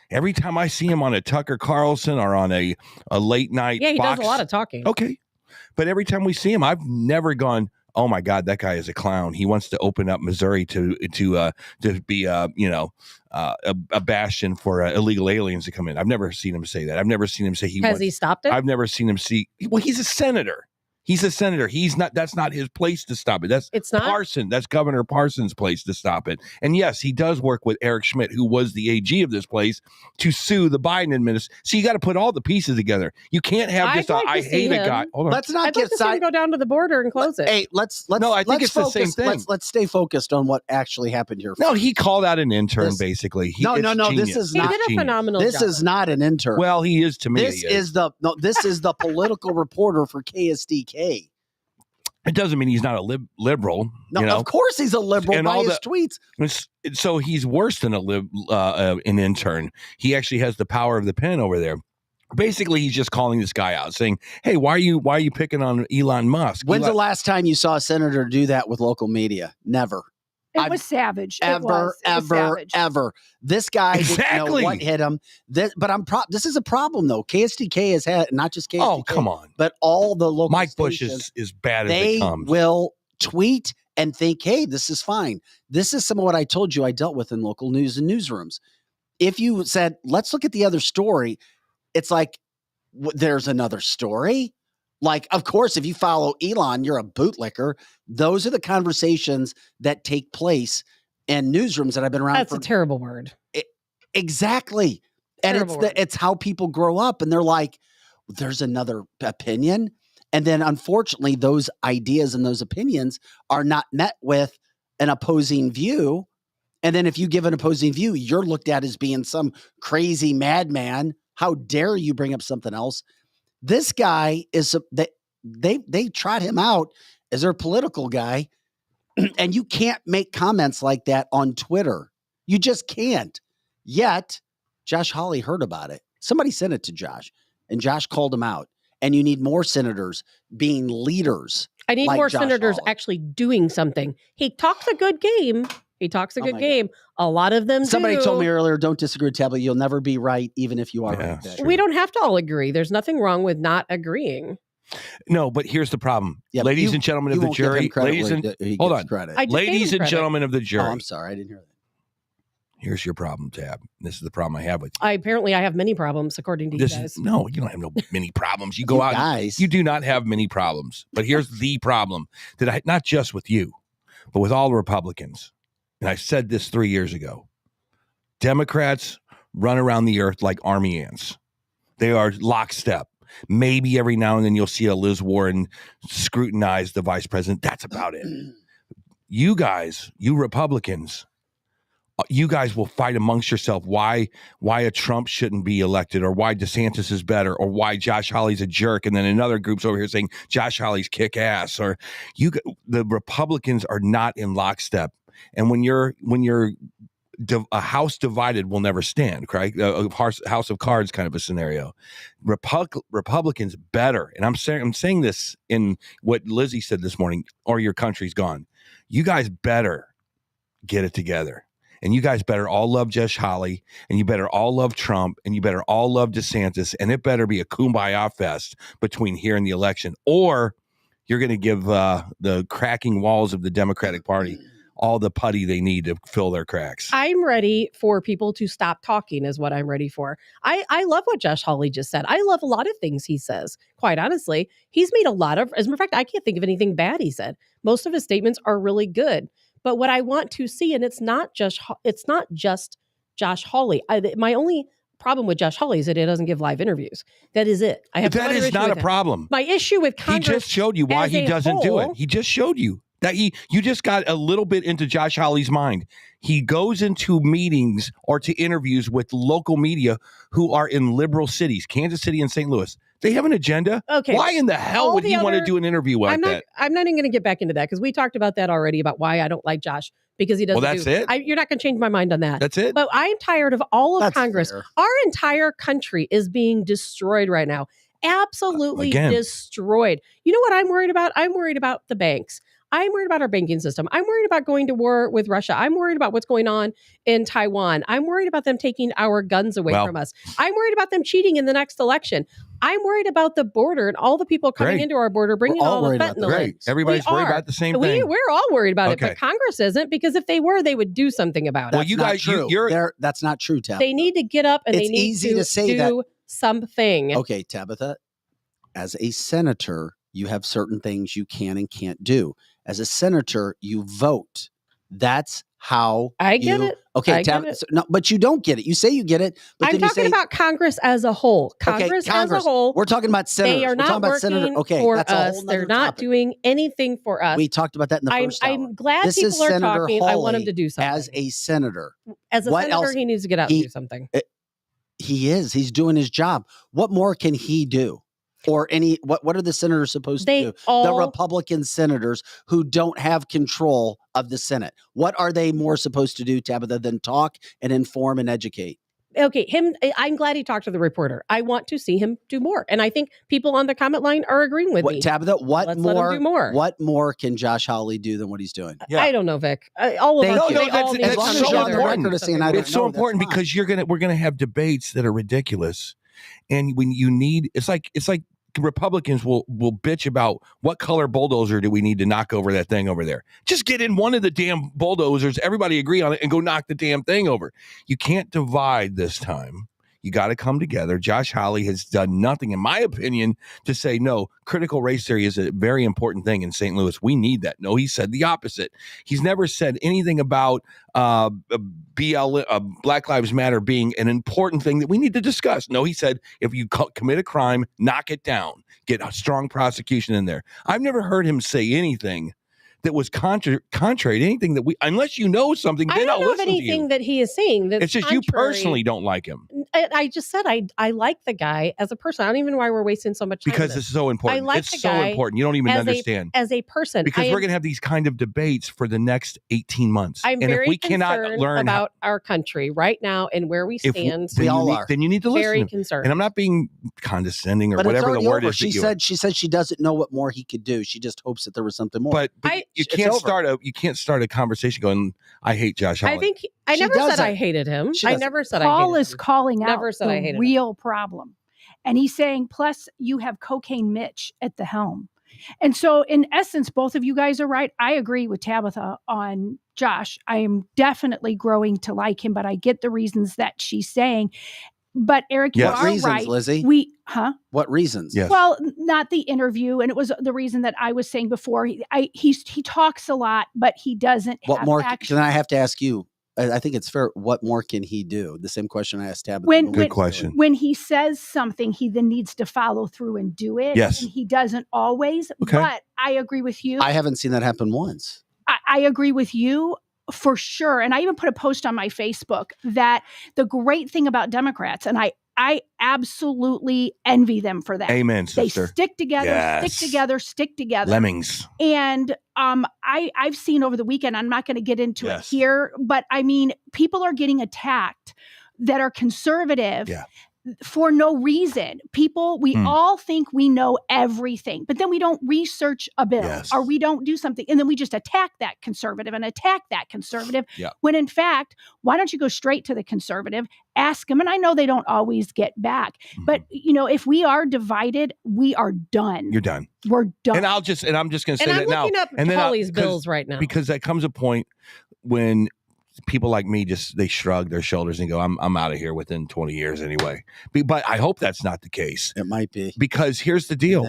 [SPEAKER 12] every time I see him on a Tucker Carlson or on a late night
[SPEAKER 9] he
[SPEAKER 12] Fox,
[SPEAKER 9] does a lot of talking.
[SPEAKER 12] Okay. But every time we see him, I've never gone, oh my God, that guy is a clown. He wants to open up Missouri to be a bastion for illegal aliens to come in. I've never seen him say that. I've never seen him say
[SPEAKER 9] he stopped it.
[SPEAKER 12] I've never seen him well, he's a senator. He's a senator. That's not his place to stop it. It's not Parson. That's Governor Parson's place to stop it. And yes, he does work with Eric Schmidt, who was the AG of this place, to sue the Biden administration. So you got to put all the pieces together. You can't have just I hate a guy. Hold on.
[SPEAKER 3] Let's not
[SPEAKER 9] I'd like to see him go down to the border and close it.
[SPEAKER 3] Hey, let's.
[SPEAKER 12] No, I think it's
[SPEAKER 3] focus.
[SPEAKER 12] the same thing.
[SPEAKER 3] Let's stay focused on what actually happened here.
[SPEAKER 12] No, he called out an intern basically.
[SPEAKER 3] No.
[SPEAKER 12] Genius.
[SPEAKER 3] This is
[SPEAKER 9] he
[SPEAKER 3] not.
[SPEAKER 9] did a phenomenal
[SPEAKER 3] This
[SPEAKER 9] job.
[SPEAKER 3] is not an intern.
[SPEAKER 12] Well, he is to me.
[SPEAKER 3] This is the political reporter for KSDK.
[SPEAKER 12] It doesn't mean he's not a liberal.
[SPEAKER 3] No, of course he's a liberal by his tweets.
[SPEAKER 12] So he's worse than an intern. He actually has the power of the pen over there. Basically, he's just calling this guy out, saying, "Hey, why are you picking on Elon Musk?"
[SPEAKER 3] When's the last time you saw a senator do that with local media? Never.
[SPEAKER 8] It was savage.
[SPEAKER 3] Ever. This guy
[SPEAKER 12] exactly.
[SPEAKER 3] didn't know what hit him. This is a problem, though. KSDK has had, not just KSDK.
[SPEAKER 12] Oh, come on.
[SPEAKER 3] But all the local
[SPEAKER 12] Mike
[SPEAKER 3] stations,
[SPEAKER 12] Bush is bad as it comes.
[SPEAKER 3] They will tweet and think, hey, this is fine. This is some of what I told you I dealt with in local news and newsrooms. If you said, let's look at the other story, it's like, there's another story? Like, of course, if you follow Elon, you're a bootlicker. Those are the conversations that take place in newsrooms that I've been around.
[SPEAKER 9] That's a terrible word.
[SPEAKER 3] Exactly. And it's how people grow up, and they're like, there's another opinion. And then unfortunately, those ideas and those opinions are not met with an opposing view. And then if you give an opposing view, you're looked at as being some crazy madman. How dare you bring up something else? This guy is they trot him out as their political guy, and you can't make comments like that on Twitter. You just can't. Yet, Josh Hawley heard about it. Somebody sent it to Josh, and Josh called him out. And you need more senators being leaders.
[SPEAKER 9] I need
[SPEAKER 3] like
[SPEAKER 9] more
[SPEAKER 3] Josh
[SPEAKER 9] senators
[SPEAKER 3] Hawley.
[SPEAKER 9] actually doing something. He talks a good game. A lot of them
[SPEAKER 3] Somebody
[SPEAKER 9] do.
[SPEAKER 3] told me earlier, don't disagree with Tablet. You'll never be right, even if you are right.
[SPEAKER 9] We don't have to all agree. There's nothing wrong with not agreeing.
[SPEAKER 12] No, but here's the problem.
[SPEAKER 3] Yeah,
[SPEAKER 12] ladies and gentlemen of the jury. Ladies and gentlemen of the jury.
[SPEAKER 3] Oh, I'm sorry. I didn't hear that.
[SPEAKER 12] Here's your problem, Tab. This is the problem I have with you.
[SPEAKER 9] I have many problems, according to you guys.
[SPEAKER 12] No, you don't have many problems. You go out.
[SPEAKER 3] Guys.
[SPEAKER 12] You do not have many problems. But here's the problem. Not just with you, But with all the Republicans, and I said this 3 years ago, Democrats run around the earth like army ants. They are lockstep. Maybe every now and then you'll see a Liz Warren scrutinize the vice president. That's about it. You guys, you Republicans, you guys will fight amongst yourself why a Trump shouldn't be elected, or why DeSantis is better, or why Josh Hawley's a jerk, and then another group's over here saying Josh Hawley's kick ass. Or the Republicans are not in lockstep, and when you're a house divided will never stand, right? A house of cards kind of a scenario. Republicans better, and I'm saying this in what Lizzie said this morning, or your country's gone. You guys better get it together. And you guys better all love Josh Hawley, and you better all love Trump, and you better all love DeSantis, and it better be a kumbaya fest between here and the election, or you're going to give the cracking walls of the Democratic Party all the putty they need to fill their cracks.
[SPEAKER 9] I'm ready for people to stop talking is what I'm ready for. I love what Josh Hawley just said. I love a lot of things he says. Quite honestly, he's made a lot of, as a matter of fact, I can't think of anything bad he said. Most of his statements are really good. But what I want to see, and it's not just Josh Hawley. My only problem with Josh Hawley is that he doesn't give live interviews. That is it. I have
[SPEAKER 12] that is not a problem.
[SPEAKER 9] My issue with Congress,
[SPEAKER 12] he just showed you why he doesn't do it. He just showed you that you just got a little bit into Josh Hawley's mind. He goes into meetings or to interviews with local media who are in liberal cities, Kansas City and St. Louis. They have an agenda. Okay. Why in the hell would he want to do an interview like that?
[SPEAKER 9] I'm not even going to get back into that because we talked about that already, about why I don't like Josh, because he doesn't.
[SPEAKER 12] Well, that's it.
[SPEAKER 9] You're not going to change my mind on that.
[SPEAKER 12] That's it.
[SPEAKER 9] But I'm tired of all of
[SPEAKER 3] That's
[SPEAKER 9] Congress.
[SPEAKER 3] fair.
[SPEAKER 9] Our entire country is being destroyed right now. Absolutely destroyed. You know what I'm worried about? I'm worried about the banks. I'm worried about our banking system. I'm worried about going to war with Russia. I'm worried about what's going on in Taiwan. I'm worried about them taking our guns away from us. I'm worried about them cheating in the next election. I'm worried about the border and all the people coming into our border, bringing all the fentanyl in.
[SPEAKER 12] Everybody's worried about the same thing.
[SPEAKER 9] We're all worried about it, but Congress isn't, because if they were, they would do something about it.
[SPEAKER 3] Well, you guys, that's not true, Tabitha.
[SPEAKER 9] They need to get up and
[SPEAKER 3] it's
[SPEAKER 9] they need
[SPEAKER 3] easy
[SPEAKER 9] to
[SPEAKER 3] say
[SPEAKER 9] do something.
[SPEAKER 3] Okay, Tabitha, as a senator, you have certain things you can and can't do. As a senator, you vote. That's how
[SPEAKER 9] I get it.
[SPEAKER 3] Okay, Tabitha, no, but you don't get it. You say you get it, but
[SPEAKER 9] I'm
[SPEAKER 3] then
[SPEAKER 9] talking about Congress as a whole. Congress as a whole.
[SPEAKER 3] We're talking about senators.
[SPEAKER 9] They are not working for us. They're not doing anything for us.
[SPEAKER 3] We talked about that in the first hour.
[SPEAKER 9] I'm glad
[SPEAKER 3] this
[SPEAKER 9] people are talking.
[SPEAKER 3] Hawley,
[SPEAKER 9] I want him to do something.
[SPEAKER 3] As a senator.
[SPEAKER 9] As a senator, he needs to get out and do something.
[SPEAKER 3] He is. He's doing his job. What more can he do? Or what are the senators supposed to do? The Republican senators who don't have control of the Senate. What are they more supposed to do, Tabitha, than talk and inform and educate?
[SPEAKER 9] Okay, I'm glad he talked to the reporter. I want to see him do more. And I think people on the comment line are agreeing with me.
[SPEAKER 3] Tabitha,
[SPEAKER 9] Let's let him do more.
[SPEAKER 3] What more can Josh Hawley do than what he's doing?
[SPEAKER 9] Yeah. I don't know, Vic. All of us.
[SPEAKER 12] That's so important. It's so important because we're gonna have debates that are ridiculous. And when you need, it's like Republicans will bitch about what color bulldozer do we need to knock over that thing over there. Just get in one of the damn bulldozers, everybody agree on it, and go knock the damn thing over. You can't divide this time. You got to come together. Josh Hawley has done nothing, in my opinion, to say, no, critical race theory is a very important thing in St. Louis. We need that. No, he said the opposite. He's never said anything about Black Lives Matter being an important thing that we need to discuss. No, he said, if you commit a crime, knock it down. Get a strong prosecution in there. I've never heard him say anything that was contrary to anything that unless you know something, then I'll listen to you. I don't know of anything
[SPEAKER 9] that he is saying that's
[SPEAKER 12] it's just
[SPEAKER 9] contrary.
[SPEAKER 12] You personally don't like him.
[SPEAKER 9] I just said I like the guy as a person. I don't even know why we're wasting so much time.
[SPEAKER 12] Because it's so important.
[SPEAKER 9] I like
[SPEAKER 12] it's so important. You don't even understand.
[SPEAKER 9] As a person.
[SPEAKER 12] Because we're going to have these kind of debates for the next 18 months.
[SPEAKER 9] I'm
[SPEAKER 12] and
[SPEAKER 9] very
[SPEAKER 12] if we cannot learn
[SPEAKER 9] about our country right now and where we stand.
[SPEAKER 3] We all are.
[SPEAKER 12] Then you need to listen.
[SPEAKER 9] Very concerned.
[SPEAKER 12] And I'm not being condescending or
[SPEAKER 3] but
[SPEAKER 12] whatever the word
[SPEAKER 3] over.
[SPEAKER 12] is.
[SPEAKER 3] She said she doesn't know what more he could do. She just hopes that there was something more.
[SPEAKER 12] But you can't start a conversation going, I hate Josh Hawley.
[SPEAKER 9] I think I never said I hated him. I never said I hated him.
[SPEAKER 8] Paul is calling out
[SPEAKER 9] never said I hated
[SPEAKER 8] the real problem. And he's saying, plus you have Cocaine Mitch at the helm. And so in essence, both of you guys are right. I agree with Tabitha on Josh. I am definitely growing to like him, but I get the reasons that she's saying. But Eric,
[SPEAKER 12] Yes.
[SPEAKER 8] you
[SPEAKER 3] What
[SPEAKER 8] are
[SPEAKER 3] reasons,
[SPEAKER 8] right.
[SPEAKER 3] Lizzie?
[SPEAKER 8] What
[SPEAKER 3] reasons?
[SPEAKER 12] Yes.
[SPEAKER 8] Well, not the interview, and it was the reason that I was saying before. He talks a lot, but he doesn't
[SPEAKER 3] What
[SPEAKER 8] have
[SPEAKER 3] more?
[SPEAKER 8] action.
[SPEAKER 3] Then I have to ask you. I think it's fair. What more can he do? The same question I asked Tabitha.
[SPEAKER 8] When When he says something, he then needs to follow through and do it.
[SPEAKER 3] Yes.
[SPEAKER 8] And he doesn't always.
[SPEAKER 3] Okay.
[SPEAKER 8] But I agree with you.
[SPEAKER 3] I haven't seen that happen once.
[SPEAKER 8] I agree with you for sure. And I even put a post on my Facebook that the great thing about Democrats, and I absolutely envy them for that.
[SPEAKER 12] Amen, sister.
[SPEAKER 8] They stick together,
[SPEAKER 12] Yes.
[SPEAKER 8] stick together.
[SPEAKER 12] Lemmings.
[SPEAKER 8] And I've seen over the weekend, I'm not going to get into it here, but I mean, people are getting attacked that are conservative for no reason. People, we all think we know everything, but then we don't research a bill or we don't do something. And then we just attack that conservative
[SPEAKER 12] Yeah.
[SPEAKER 8] when in fact, why don't you go straight to the conservative, ask them? And I know they don't always get back, but if we are divided, we are done.
[SPEAKER 12] You're done.
[SPEAKER 8] We're done.
[SPEAKER 12] And I'm just going to say
[SPEAKER 9] And
[SPEAKER 12] that
[SPEAKER 9] I'm
[SPEAKER 12] now.
[SPEAKER 9] looking up
[SPEAKER 12] And then
[SPEAKER 9] Hawley's bills right now.
[SPEAKER 12] Because there comes a point when people like me they shrug their shoulders and go, I'm out of here within 20 years anyway. But I hope that's not the case.
[SPEAKER 3] It might be.
[SPEAKER 12] Because here's the deal.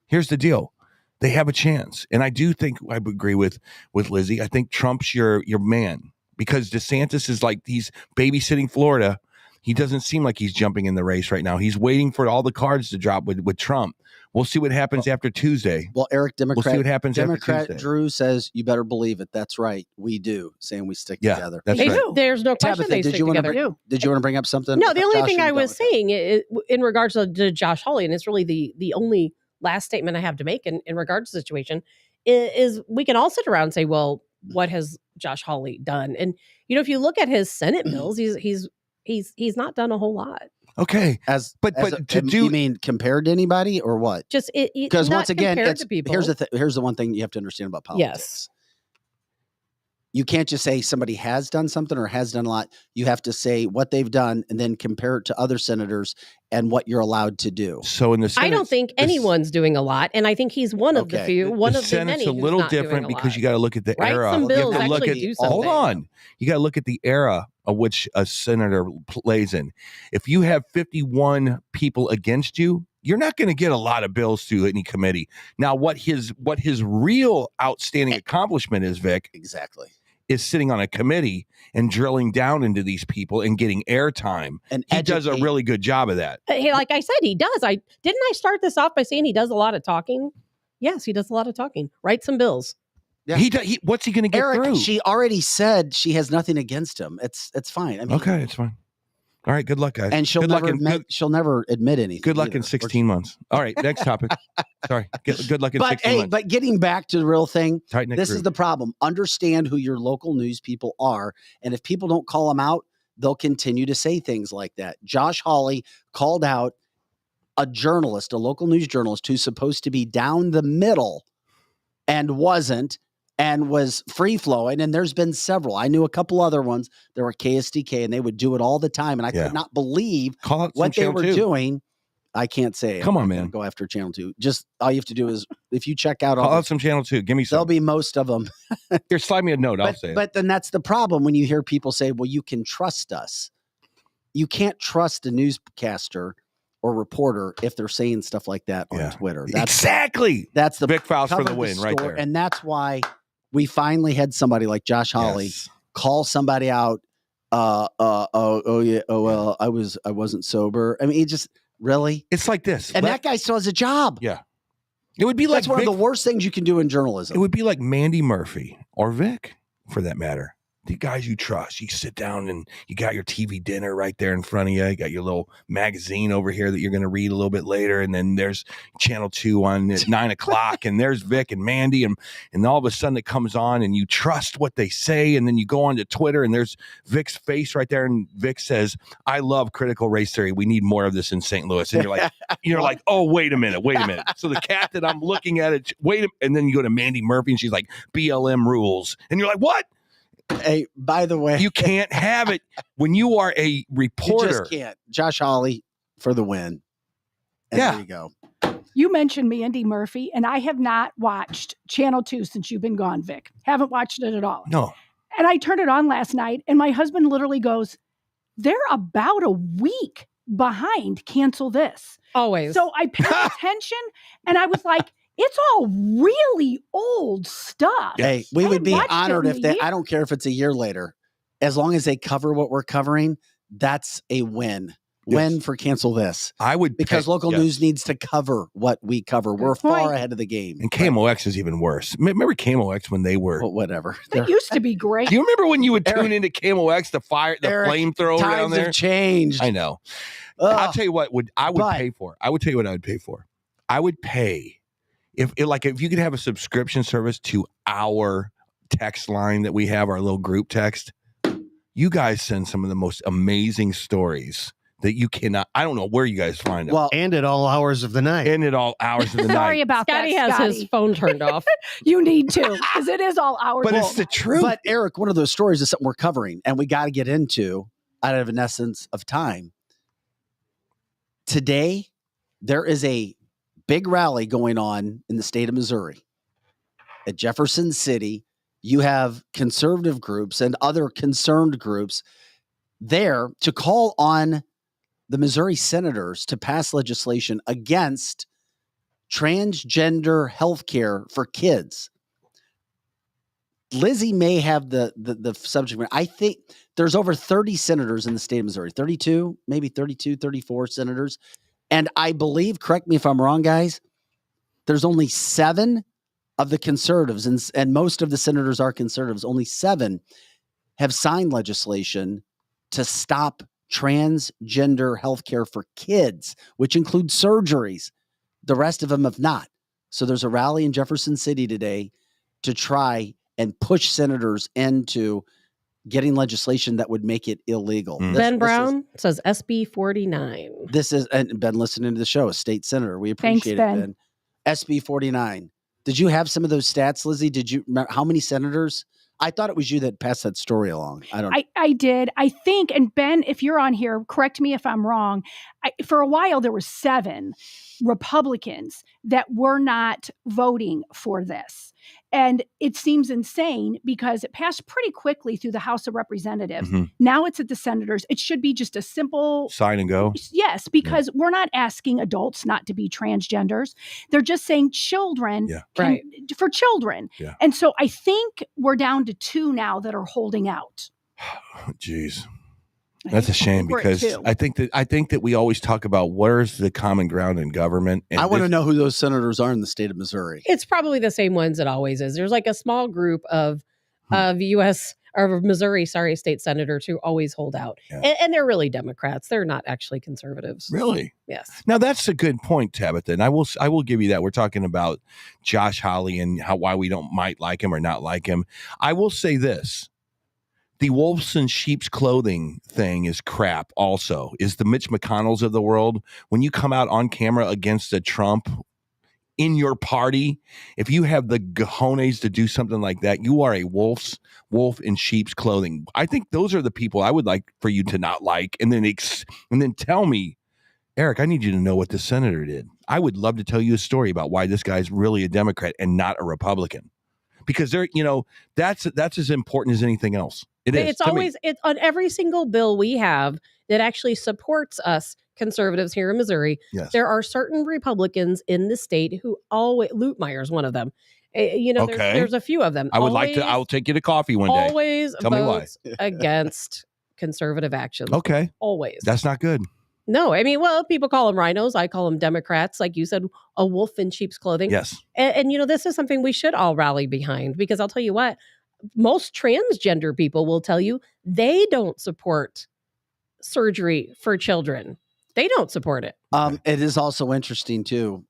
[SPEAKER 12] Here's the deal. They have a chance. And I do think I agree with Lizzie. I think Trump's your man, because DeSantis is like he's babysitting Florida. He doesn't seem like he's jumping in the race right now. He's waiting for all the cards to drop with Trump. We'll see what happens after Tuesday.
[SPEAKER 3] Well, Eric, Democrat,
[SPEAKER 12] we'll see what happens
[SPEAKER 3] Democrat
[SPEAKER 12] after Tuesday.
[SPEAKER 3] Drew says, you better believe it. That's right. We do. Saying we stick together.
[SPEAKER 12] That's
[SPEAKER 9] They
[SPEAKER 12] right.
[SPEAKER 9] do. There's no question
[SPEAKER 3] Tabitha,
[SPEAKER 9] they
[SPEAKER 3] did
[SPEAKER 9] stick
[SPEAKER 3] you want
[SPEAKER 9] together.
[SPEAKER 3] Did you want to bring up something?
[SPEAKER 9] No, the only
[SPEAKER 3] Josh,
[SPEAKER 9] thing
[SPEAKER 3] you
[SPEAKER 9] I
[SPEAKER 3] go
[SPEAKER 9] was
[SPEAKER 3] with
[SPEAKER 9] saying in regards to Josh Hawley, and it's really the only last statement I have to make in regards to the situation, is we can all sit around and say, well, what has Josh Hawley done? And if you look at his Senate bills, he's not done a whole lot.
[SPEAKER 12] Okay,
[SPEAKER 3] you mean compared to anybody or what?
[SPEAKER 9] Just
[SPEAKER 3] because
[SPEAKER 9] not
[SPEAKER 3] once again,
[SPEAKER 9] compared to people.
[SPEAKER 3] here's the one thing you have to understand about politics.
[SPEAKER 9] Yes.
[SPEAKER 3] You can't just say somebody has done something or has done a lot. You have to say what they've done and then compare it to other senators and what you're allowed to do.
[SPEAKER 12] So in the Senate,
[SPEAKER 9] I don't think anyone's doing a lot, and I think he's one of the few. One
[SPEAKER 12] the
[SPEAKER 9] of the
[SPEAKER 12] Senate's
[SPEAKER 9] many.
[SPEAKER 12] a little
[SPEAKER 9] who's not doing
[SPEAKER 12] different
[SPEAKER 9] a
[SPEAKER 12] because
[SPEAKER 9] lot.
[SPEAKER 12] you got to look at the
[SPEAKER 9] Write
[SPEAKER 12] era.
[SPEAKER 9] some bills,
[SPEAKER 12] you have to look
[SPEAKER 9] actually
[SPEAKER 12] at,
[SPEAKER 9] do something.
[SPEAKER 12] hold on. You got to look at the era of which a senator plays in. If you have 51 people against you, you're not going to get a lot of bills through any committee. Now, what his real outstanding accomplishment is, Vic,
[SPEAKER 3] exactly,
[SPEAKER 12] is sitting on a committee and drilling down into these people and getting airtime. And he does a really good job of that.
[SPEAKER 9] Hey, like I said, he does. Didn't I start this off by saying he does a lot of talking? Yes, he does a lot of talking. Write some bills.
[SPEAKER 3] Yeah.
[SPEAKER 12] What's he going to get
[SPEAKER 3] Eric,
[SPEAKER 12] through?
[SPEAKER 3] she already said she has nothing against him. It's fine. I mean,
[SPEAKER 12] Okay, it's fine. All right, good luck, guys.
[SPEAKER 3] and she'll never admit anything.
[SPEAKER 12] Good luck
[SPEAKER 3] either.
[SPEAKER 12] in 16 months. All right, next topic. Sorry. Good luck in 16 months.
[SPEAKER 3] But getting back to the real thing,
[SPEAKER 12] Tight-knit
[SPEAKER 3] this
[SPEAKER 12] group.
[SPEAKER 3] is the problem. Understand who your local news people are. And if people don't call them out, they'll continue to say things like that. Josh Hawley called out a journalist, a local news journalist who's supposed to be down the middle and wasn't, and was free flowing. And there's been several. I knew a couple other ones. There were KSDK, and they would do it all the time. And I could not believe what they were doing. I can't say.
[SPEAKER 12] Come on,
[SPEAKER 3] I'm
[SPEAKER 12] man.
[SPEAKER 3] gonna go after Channel 2. Just all you have to do is if you check out all
[SPEAKER 12] Call out some Channel 2. Give me some.
[SPEAKER 3] there'll be most of them.
[SPEAKER 12] Here, slide me a note. I'll say it.
[SPEAKER 3] But then that's the problem when you hear people say, well, you can trust us. You can't trust a newscaster or reporter if they're saying stuff like that on Twitter.
[SPEAKER 12] Exactly.
[SPEAKER 3] That's the
[SPEAKER 12] Vic Fowles for
[SPEAKER 3] cover
[SPEAKER 12] the win right
[SPEAKER 3] story.
[SPEAKER 12] there.
[SPEAKER 3] And that's why we finally had somebody like Josh Hawley call somebody out. I wasn't sober. I mean, he just really.
[SPEAKER 12] It's like this.
[SPEAKER 3] And that guy still has a job.
[SPEAKER 12] Yeah. It would be like
[SPEAKER 3] that's one of the worst things you can do in journalism.
[SPEAKER 12] It would be like Mandy Murphy or Vic, for that matter. The guys you trust. You sit down and you got your TV dinner right there in front of you. You got your little magazine over here that you're going to read a little bit later. And then there's Channel 2 on at 9 o'clock. And there's Vic and Mandy. And all of a sudden it comes on and you trust what they say. And then you go on to Twitter and there's Vic's face right there. And Vic says, I love critical race theory. We need more of this in St. Louis. And you're like, oh, wait a minute. So the cat that I'm looking at it, and then you go to Mandy Murphy and she's like, BLM rules. And you're like, what?
[SPEAKER 3] Hey, by the way,
[SPEAKER 12] you can't have it when you are a reporter.
[SPEAKER 3] You just can't. Josh Hawley for the win. And there you go.
[SPEAKER 8] You mentioned Mandy Murphy, and I have not watched Channel 2 since you've been gone, Vic. Haven't watched it at all.
[SPEAKER 12] No.
[SPEAKER 8] And I turned it on last night, and my husband literally goes, they're about a week behind cancel this.
[SPEAKER 9] Always.
[SPEAKER 8] So I paid attention and I was like, it's all really old stuff.
[SPEAKER 3] Hey, we would be honored if
[SPEAKER 8] they,
[SPEAKER 3] I don't care if it's a year later, as long as they cover what we're covering, that's a win. Win for cancel this.
[SPEAKER 12] I would
[SPEAKER 3] because local news needs to cover what we cover. We're far ahead of the game.
[SPEAKER 12] And KMOX is even worse. Remember KMOX when they were
[SPEAKER 3] whatever.
[SPEAKER 8] They used to be great.
[SPEAKER 12] Do you remember when you would tune into KMOX to fire the flamethrower down there?
[SPEAKER 3] Times have changed.
[SPEAKER 12] I know. I'll tell you what I would pay for. I would tell you what I would pay for. I would pay if you could have a subscription service to our text line that we have, our little group text. You guys send some of the most amazing stories that you cannot. I don't know where you guys find them.
[SPEAKER 7] Well, and at all hours of the night.
[SPEAKER 12] And at all hours of the night.
[SPEAKER 8] Sorry about
[SPEAKER 9] Scotty
[SPEAKER 8] that.
[SPEAKER 9] has his phone turned off.
[SPEAKER 8] You need to, because it is all hours.
[SPEAKER 12] But it's the truth.
[SPEAKER 3] But Eric, one of those stories is something we're covering, and we got to get into out of an essence of time. Today, there is a big rally going on in the state of Missouri. At Jefferson City, you have conservative groups and other concerned groups there to call on the Missouri senators to pass legislation against transgender health care for kids. Lizzie may have the subject matter. I think there's over 30 senators in the state of Missouri, 32, maybe 32, 34 senators. And I believe, correct me if I'm wrong, guys, there's only 7 of the conservatives, and most of the senators are conservatives. Only 7 have signed legislation to stop transgender healthcare for kids, which includes surgeries. The rest of them have not. So there's a rally in Jefferson City today to try and push senators into getting legislation that would make it illegal.
[SPEAKER 9] Ben Brown says SB 49.
[SPEAKER 3] This is, and Ben listening to the show, a state senator. We appreciate
[SPEAKER 8] Thanks,
[SPEAKER 3] it,
[SPEAKER 8] Ben.
[SPEAKER 3] SB 49. Did you have some of those stats, Lizzie? Did you remember how many senators? I thought it was you that passed that story along. I don't know.
[SPEAKER 8] I did. I think, and Ben, if you're on here, correct me if I'm wrong. For a while, there were 7 Republicans that were not voting for this. And it seems insane because it passed pretty quickly through the House of Representatives.
[SPEAKER 12] Mm-hmm.
[SPEAKER 8] Now it's at the senators. It should be just a simple
[SPEAKER 12] sign and go.
[SPEAKER 8] Yes, because we're not asking adults not to be transgenders. They're just saying children for children.
[SPEAKER 12] Yeah.
[SPEAKER 8] And so I think we're down to 2 now that are holding out.
[SPEAKER 12] Jeez. That's a shame
[SPEAKER 8] we're at
[SPEAKER 12] because
[SPEAKER 8] 2.
[SPEAKER 12] I think that we always talk about where's the common ground in government. And
[SPEAKER 3] I want to know who those senators are in the state of Missouri.
[SPEAKER 9] It's probably the same ones it always is. There's like a small group of U.S. or Missouri, state senators who always hold out. Yeah. And they're really Democrats. They're not actually conservatives.
[SPEAKER 12] Really?
[SPEAKER 9] Yes.
[SPEAKER 12] Now that's a good point, Tabitha. And I will give you that. We're talking about Josh Hawley and why we might like him or not like him. I will say this. The wolves in sheep's clothing thing is crap also. Is the Mitch McConnells of the world. When you come out on camera against a Trump in your party, if you have the cojones to do something like that, you are a wolf in sheep's clothing. I think those are the people I would like for you to not like. And then tell me, Eric, I need you to know what this senator did. I would love to tell you a story about why this guy's really a Democrat and not a Republican. Because that's as important as anything else.
[SPEAKER 9] It's on every single bill we have that actually supports us conservatives here in Missouri.
[SPEAKER 12] Yes.
[SPEAKER 9] There are certain Republicans in the state who always, Lutmeier's one of them. There's a few of them.
[SPEAKER 12] I'll take you to coffee one day.
[SPEAKER 9] Always
[SPEAKER 12] Tell me why.
[SPEAKER 9] against conservative actions.
[SPEAKER 12] Okay.
[SPEAKER 9] Always.
[SPEAKER 12] That's not good.
[SPEAKER 9] No, I mean, well, people call them rhinos. I call them Democrats. Like you said, a wolf in sheep's clothing.
[SPEAKER 12] Yes.
[SPEAKER 9] And this is something we should all rally behind because I'll tell you what, most transgender people will tell you they don't support surgery for children. They don't support it.
[SPEAKER 3] It is also interesting too.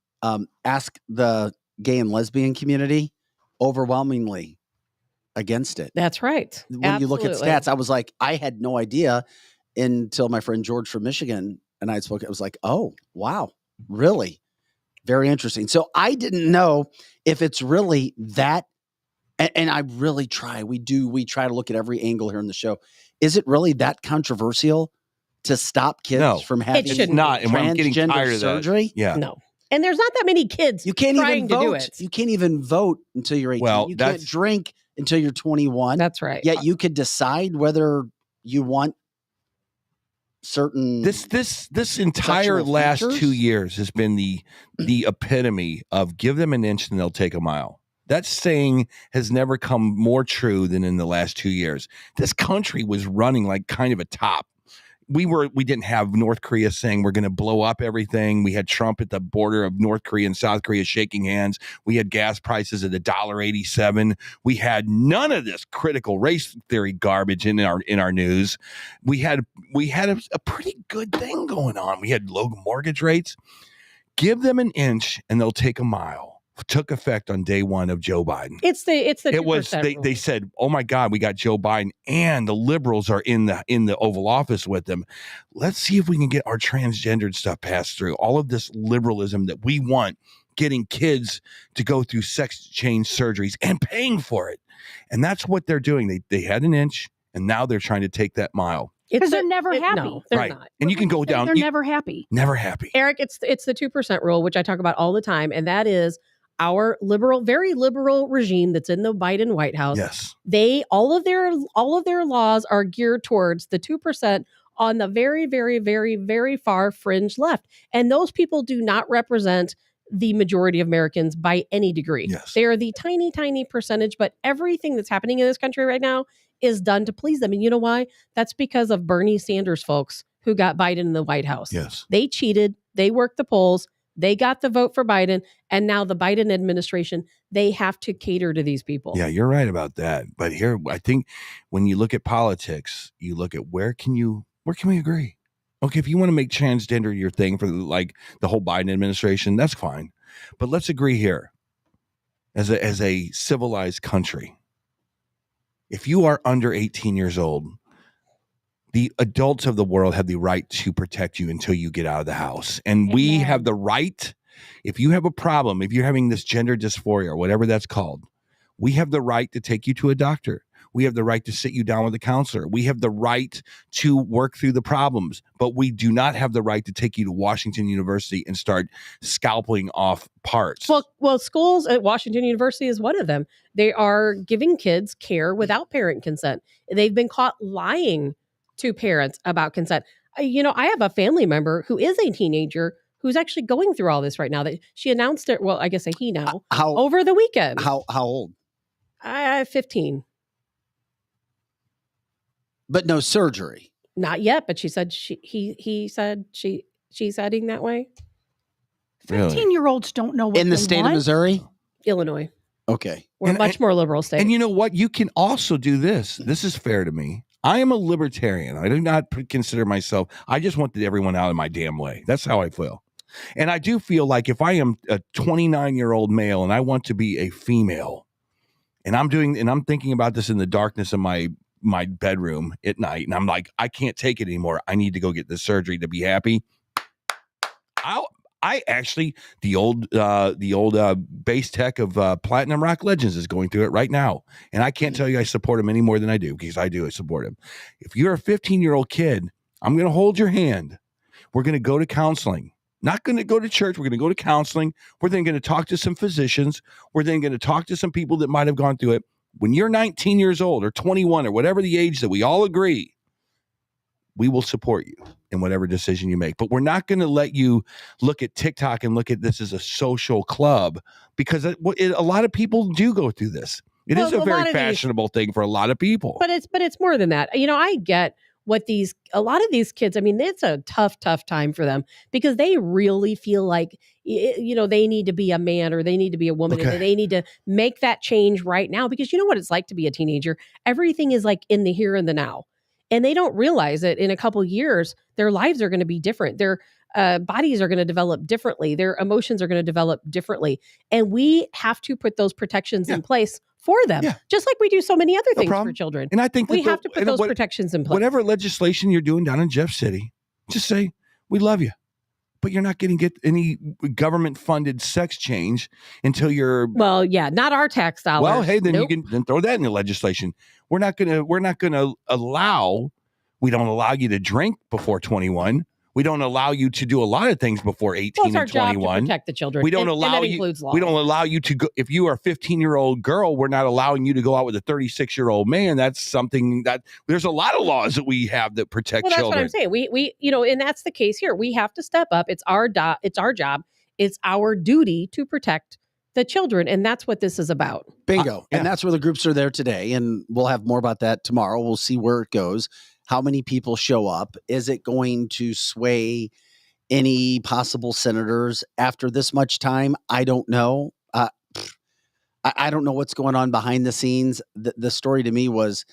[SPEAKER 3] Ask the gay and lesbian community, overwhelmingly against it.
[SPEAKER 9] That's right.
[SPEAKER 3] When you look at stats, I was like, I had no idea until my friend George from Michigan and I spoke. I was like, oh, wow, really? Very interesting. So I didn't know if it's really that. And I really try. We try to look at every angle here in the show. Is it really that controversial to stop kids from having
[SPEAKER 12] not? And I'm getting tired of
[SPEAKER 3] surgery?
[SPEAKER 12] That. Yeah.
[SPEAKER 9] No. And there's not that many kids trying to do it.
[SPEAKER 3] You can't even vote until you're 18.
[SPEAKER 12] Well,
[SPEAKER 3] you can't drink until you're 21.
[SPEAKER 9] That's right.
[SPEAKER 3] Yet you could decide whether you want certain
[SPEAKER 12] this entire last
[SPEAKER 3] features?
[SPEAKER 12] 2 years has been the epitome of give them an inch and they'll take a mile. That saying has never come more true than in the last 2 years. This country was running like kind of a top. We didn't have North Korea saying we're going to blow up everything. We had Trump at the border of North Korea and South Korea shaking hands. We had gas prices at $1.87. We had none of this critical race theory garbage in our news. We had a pretty good thing going on. We had low mortgage rates. Give them an inch and they'll take a mile. Took effect on day one of Joe Biden.
[SPEAKER 9] It's the 2% rule.
[SPEAKER 12] They said, oh my God, we got Joe Biden and the liberals are in the Oval Office with them. Let's see if we can get our transgendered stuff passed through. All of this liberalism that we want, getting kids to go through sex change surgeries and paying for it. And that's what they're doing. They had an inch and now they're trying to take that mile.
[SPEAKER 8] Because they're never happy.
[SPEAKER 9] No, they're not.
[SPEAKER 12] And you can go down.
[SPEAKER 8] They're never happy.
[SPEAKER 12] Never happy.
[SPEAKER 9] Eric, it's the 2% rule, which I talk about all the time. And that is our very liberal regime that's in the Biden White House.
[SPEAKER 12] Yes.
[SPEAKER 9] All of their laws are geared towards the 2% on the very, very, very, very far fringe left. And those people do not represent the majority of Americans by any degree.
[SPEAKER 12] Yes.
[SPEAKER 9] They are the tiny, tiny percentage, but everything that's happening in this country right now is done to please them. And you know why? That's because of Bernie Sanders folks who got Biden in the White House.
[SPEAKER 12] Yes.
[SPEAKER 9] They cheated. They worked the polls. They got the vote for Biden, and now the Biden administration, they have to cater to these people.
[SPEAKER 12] Yeah, you're right about that. But here, I think when you look at politics, you look at where can we agree? Okay, if you want to make transgender your thing for like the whole Biden administration, that's fine. But let's agree here as a civilized country. If you are under 18 years old, the adults of the world have the right to protect you until you get out of the house. And we have the right, if you have a problem, if you're having this gender dysphoria or whatever that's called, we have the right to take you to a doctor. We have the right to sit you down with a counselor. We have the right to work through the problems, but we do not have the right to take you to Washington University and start scalping off parts.
[SPEAKER 9] Well, schools at Washington University is one of them. They are giving kids care without parent consent. They've been caught lying to parents about consent. I have a family member who is a teenager who's actually going through all this right now. That she announced it. Well, I guess he now over the weekend.
[SPEAKER 3] How old?
[SPEAKER 9] 15.
[SPEAKER 3] But no surgery.
[SPEAKER 9] Not yet. But she said he said she's heading that way.
[SPEAKER 8] 15-year-olds don't know what
[SPEAKER 3] in the
[SPEAKER 8] they
[SPEAKER 3] state
[SPEAKER 8] want.
[SPEAKER 3] of Missouri,
[SPEAKER 9] Illinois.
[SPEAKER 3] Okay,
[SPEAKER 9] We're a much more liberal state.
[SPEAKER 12] And you know what? You can also do this. This is fair to me. I am a libertarian. I do not consider myself. I just want everyone out of my damn way. That's how I feel. And I do feel like if I am a 29-year-old male and I want to be a female, and I'm thinking about this in the darkness of my bedroom at night, and I'm like, I can't take it anymore. I need to go get this surgery to be happy. I actually, the old bass tech of Platinum Rock Legends is going through it right now. And I can't tell you I support him any more than I do, because I do support him. If you're a 15-year-old kid, I'm going to hold your hand. We're going to go to counseling. Not going to go to church. We're going to go to counseling. We're then going to talk to some physicians. We're then going to talk to some people that might have gone through it. When you're 19 years old or 21 or whatever the age that we all agree, we will support you in whatever decision you make. But we're not going to let you look at TikTok and look at this as a social club, because a lot of people do go through this. It is a very fashionable thing for a lot of people.
[SPEAKER 9] But it's more than that. I get what a lot of these kids, it's a tough time for them, because they really feel like, they need to be a man or they need to be a woman, and they need to make that change right now, because you know what it's like to be a teenager. Everything is like in the here and the now. And they don't realize that in a couple years, their lives are going to be different. Their bodies are going to develop differently. Their emotions are going to develop differently. And we have to put those protections in place for them, just like we do so many other things for children.
[SPEAKER 12] And I think
[SPEAKER 9] we have to put those protections in place.
[SPEAKER 12] Whatever legislation you're doing down in Jeff City, just say, we love you, but you're not going to get any government-funded sex change until you're...
[SPEAKER 9] Well, yeah, not our tax dollars.
[SPEAKER 12] Well, hey, then you can then throw that in the legislation. We're not going to allow... We don't allow you to drink before 21. We don't allow you to do a lot of things before 18
[SPEAKER 9] Well, it's our
[SPEAKER 12] and
[SPEAKER 9] job
[SPEAKER 12] 21.
[SPEAKER 9] to protect the children.
[SPEAKER 12] We don't
[SPEAKER 9] and
[SPEAKER 12] allow
[SPEAKER 9] that
[SPEAKER 12] you.
[SPEAKER 9] includes law.
[SPEAKER 12] We don't allow you to go. If you are a 15-year-old girl, we're not allowing you to go out with a 36-year-old man. That's something that there's a lot of laws that we have that protect
[SPEAKER 9] Well, that's
[SPEAKER 12] children.
[SPEAKER 9] what I'm saying. We and that's the case here. We have to step up. It's our job. It's our duty to protect the children, and that's what this is about.
[SPEAKER 3] Bingo.
[SPEAKER 12] Yeah.
[SPEAKER 3] And that's where the groups are there today. And we'll have more about that tomorrow. We'll see where it goes. How many people show up? Is it going to sway any possible senators after this much time? I don't know. I don't know what's going on behind the scenes. The story to me was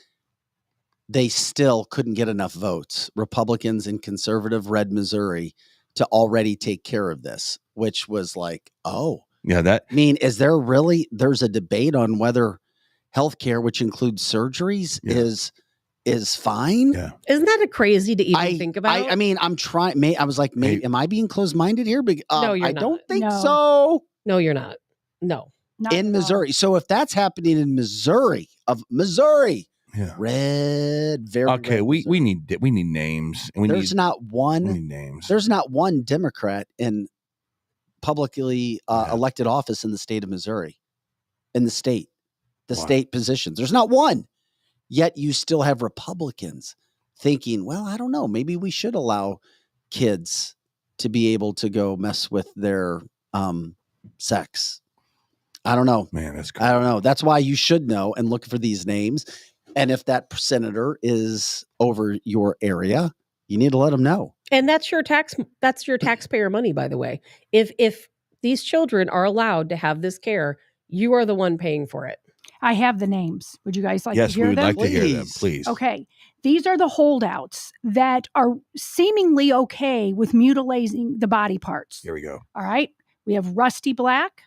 [SPEAKER 3] they still couldn't get enough votes, Republicans in conservative red Missouri, to already take care of this, which was like, oh.
[SPEAKER 12] Yeah, that.
[SPEAKER 3] I mean, there's a debate on whether healthcare, which includes surgeries, is fine.
[SPEAKER 12] Yeah.
[SPEAKER 9] Isn't that crazy to even think about?
[SPEAKER 3] I mean, I'm trying. I was like, am I being closed-minded here?
[SPEAKER 9] No, you're
[SPEAKER 3] I
[SPEAKER 9] not.
[SPEAKER 3] don't think
[SPEAKER 8] No.
[SPEAKER 3] so.
[SPEAKER 9] No, you're not. No.
[SPEAKER 8] Not
[SPEAKER 3] In
[SPEAKER 8] at all.
[SPEAKER 3] Missouri. So if that's happening in Missouri,
[SPEAKER 12] Yeah.
[SPEAKER 3] red, very
[SPEAKER 12] Okay,
[SPEAKER 3] red
[SPEAKER 12] we
[SPEAKER 3] Missouri.
[SPEAKER 12] need names. And we
[SPEAKER 3] There's
[SPEAKER 12] need,
[SPEAKER 3] not
[SPEAKER 12] we
[SPEAKER 3] one.
[SPEAKER 12] need names.
[SPEAKER 3] There's not one Democrat in publicly elected office in the state of Missouri, in the state positions. There's not one. Yet you still have Republicans thinking, well, I don't know, maybe we should allow kids to be able to go mess with their sex. I don't know.
[SPEAKER 12] Man, that's crazy.
[SPEAKER 3] I don't know. That's why you should know and look for these names. And if that senator is over your area, you need to let them know.
[SPEAKER 9] And that's your taxpayer money, by the way. If these children are allowed to have this care, you are the one paying for it.
[SPEAKER 8] I have the names. Would you guys like
[SPEAKER 12] Yes,
[SPEAKER 8] to hear
[SPEAKER 12] we would
[SPEAKER 8] them?
[SPEAKER 12] like to hear them, please.
[SPEAKER 8] Okay. These are the holdouts that are seemingly okay with mutilating the body parts.
[SPEAKER 12] Here we go.
[SPEAKER 8] All right. We have Rusty Black,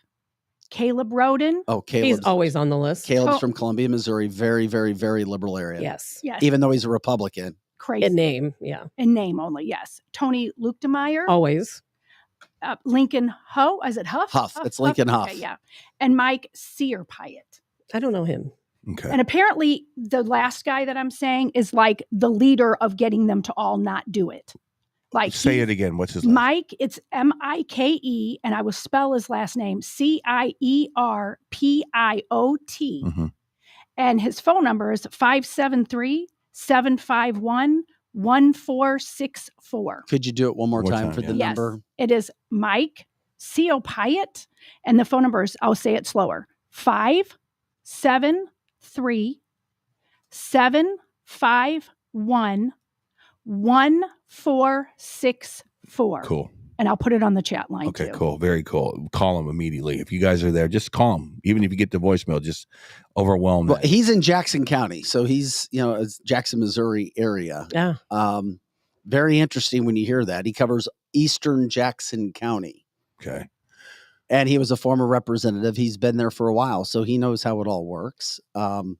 [SPEAKER 8] Caleb Roden.
[SPEAKER 3] Oh,
[SPEAKER 9] He's always on the list.
[SPEAKER 3] Caleb's from Columbia, Missouri. Very, very, very liberal area.
[SPEAKER 9] Yes.
[SPEAKER 8] Yes.
[SPEAKER 3] Even though he's a Republican.
[SPEAKER 8] Crazy.
[SPEAKER 9] In name, yeah.
[SPEAKER 8] In name only, yes. Tony Luchtenmeyer.
[SPEAKER 9] Always.
[SPEAKER 8] Lincoln Ho. Is it Huff?
[SPEAKER 3] Huff. It's Lincoln Huff.
[SPEAKER 8] Okay, yeah. And Mike Searpyatt.
[SPEAKER 9] I don't know him.
[SPEAKER 12] Okay.
[SPEAKER 8] And apparently the last guy that I'm saying is like the leader of getting them to all not do it. Like
[SPEAKER 12] Say it again. What's his name?
[SPEAKER 8] Mike, it's Mike, and I will spell his last name Cierpiot.
[SPEAKER 12] Mm-hmm.
[SPEAKER 8] And his phone number is 573-751-1464.
[SPEAKER 3] Could you do it one more time for the
[SPEAKER 8] Yes.
[SPEAKER 3] number?
[SPEAKER 8] It is Mike Searpyatt, and the phone number is, I'll say it slower, 573-751-1464.
[SPEAKER 12] Cool.
[SPEAKER 8] And I'll put it on the chat line
[SPEAKER 12] Okay,
[SPEAKER 8] too.
[SPEAKER 12] cool. Very cool. Call him immediately. If you guys are there, just call him. Even if you get the voicemail, just overwhelm
[SPEAKER 3] Well,
[SPEAKER 12] that.
[SPEAKER 3] he's in Jackson County. So he's, it's Jackson, Missouri area.
[SPEAKER 9] Yeah.
[SPEAKER 3] Very interesting when you hear that. He covers Eastern Jackson County.
[SPEAKER 12] Okay.
[SPEAKER 3] And he was a former representative. He's been there for a while, so he knows how it all works.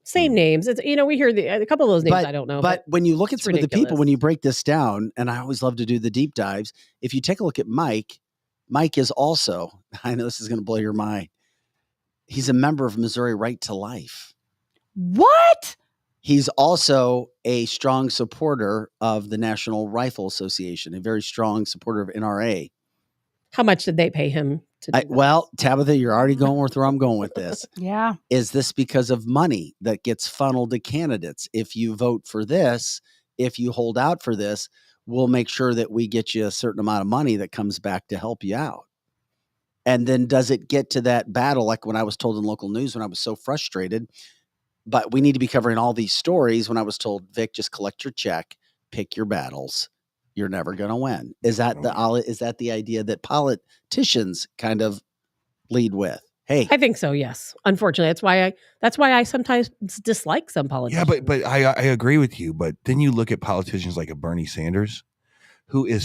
[SPEAKER 9] Same names. It's we hear a couple of those names I don't know.
[SPEAKER 3] But when you look at
[SPEAKER 9] it's
[SPEAKER 3] some of the people,
[SPEAKER 9] ridiculous.
[SPEAKER 3] when you break this down, and I always love to do the deep dives, if you take a look at Mike is also, I know this is going to blow your mind, he's a member of Missouri Right to Life.
[SPEAKER 8] What?
[SPEAKER 3] He's also a strong supporter of the National Rifle Association, a very strong supporter of NRA.
[SPEAKER 9] How much did they pay him to do that?
[SPEAKER 3] Well, Tabitha, you're already going with where I'm going with this.
[SPEAKER 8] Yeah.
[SPEAKER 3] Is this because of money that gets funneled to candidates? If you vote for this, if you hold out for this, we'll make sure that we get you a certain amount of money that comes back to help you out. And then does it get to that battle, like when I was told in local news when I was so frustrated, but we need to be covering all these stories when I was told, Vic, just collect your check, pick your battles. You're never going to win. Is that the idea that politicians kind of lead with? Hey,
[SPEAKER 9] I think so. Yes. Unfortunately, that's why I sometimes dislike some politicians.
[SPEAKER 12] Yeah, but I agree with you. But then you look at politicians like a Bernie Sanders, who is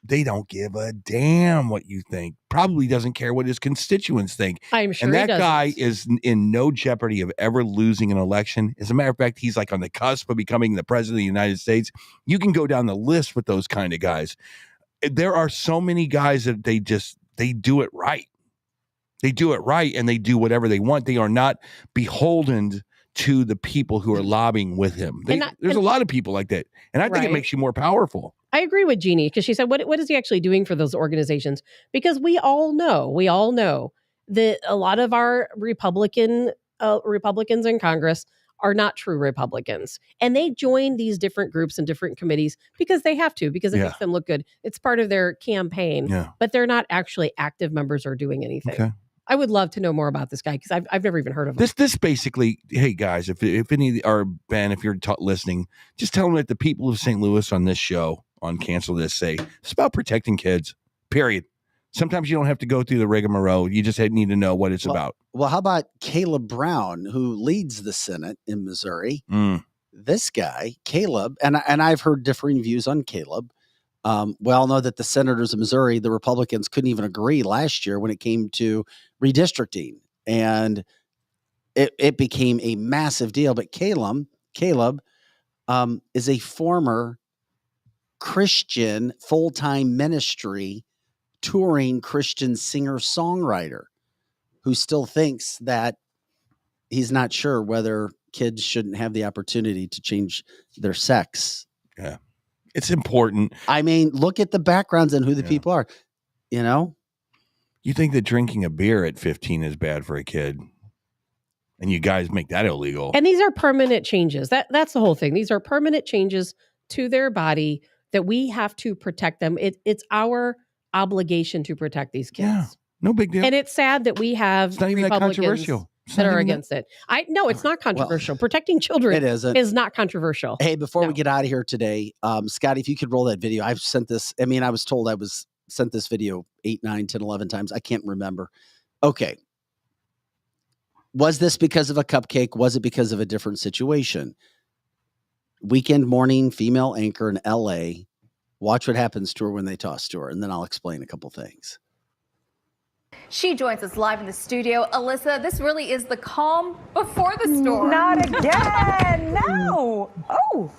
[SPEAKER 12] they don't give a damn what you think. Probably doesn't care what his constituents think.
[SPEAKER 9] I'm sure
[SPEAKER 12] and
[SPEAKER 9] he
[SPEAKER 12] that
[SPEAKER 9] doesn't.
[SPEAKER 12] guy is in no jeopardy of ever losing an election. As a matter of fact, he's like on the cusp of becoming the president of the United States. You can go down the list with those kind of guys. There are so many guys that they do it right. They do it right and they do whatever they want. They are not beholden to the people who are lobbying with him. There's a lot of people like that. And I think it makes you more powerful.
[SPEAKER 9] I agree with Jeannie because she said, what is he actually doing for those organizations? Because we all know that a lot of our Republicans in Congress are not true Republicans. And they join these different groups and different committees because they have to, because it makes them look good. It's part of their campaign, but they're not actually active members or doing anything.
[SPEAKER 12] Okay.
[SPEAKER 9] I would love to know more about this guy because I've never even heard of him.
[SPEAKER 12] This basically, hey guys, if any are Ben, if you're listening, just tell them that the people of St. Louis on this show on Cancel This say it's about protecting kids. Period. Sometimes you don't have to go through the rigmarole. You just need to know what it's about.
[SPEAKER 3] Well, how about Caleb Brown, who leads the Senate in Missouri? This guy, Caleb, and I've heard differing views on Caleb. We all know that the senators of Missouri, the Republicans couldn't even agree last year when it came to redistricting, and it became a massive deal. But Caleb is a former Christian full-time ministry touring Christian singer-songwriter who still thinks that he's not sure whether kids shouldn't have the opportunity to change their sex.
[SPEAKER 12] Yeah. It's important.
[SPEAKER 3] I mean, look at the backgrounds and who the people are, you know?
[SPEAKER 12] You think that drinking a beer at 15 is bad for a kid, and you guys make that illegal.
[SPEAKER 9] And these are permanent changes. That's the whole thing. These are permanent changes to their body that we have to protect them. It's our obligation to protect these kids.
[SPEAKER 12] Yeah, no big deal.
[SPEAKER 9] And it's sad that we have
[SPEAKER 12] it's not even
[SPEAKER 9] Republicans
[SPEAKER 12] that controversial.
[SPEAKER 9] that are against it. No, it's not controversial. Well, protecting children is not controversial.
[SPEAKER 3] Hey, before we get out of here today, Scotty, if you could roll that video. I've sent this. I mean, I was told I was sent this video 8, 9, 10, 11 times. I can't remember. Okay. Was this because of a cupcake? Was it because of a different situation? Weekend morning female anchor in LA. Watch what happens to her when they toss to her, and then I'll explain a couple things.
[SPEAKER 14] She joins us live in the studio. Alyssa, this really is the calm before the storm.
[SPEAKER 15] Not again. No. Oh.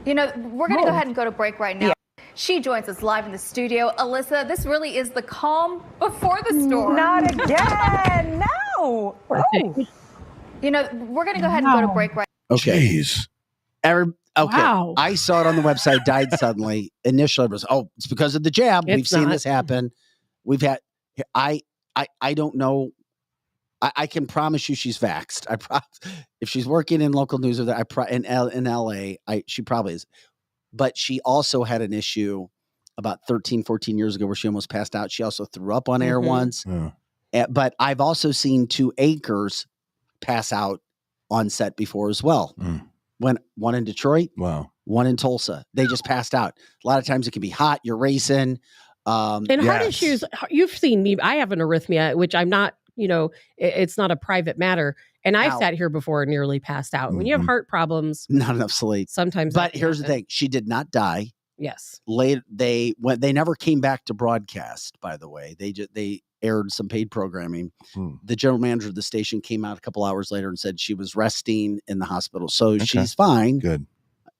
[SPEAKER 14] You know, we're going to go ahead and go to break right now. Yeah. She joins us live in the studio. Alyssa, this really is the calm before the storm.
[SPEAKER 15] Not again. No. Oh.
[SPEAKER 14] You know, we're going to go ahead and go to break right now.
[SPEAKER 3] Okay.
[SPEAKER 12] Jeez.
[SPEAKER 3] Okay.
[SPEAKER 8] Wow.
[SPEAKER 3] I saw it on the website, died suddenly. Initially, it was, it's because of the jab. We've seen this happen. We've had, I don't know. I can promise you she's vaxxed. If she's working in local news or that, in LA, she probably is. But she also had an issue about 13, 14 years ago where she almost passed out. She also threw up on air once. Yeah. But I've also seen 2 anchors pass out on set before as well. One in Detroit, one in Tulsa. They just passed out. A lot of times it can be hot. You're racing.
[SPEAKER 9] And heart issues, you've seen me. I have an arrhythmia, which I'm not, it's not a private matter. And I've sat here before and nearly passed out. When you have heart problems,
[SPEAKER 3] not enough sleep.
[SPEAKER 9] Sometimes.
[SPEAKER 3] But here's the thing. She did not die.
[SPEAKER 9] Yes.
[SPEAKER 3] They never came back to broadcast, by the way. They aired some paid programming. The general manager of the station came out a couple hours later and said she was resting in the hospital. So she's fine.
[SPEAKER 12] Good.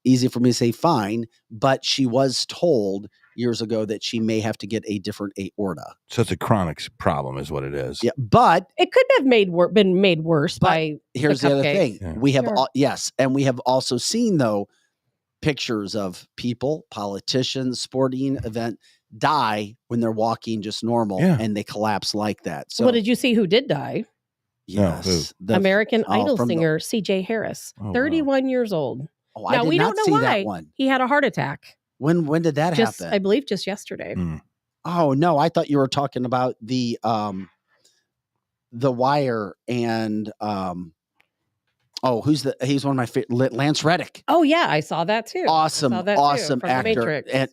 [SPEAKER 3] Easy for me to say fine, but she was told years ago that she may have to get a different aorta.
[SPEAKER 12] So it's a chronic problem is what it is.
[SPEAKER 3] Yeah, but
[SPEAKER 9] it could have been made worse by
[SPEAKER 3] here's the other thing.
[SPEAKER 12] Yeah.
[SPEAKER 3] We have and we have also seen though pictures of people, politicians, sporting event die when they're walking just normal and they collapse like that. So
[SPEAKER 9] well, did you see who did die?
[SPEAKER 3] Yes.
[SPEAKER 9] The American Idol singer CJ Harris, 31 years old.
[SPEAKER 3] Oh, now, we don't know why
[SPEAKER 9] he had a heart attack.
[SPEAKER 3] When did that happen?
[SPEAKER 9] I believe just yesterday.
[SPEAKER 3] Oh no, I thought you were talking about the Wire and he's one of my favorite, Lance Reddick.
[SPEAKER 9] Oh yeah, I saw that too.
[SPEAKER 3] Awesome actor. And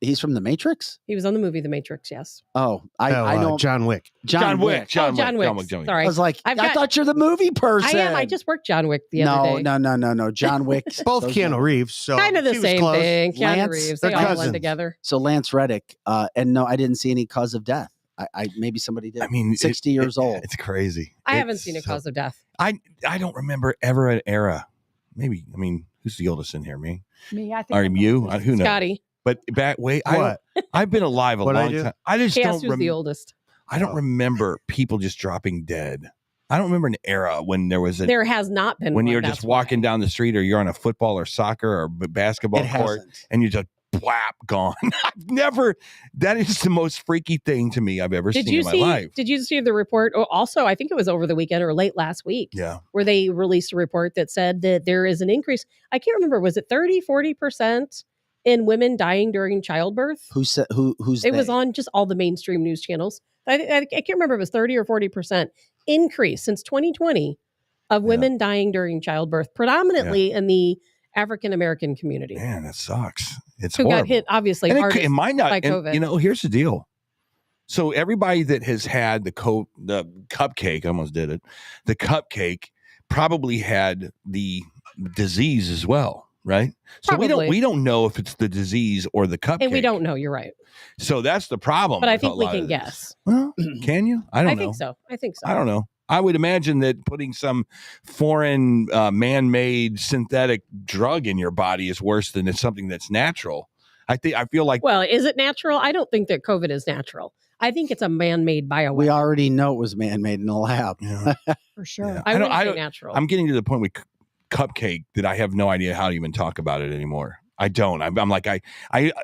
[SPEAKER 3] he's from The Matrix?
[SPEAKER 9] He was on the movie The Matrix, yes.
[SPEAKER 3] Oh, I know
[SPEAKER 11] John Wick.
[SPEAKER 3] John Wick.
[SPEAKER 9] John Wick. Sorry.
[SPEAKER 3] I was like, I thought you're the movie person.
[SPEAKER 9] I am. I just worked John Wick the other day.
[SPEAKER 3] No. John Wick.
[SPEAKER 11] Both Keanu Reeves. So
[SPEAKER 9] kind of the same thing. Keanu Reeves. They all
[SPEAKER 11] cousins.
[SPEAKER 9] blend together.
[SPEAKER 3] So Lance Reddick. And no, I didn't see any cause of death. I maybe somebody did.
[SPEAKER 12] I mean,
[SPEAKER 3] 60 years old.
[SPEAKER 12] It's crazy.
[SPEAKER 9] I haven't seen a cause of death.
[SPEAKER 12] I don't remember ever an era. Maybe. I mean, who's the oldest in here? Me.
[SPEAKER 8] I think.
[SPEAKER 12] Or you? Who knows?
[SPEAKER 9] Scotty.
[SPEAKER 12] But I've been alive a long time. I just don't
[SPEAKER 9] remember.
[SPEAKER 12] the oldest. I don't remember people just dropping dead. I don't remember an era when there was
[SPEAKER 9] There has not been
[SPEAKER 12] when
[SPEAKER 9] one,
[SPEAKER 12] you're
[SPEAKER 9] that's
[SPEAKER 12] just walking down the street or you're on a football or soccer or basketball
[SPEAKER 3] It
[SPEAKER 12] court
[SPEAKER 3] hasn't.
[SPEAKER 12] and you just whap gone. I've never. That is the most freaky thing to me I've ever seen in my life.
[SPEAKER 9] Did you see the report? Oh, also, I think it was over the weekend or late last week.
[SPEAKER 12] Yeah.
[SPEAKER 9] Where they released a report that said that there is an increase. I can't remember. Was it 30, 40% in women dying during childbirth?
[SPEAKER 3] Who said who's
[SPEAKER 9] It was
[SPEAKER 3] they?
[SPEAKER 9] on just all the mainstream news channels. I can't remember if it was 30 or 40% increase since 2020 of women dying during childbirth, predominantly in the African American community.
[SPEAKER 12] Man, that sucks. It's
[SPEAKER 9] who
[SPEAKER 12] horrible.
[SPEAKER 9] got hit obviously
[SPEAKER 12] And
[SPEAKER 9] hardest
[SPEAKER 12] it might not.
[SPEAKER 9] by
[SPEAKER 12] And,
[SPEAKER 9] COVID.
[SPEAKER 12] here's the deal. So everybody that has had the cupcake, I almost did it. The cupcake probably had the disease as well, right? So
[SPEAKER 9] Probably.
[SPEAKER 12] we don't know if it's the disease or the cupcake.
[SPEAKER 9] And we don't know. You're right.
[SPEAKER 12] So that's the problem.
[SPEAKER 9] But I
[SPEAKER 12] with
[SPEAKER 9] think
[SPEAKER 12] a
[SPEAKER 9] we
[SPEAKER 12] lot
[SPEAKER 9] can
[SPEAKER 12] of this.
[SPEAKER 9] guess.
[SPEAKER 12] Well, can you? I don't know.
[SPEAKER 9] think so. I think so.
[SPEAKER 12] I don't know. I would imagine that putting some foreign man-made synthetic drug in your body is worse than it's something that's natural. I feel like
[SPEAKER 9] Well, is it natural? I don't think that COVID is natural. I think it's a man-made bioweapon.
[SPEAKER 3] We already know it was man-made in the lab.
[SPEAKER 9] For sure.
[SPEAKER 12] Yeah.
[SPEAKER 9] I wouldn't say
[SPEAKER 12] don't-
[SPEAKER 9] natural.
[SPEAKER 12] I'm getting to the point with cupcake that I have no idea how to even talk about it anymore. I don't. I'm like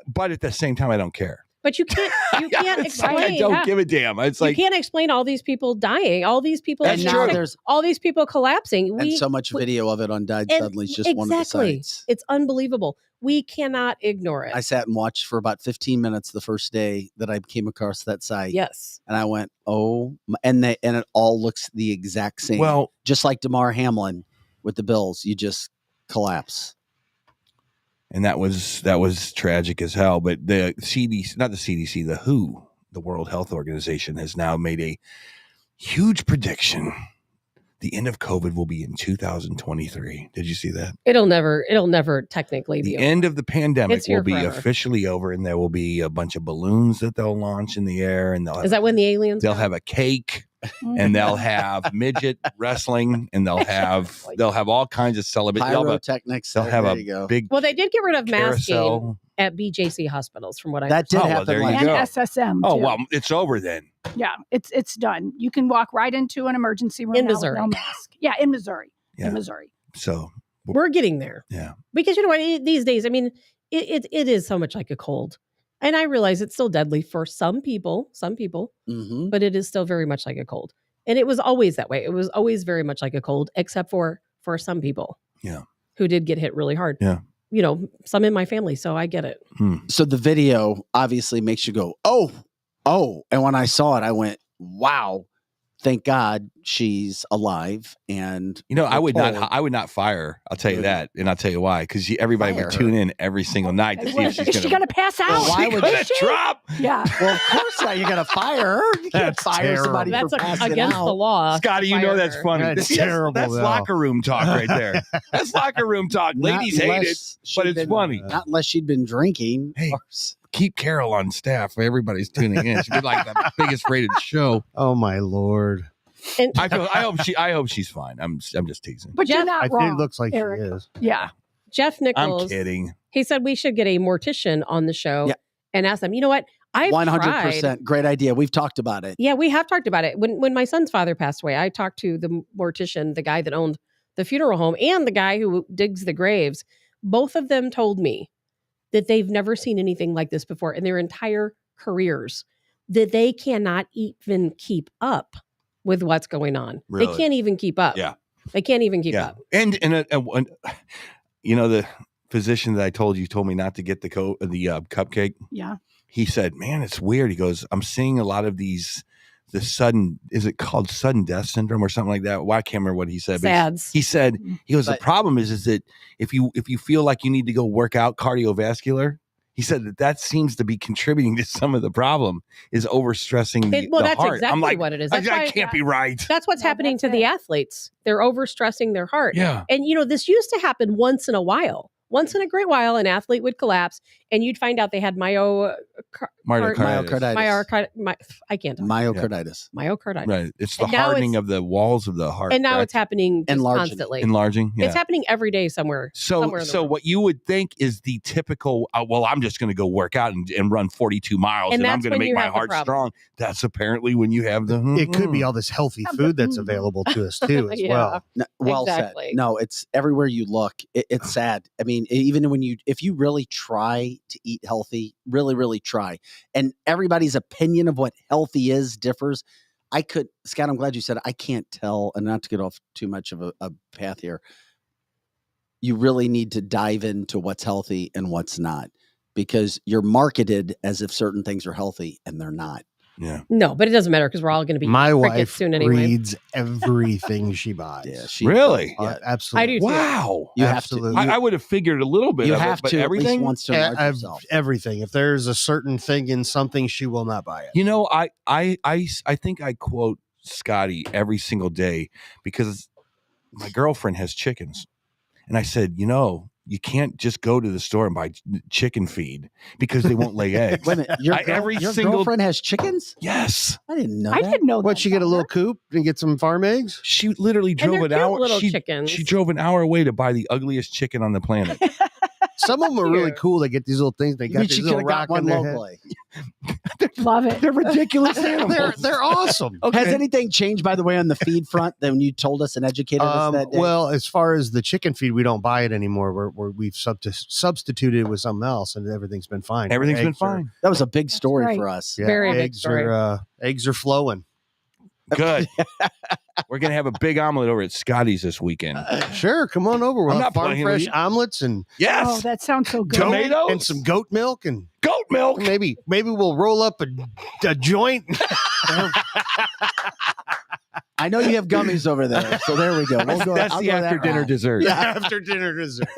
[SPEAKER 12] but at the same time, I don't care.
[SPEAKER 9] But you can't
[SPEAKER 12] It's like
[SPEAKER 9] explain.
[SPEAKER 12] I don't give a damn. It's
[SPEAKER 9] You
[SPEAKER 12] like
[SPEAKER 9] can't explain all these people dying, all these people,
[SPEAKER 3] And now there's
[SPEAKER 9] all these people collapsing.
[SPEAKER 3] and so much video of it on Died Suddenly is just one of the sites.
[SPEAKER 9] It's unbelievable. We cannot ignore it.
[SPEAKER 3] I sat and watched for about 15 minutes the first day that I came across that site.
[SPEAKER 9] Yes.
[SPEAKER 3] And I went, and it all looks the exact same.
[SPEAKER 12] Well,
[SPEAKER 3] just like DeMar Hamlin with the Bills, you just collapse.
[SPEAKER 12] And that was tragic as hell. But the CDC, not the CDC, the WHO, the World Health Organization, has now made a huge prediction. The end of COVID will be in 2023. Did you see that?
[SPEAKER 9] It'll never technically be
[SPEAKER 12] The
[SPEAKER 9] over.
[SPEAKER 12] end of the pandemic
[SPEAKER 9] It's here
[SPEAKER 12] will be
[SPEAKER 9] forever.
[SPEAKER 12] officially over, and there will be a bunch of balloons that they'll launch in the air, and
[SPEAKER 9] Is that when the aliens
[SPEAKER 12] they'll
[SPEAKER 9] come?
[SPEAKER 12] have a cake, and they'll have midget wrestling, and they'll have all kinds of celebrations.
[SPEAKER 3] Pyrotechnics.
[SPEAKER 12] They'll have
[SPEAKER 3] there
[SPEAKER 12] a
[SPEAKER 3] you go.
[SPEAKER 12] big
[SPEAKER 9] Well, they did get rid of masking
[SPEAKER 12] carousel.
[SPEAKER 9] at BJC hospitals, from what I
[SPEAKER 3] That did
[SPEAKER 12] Oh, well,
[SPEAKER 3] happen
[SPEAKER 12] there you
[SPEAKER 3] last
[SPEAKER 8] And
[SPEAKER 12] go.
[SPEAKER 8] SSM.
[SPEAKER 12] Oh,
[SPEAKER 8] too.
[SPEAKER 12] well, it's over then.
[SPEAKER 8] Yeah, it's done. You can walk right into an emergency room
[SPEAKER 9] In
[SPEAKER 8] now
[SPEAKER 9] Missouri.
[SPEAKER 8] with no mask. Yeah, in Missouri.
[SPEAKER 12] Yeah.
[SPEAKER 8] In Missouri.
[SPEAKER 12] So
[SPEAKER 9] We're getting there.
[SPEAKER 12] Yeah.
[SPEAKER 9] Because you know what? These days, I mean, it is so much like a cold. And I realize it's still deadly for some people,
[SPEAKER 3] Mm-hmm.
[SPEAKER 9] but it is still very much like a cold. And it was always that way. It was always very much like a cold, except for some people.
[SPEAKER 12] Yeah.
[SPEAKER 9] Who did get hit really hard.
[SPEAKER 12] Yeah.
[SPEAKER 9] You know, some in my family, so I get it.
[SPEAKER 3] So the video obviously makes you go, oh. And when I saw it, I went, wow. Thank God she's alive. And
[SPEAKER 12] I would
[SPEAKER 3] told-
[SPEAKER 12] not fire her. I'll tell you that, and I'll tell you why. Because everybody
[SPEAKER 3] Fire
[SPEAKER 12] would
[SPEAKER 3] her.
[SPEAKER 12] tune in every single night to see if she's
[SPEAKER 8] Is she gonna pass out?
[SPEAKER 3] Why would
[SPEAKER 12] gonna drop.
[SPEAKER 8] Yeah.
[SPEAKER 3] Well, of course not. You're gonna fire her. You can't
[SPEAKER 11] That's
[SPEAKER 3] fire somebody
[SPEAKER 9] That's
[SPEAKER 3] for passing
[SPEAKER 9] against
[SPEAKER 3] out.
[SPEAKER 9] the law.
[SPEAKER 12] Scotty, you know
[SPEAKER 9] Fire
[SPEAKER 12] that's
[SPEAKER 9] her.
[SPEAKER 12] funny.
[SPEAKER 11] That's
[SPEAKER 12] See,
[SPEAKER 11] terrible,
[SPEAKER 12] That's
[SPEAKER 11] though.
[SPEAKER 12] locker room talk right there. That's locker room talk.
[SPEAKER 3] Not
[SPEAKER 12] Ladies hate it,
[SPEAKER 3] unless
[SPEAKER 12] but
[SPEAKER 3] she'd
[SPEAKER 12] it's
[SPEAKER 3] been-
[SPEAKER 12] funny.
[SPEAKER 3] Not unless she'd been drinking.
[SPEAKER 12] Hey.
[SPEAKER 3] Or
[SPEAKER 12] Keep Carol on staff. Everybody's tuning in. She'd be like the biggest rated show.
[SPEAKER 11] Oh my lord!
[SPEAKER 9] And
[SPEAKER 12] I hope she's fine. I'm just teasing.
[SPEAKER 8] But you're not
[SPEAKER 11] I think
[SPEAKER 8] wrong.
[SPEAKER 11] it looks like
[SPEAKER 8] Eric.
[SPEAKER 11] she is.
[SPEAKER 8] Yeah.
[SPEAKER 9] Jeff
[SPEAKER 12] I'm
[SPEAKER 9] Nichols,
[SPEAKER 12] kidding.
[SPEAKER 9] he said we should get a mortician on the show
[SPEAKER 3] Yeah.
[SPEAKER 9] and ask them, you know what? I've
[SPEAKER 3] 100%.
[SPEAKER 9] tried.
[SPEAKER 3] Great idea. We've talked about it.
[SPEAKER 9] Yeah, we have talked about it. When my son's father passed away, I talked to the mortician, the guy that owned the funeral home, and the guy who digs the graves. Both of them told me that they've never seen anything like this before in their entire careers, that they cannot even keep up with what's going on.
[SPEAKER 12] Really?
[SPEAKER 9] They can't even keep up.
[SPEAKER 12] Yeah.
[SPEAKER 9] They can't even keep
[SPEAKER 12] Yeah.
[SPEAKER 9] up.
[SPEAKER 12] And the physician that I told me not to get the cupcake.
[SPEAKER 8] Yeah.
[SPEAKER 12] He said, "Man, it's weird." He goes, "I'm seeing a lot of the sudden, is it called sudden death syndrome or something like that?" Well, I can't remember what he said. but
[SPEAKER 9] SADS.
[SPEAKER 12] He said, he goes,
[SPEAKER 3] But-
[SPEAKER 12] "The problem is that if you feel like you need to go work out cardiovascular," he said that seems to be contributing to some of the problem is overstressing the
[SPEAKER 9] That's
[SPEAKER 12] heart.
[SPEAKER 9] exactly
[SPEAKER 12] I'm like,
[SPEAKER 9] what it is.
[SPEAKER 12] I
[SPEAKER 9] That's why-
[SPEAKER 12] can't be right.
[SPEAKER 9] That's what's happening to the athletes. They're overstressing their heart.
[SPEAKER 12] Yeah.
[SPEAKER 9] And, this used to happen once in a while. Once in a great while, an athlete would collapse and you'd find out they had
[SPEAKER 12] myocarditis.
[SPEAKER 9] I can't talk.
[SPEAKER 3] Myocarditis.
[SPEAKER 9] Myocarditis.
[SPEAKER 12] Right. It's the
[SPEAKER 9] And now
[SPEAKER 12] hardening of the walls of the heart.
[SPEAKER 9] And now
[SPEAKER 12] correct?
[SPEAKER 9] it's happening just constantly.
[SPEAKER 12] Enlarging. Yeah.
[SPEAKER 9] It's happening every day somewhere. somewhere in the world.
[SPEAKER 12] What you would think is the typical, well, I'm just going to go work out and run 42 miles and I'm going to make my heart strong. That's apparently when you have the...
[SPEAKER 7] It could be all this healthy food that's available to us too as well.
[SPEAKER 3] No, well
[SPEAKER 9] Exactly.
[SPEAKER 3] said. No, it's everywhere you look. It's sad. I mean, even if you really try to eat healthy, really try, and everybody's opinion of what healthy is differs. Scott, I'm glad you said it. I can't tell, and not to get off too much of a path here. You really need to dive into what's healthy and what's not, because you're marketed as if certain things are healthy and they're not.
[SPEAKER 12] Yeah.
[SPEAKER 9] No, but it doesn't matter because we're all going to be
[SPEAKER 7] My wife
[SPEAKER 9] soon anyway.
[SPEAKER 7] reads everything she buys.
[SPEAKER 3] Yeah,
[SPEAKER 12] really?
[SPEAKER 7] Yeah, absolutely.
[SPEAKER 9] I do too.
[SPEAKER 12] Wow.
[SPEAKER 3] You
[SPEAKER 7] absolutely.
[SPEAKER 3] have to.
[SPEAKER 12] I would have figured a little bit
[SPEAKER 3] You
[SPEAKER 12] of
[SPEAKER 3] have
[SPEAKER 12] it, but
[SPEAKER 3] to
[SPEAKER 12] everything?
[SPEAKER 3] at least once to enlarge yourself.
[SPEAKER 7] Everything. If there's a certain thing in something, she will not buy it.
[SPEAKER 12] You know, I think I quote Scotty every single day because my girlfriend has chickens. And I said, you can't just go to the store and buy chicken feed because they won't lay eggs.
[SPEAKER 3] Wait a minute. Your girlfriend has chickens?
[SPEAKER 12] Yes.
[SPEAKER 3] I didn't know
[SPEAKER 8] I
[SPEAKER 3] that.
[SPEAKER 8] didn't know that.
[SPEAKER 7] What, she get a little coop and get some farm eggs?
[SPEAKER 12] She literally drove
[SPEAKER 9] they're
[SPEAKER 12] an
[SPEAKER 9] cute
[SPEAKER 12] hour.
[SPEAKER 9] little chickens.
[SPEAKER 12] She drove an hour away to buy the ugliest chicken on the planet.
[SPEAKER 7] Some of them are really cool. They get these little things. They got
[SPEAKER 3] Maybe
[SPEAKER 7] these
[SPEAKER 3] she
[SPEAKER 7] little
[SPEAKER 3] could have got
[SPEAKER 7] rock in
[SPEAKER 3] one
[SPEAKER 7] their head.
[SPEAKER 3] locally.
[SPEAKER 8] Love it.
[SPEAKER 12] They're ridiculous animals.
[SPEAKER 7] They're awesome.
[SPEAKER 3] Has anything changed, by the way, on the feed front than when you told us and educated us that day?
[SPEAKER 7] Well, as far as the chicken feed, we don't buy it anymore. We've substituted it with something else, and everything's been fine.
[SPEAKER 12] Everything's been
[SPEAKER 7] Eggs
[SPEAKER 12] fine.
[SPEAKER 3] That was a big story
[SPEAKER 8] right.
[SPEAKER 3] for us.
[SPEAKER 7] Yeah,
[SPEAKER 9] Very big
[SPEAKER 7] eggs
[SPEAKER 9] story.
[SPEAKER 7] eggs are flowing.
[SPEAKER 12] Good. We're going to have a big omelet over at Scotty's this weekend.
[SPEAKER 7] Sure, come on over. We'll
[SPEAKER 12] I'm
[SPEAKER 7] have
[SPEAKER 12] not
[SPEAKER 7] farm
[SPEAKER 12] playing
[SPEAKER 7] fresh
[SPEAKER 12] with you.
[SPEAKER 7] omelets and
[SPEAKER 12] Yes.
[SPEAKER 8] Oh, that sounds so good.
[SPEAKER 12] Tomatoes?
[SPEAKER 7] and some goat milk and
[SPEAKER 12] Goat milk.
[SPEAKER 7] maybe we'll roll up a joint.
[SPEAKER 3] I know you have gummies over there, so there we go.
[SPEAKER 12] That's the after dinner dessert.
[SPEAKER 7] Yeah, after dinner dessert.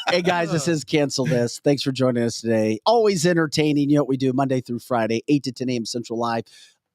[SPEAKER 3] Hey guys, this is Cancel This. Thanks for joining us today. Always entertaining. You know what we do Monday through Friday, 8 to 10 a.m. Central Live,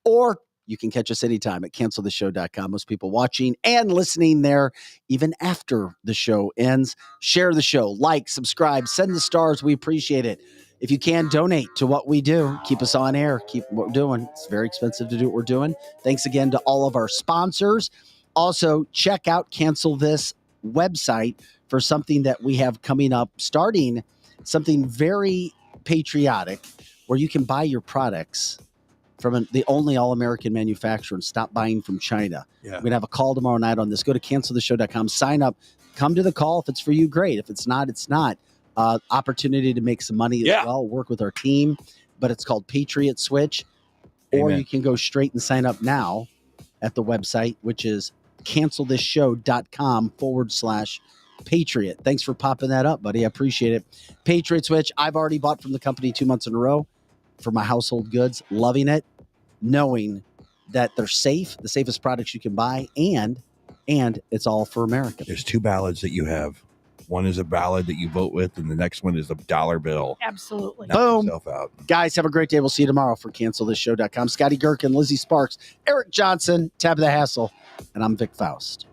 [SPEAKER 3] or you can catch us anytime at canceltheshow.com. Most people watching and listening there even after the show ends. Share the show, like, subscribe, send the stars. We appreciate it. If you can, donate to what we do. Keep us on air. Keep what we're doing. It's very expensive to do what we're doing. Thanks again to all of our sponsors. Also, check out Cancel This website for something that we have coming up, starting something very patriotic where you can buy your products from the only all-American manufacturer and stop buying from China.
[SPEAKER 12] Yeah.
[SPEAKER 3] We're going to have a call tomorrow night on this. Go to canceltheshow.com, sign up, come to the call. If it's for you, great. If it's not, it's not. Opportunity to make some money as well, work with our team, but it's called Patriot Switch. Or
[SPEAKER 12] Amen.
[SPEAKER 3] you can go straight and sign up now at the website, which is cancelthisshow.com/Patriot. Thanks for popping that up, buddy. I appreciate it. Patriot Switch, I've already bought from the company 2 months in a row for my household goods. Loving it, knowing that they're safe, the safest products you can buy, and it's all for America.
[SPEAKER 12] There's two ballots that you have. One is a ballot that you vote with, and the next one is a dollar bill.
[SPEAKER 8] Absolutely.
[SPEAKER 12] Knock
[SPEAKER 3] Boom.
[SPEAKER 12] yourself out.
[SPEAKER 3] Guys, have a great day. We'll see you tomorrow for cancelthisshow.com. Scotty Gherkin, Lizzie Sparks, Eric Johnson, Tabitha Hassel, and I'm Vic Faust.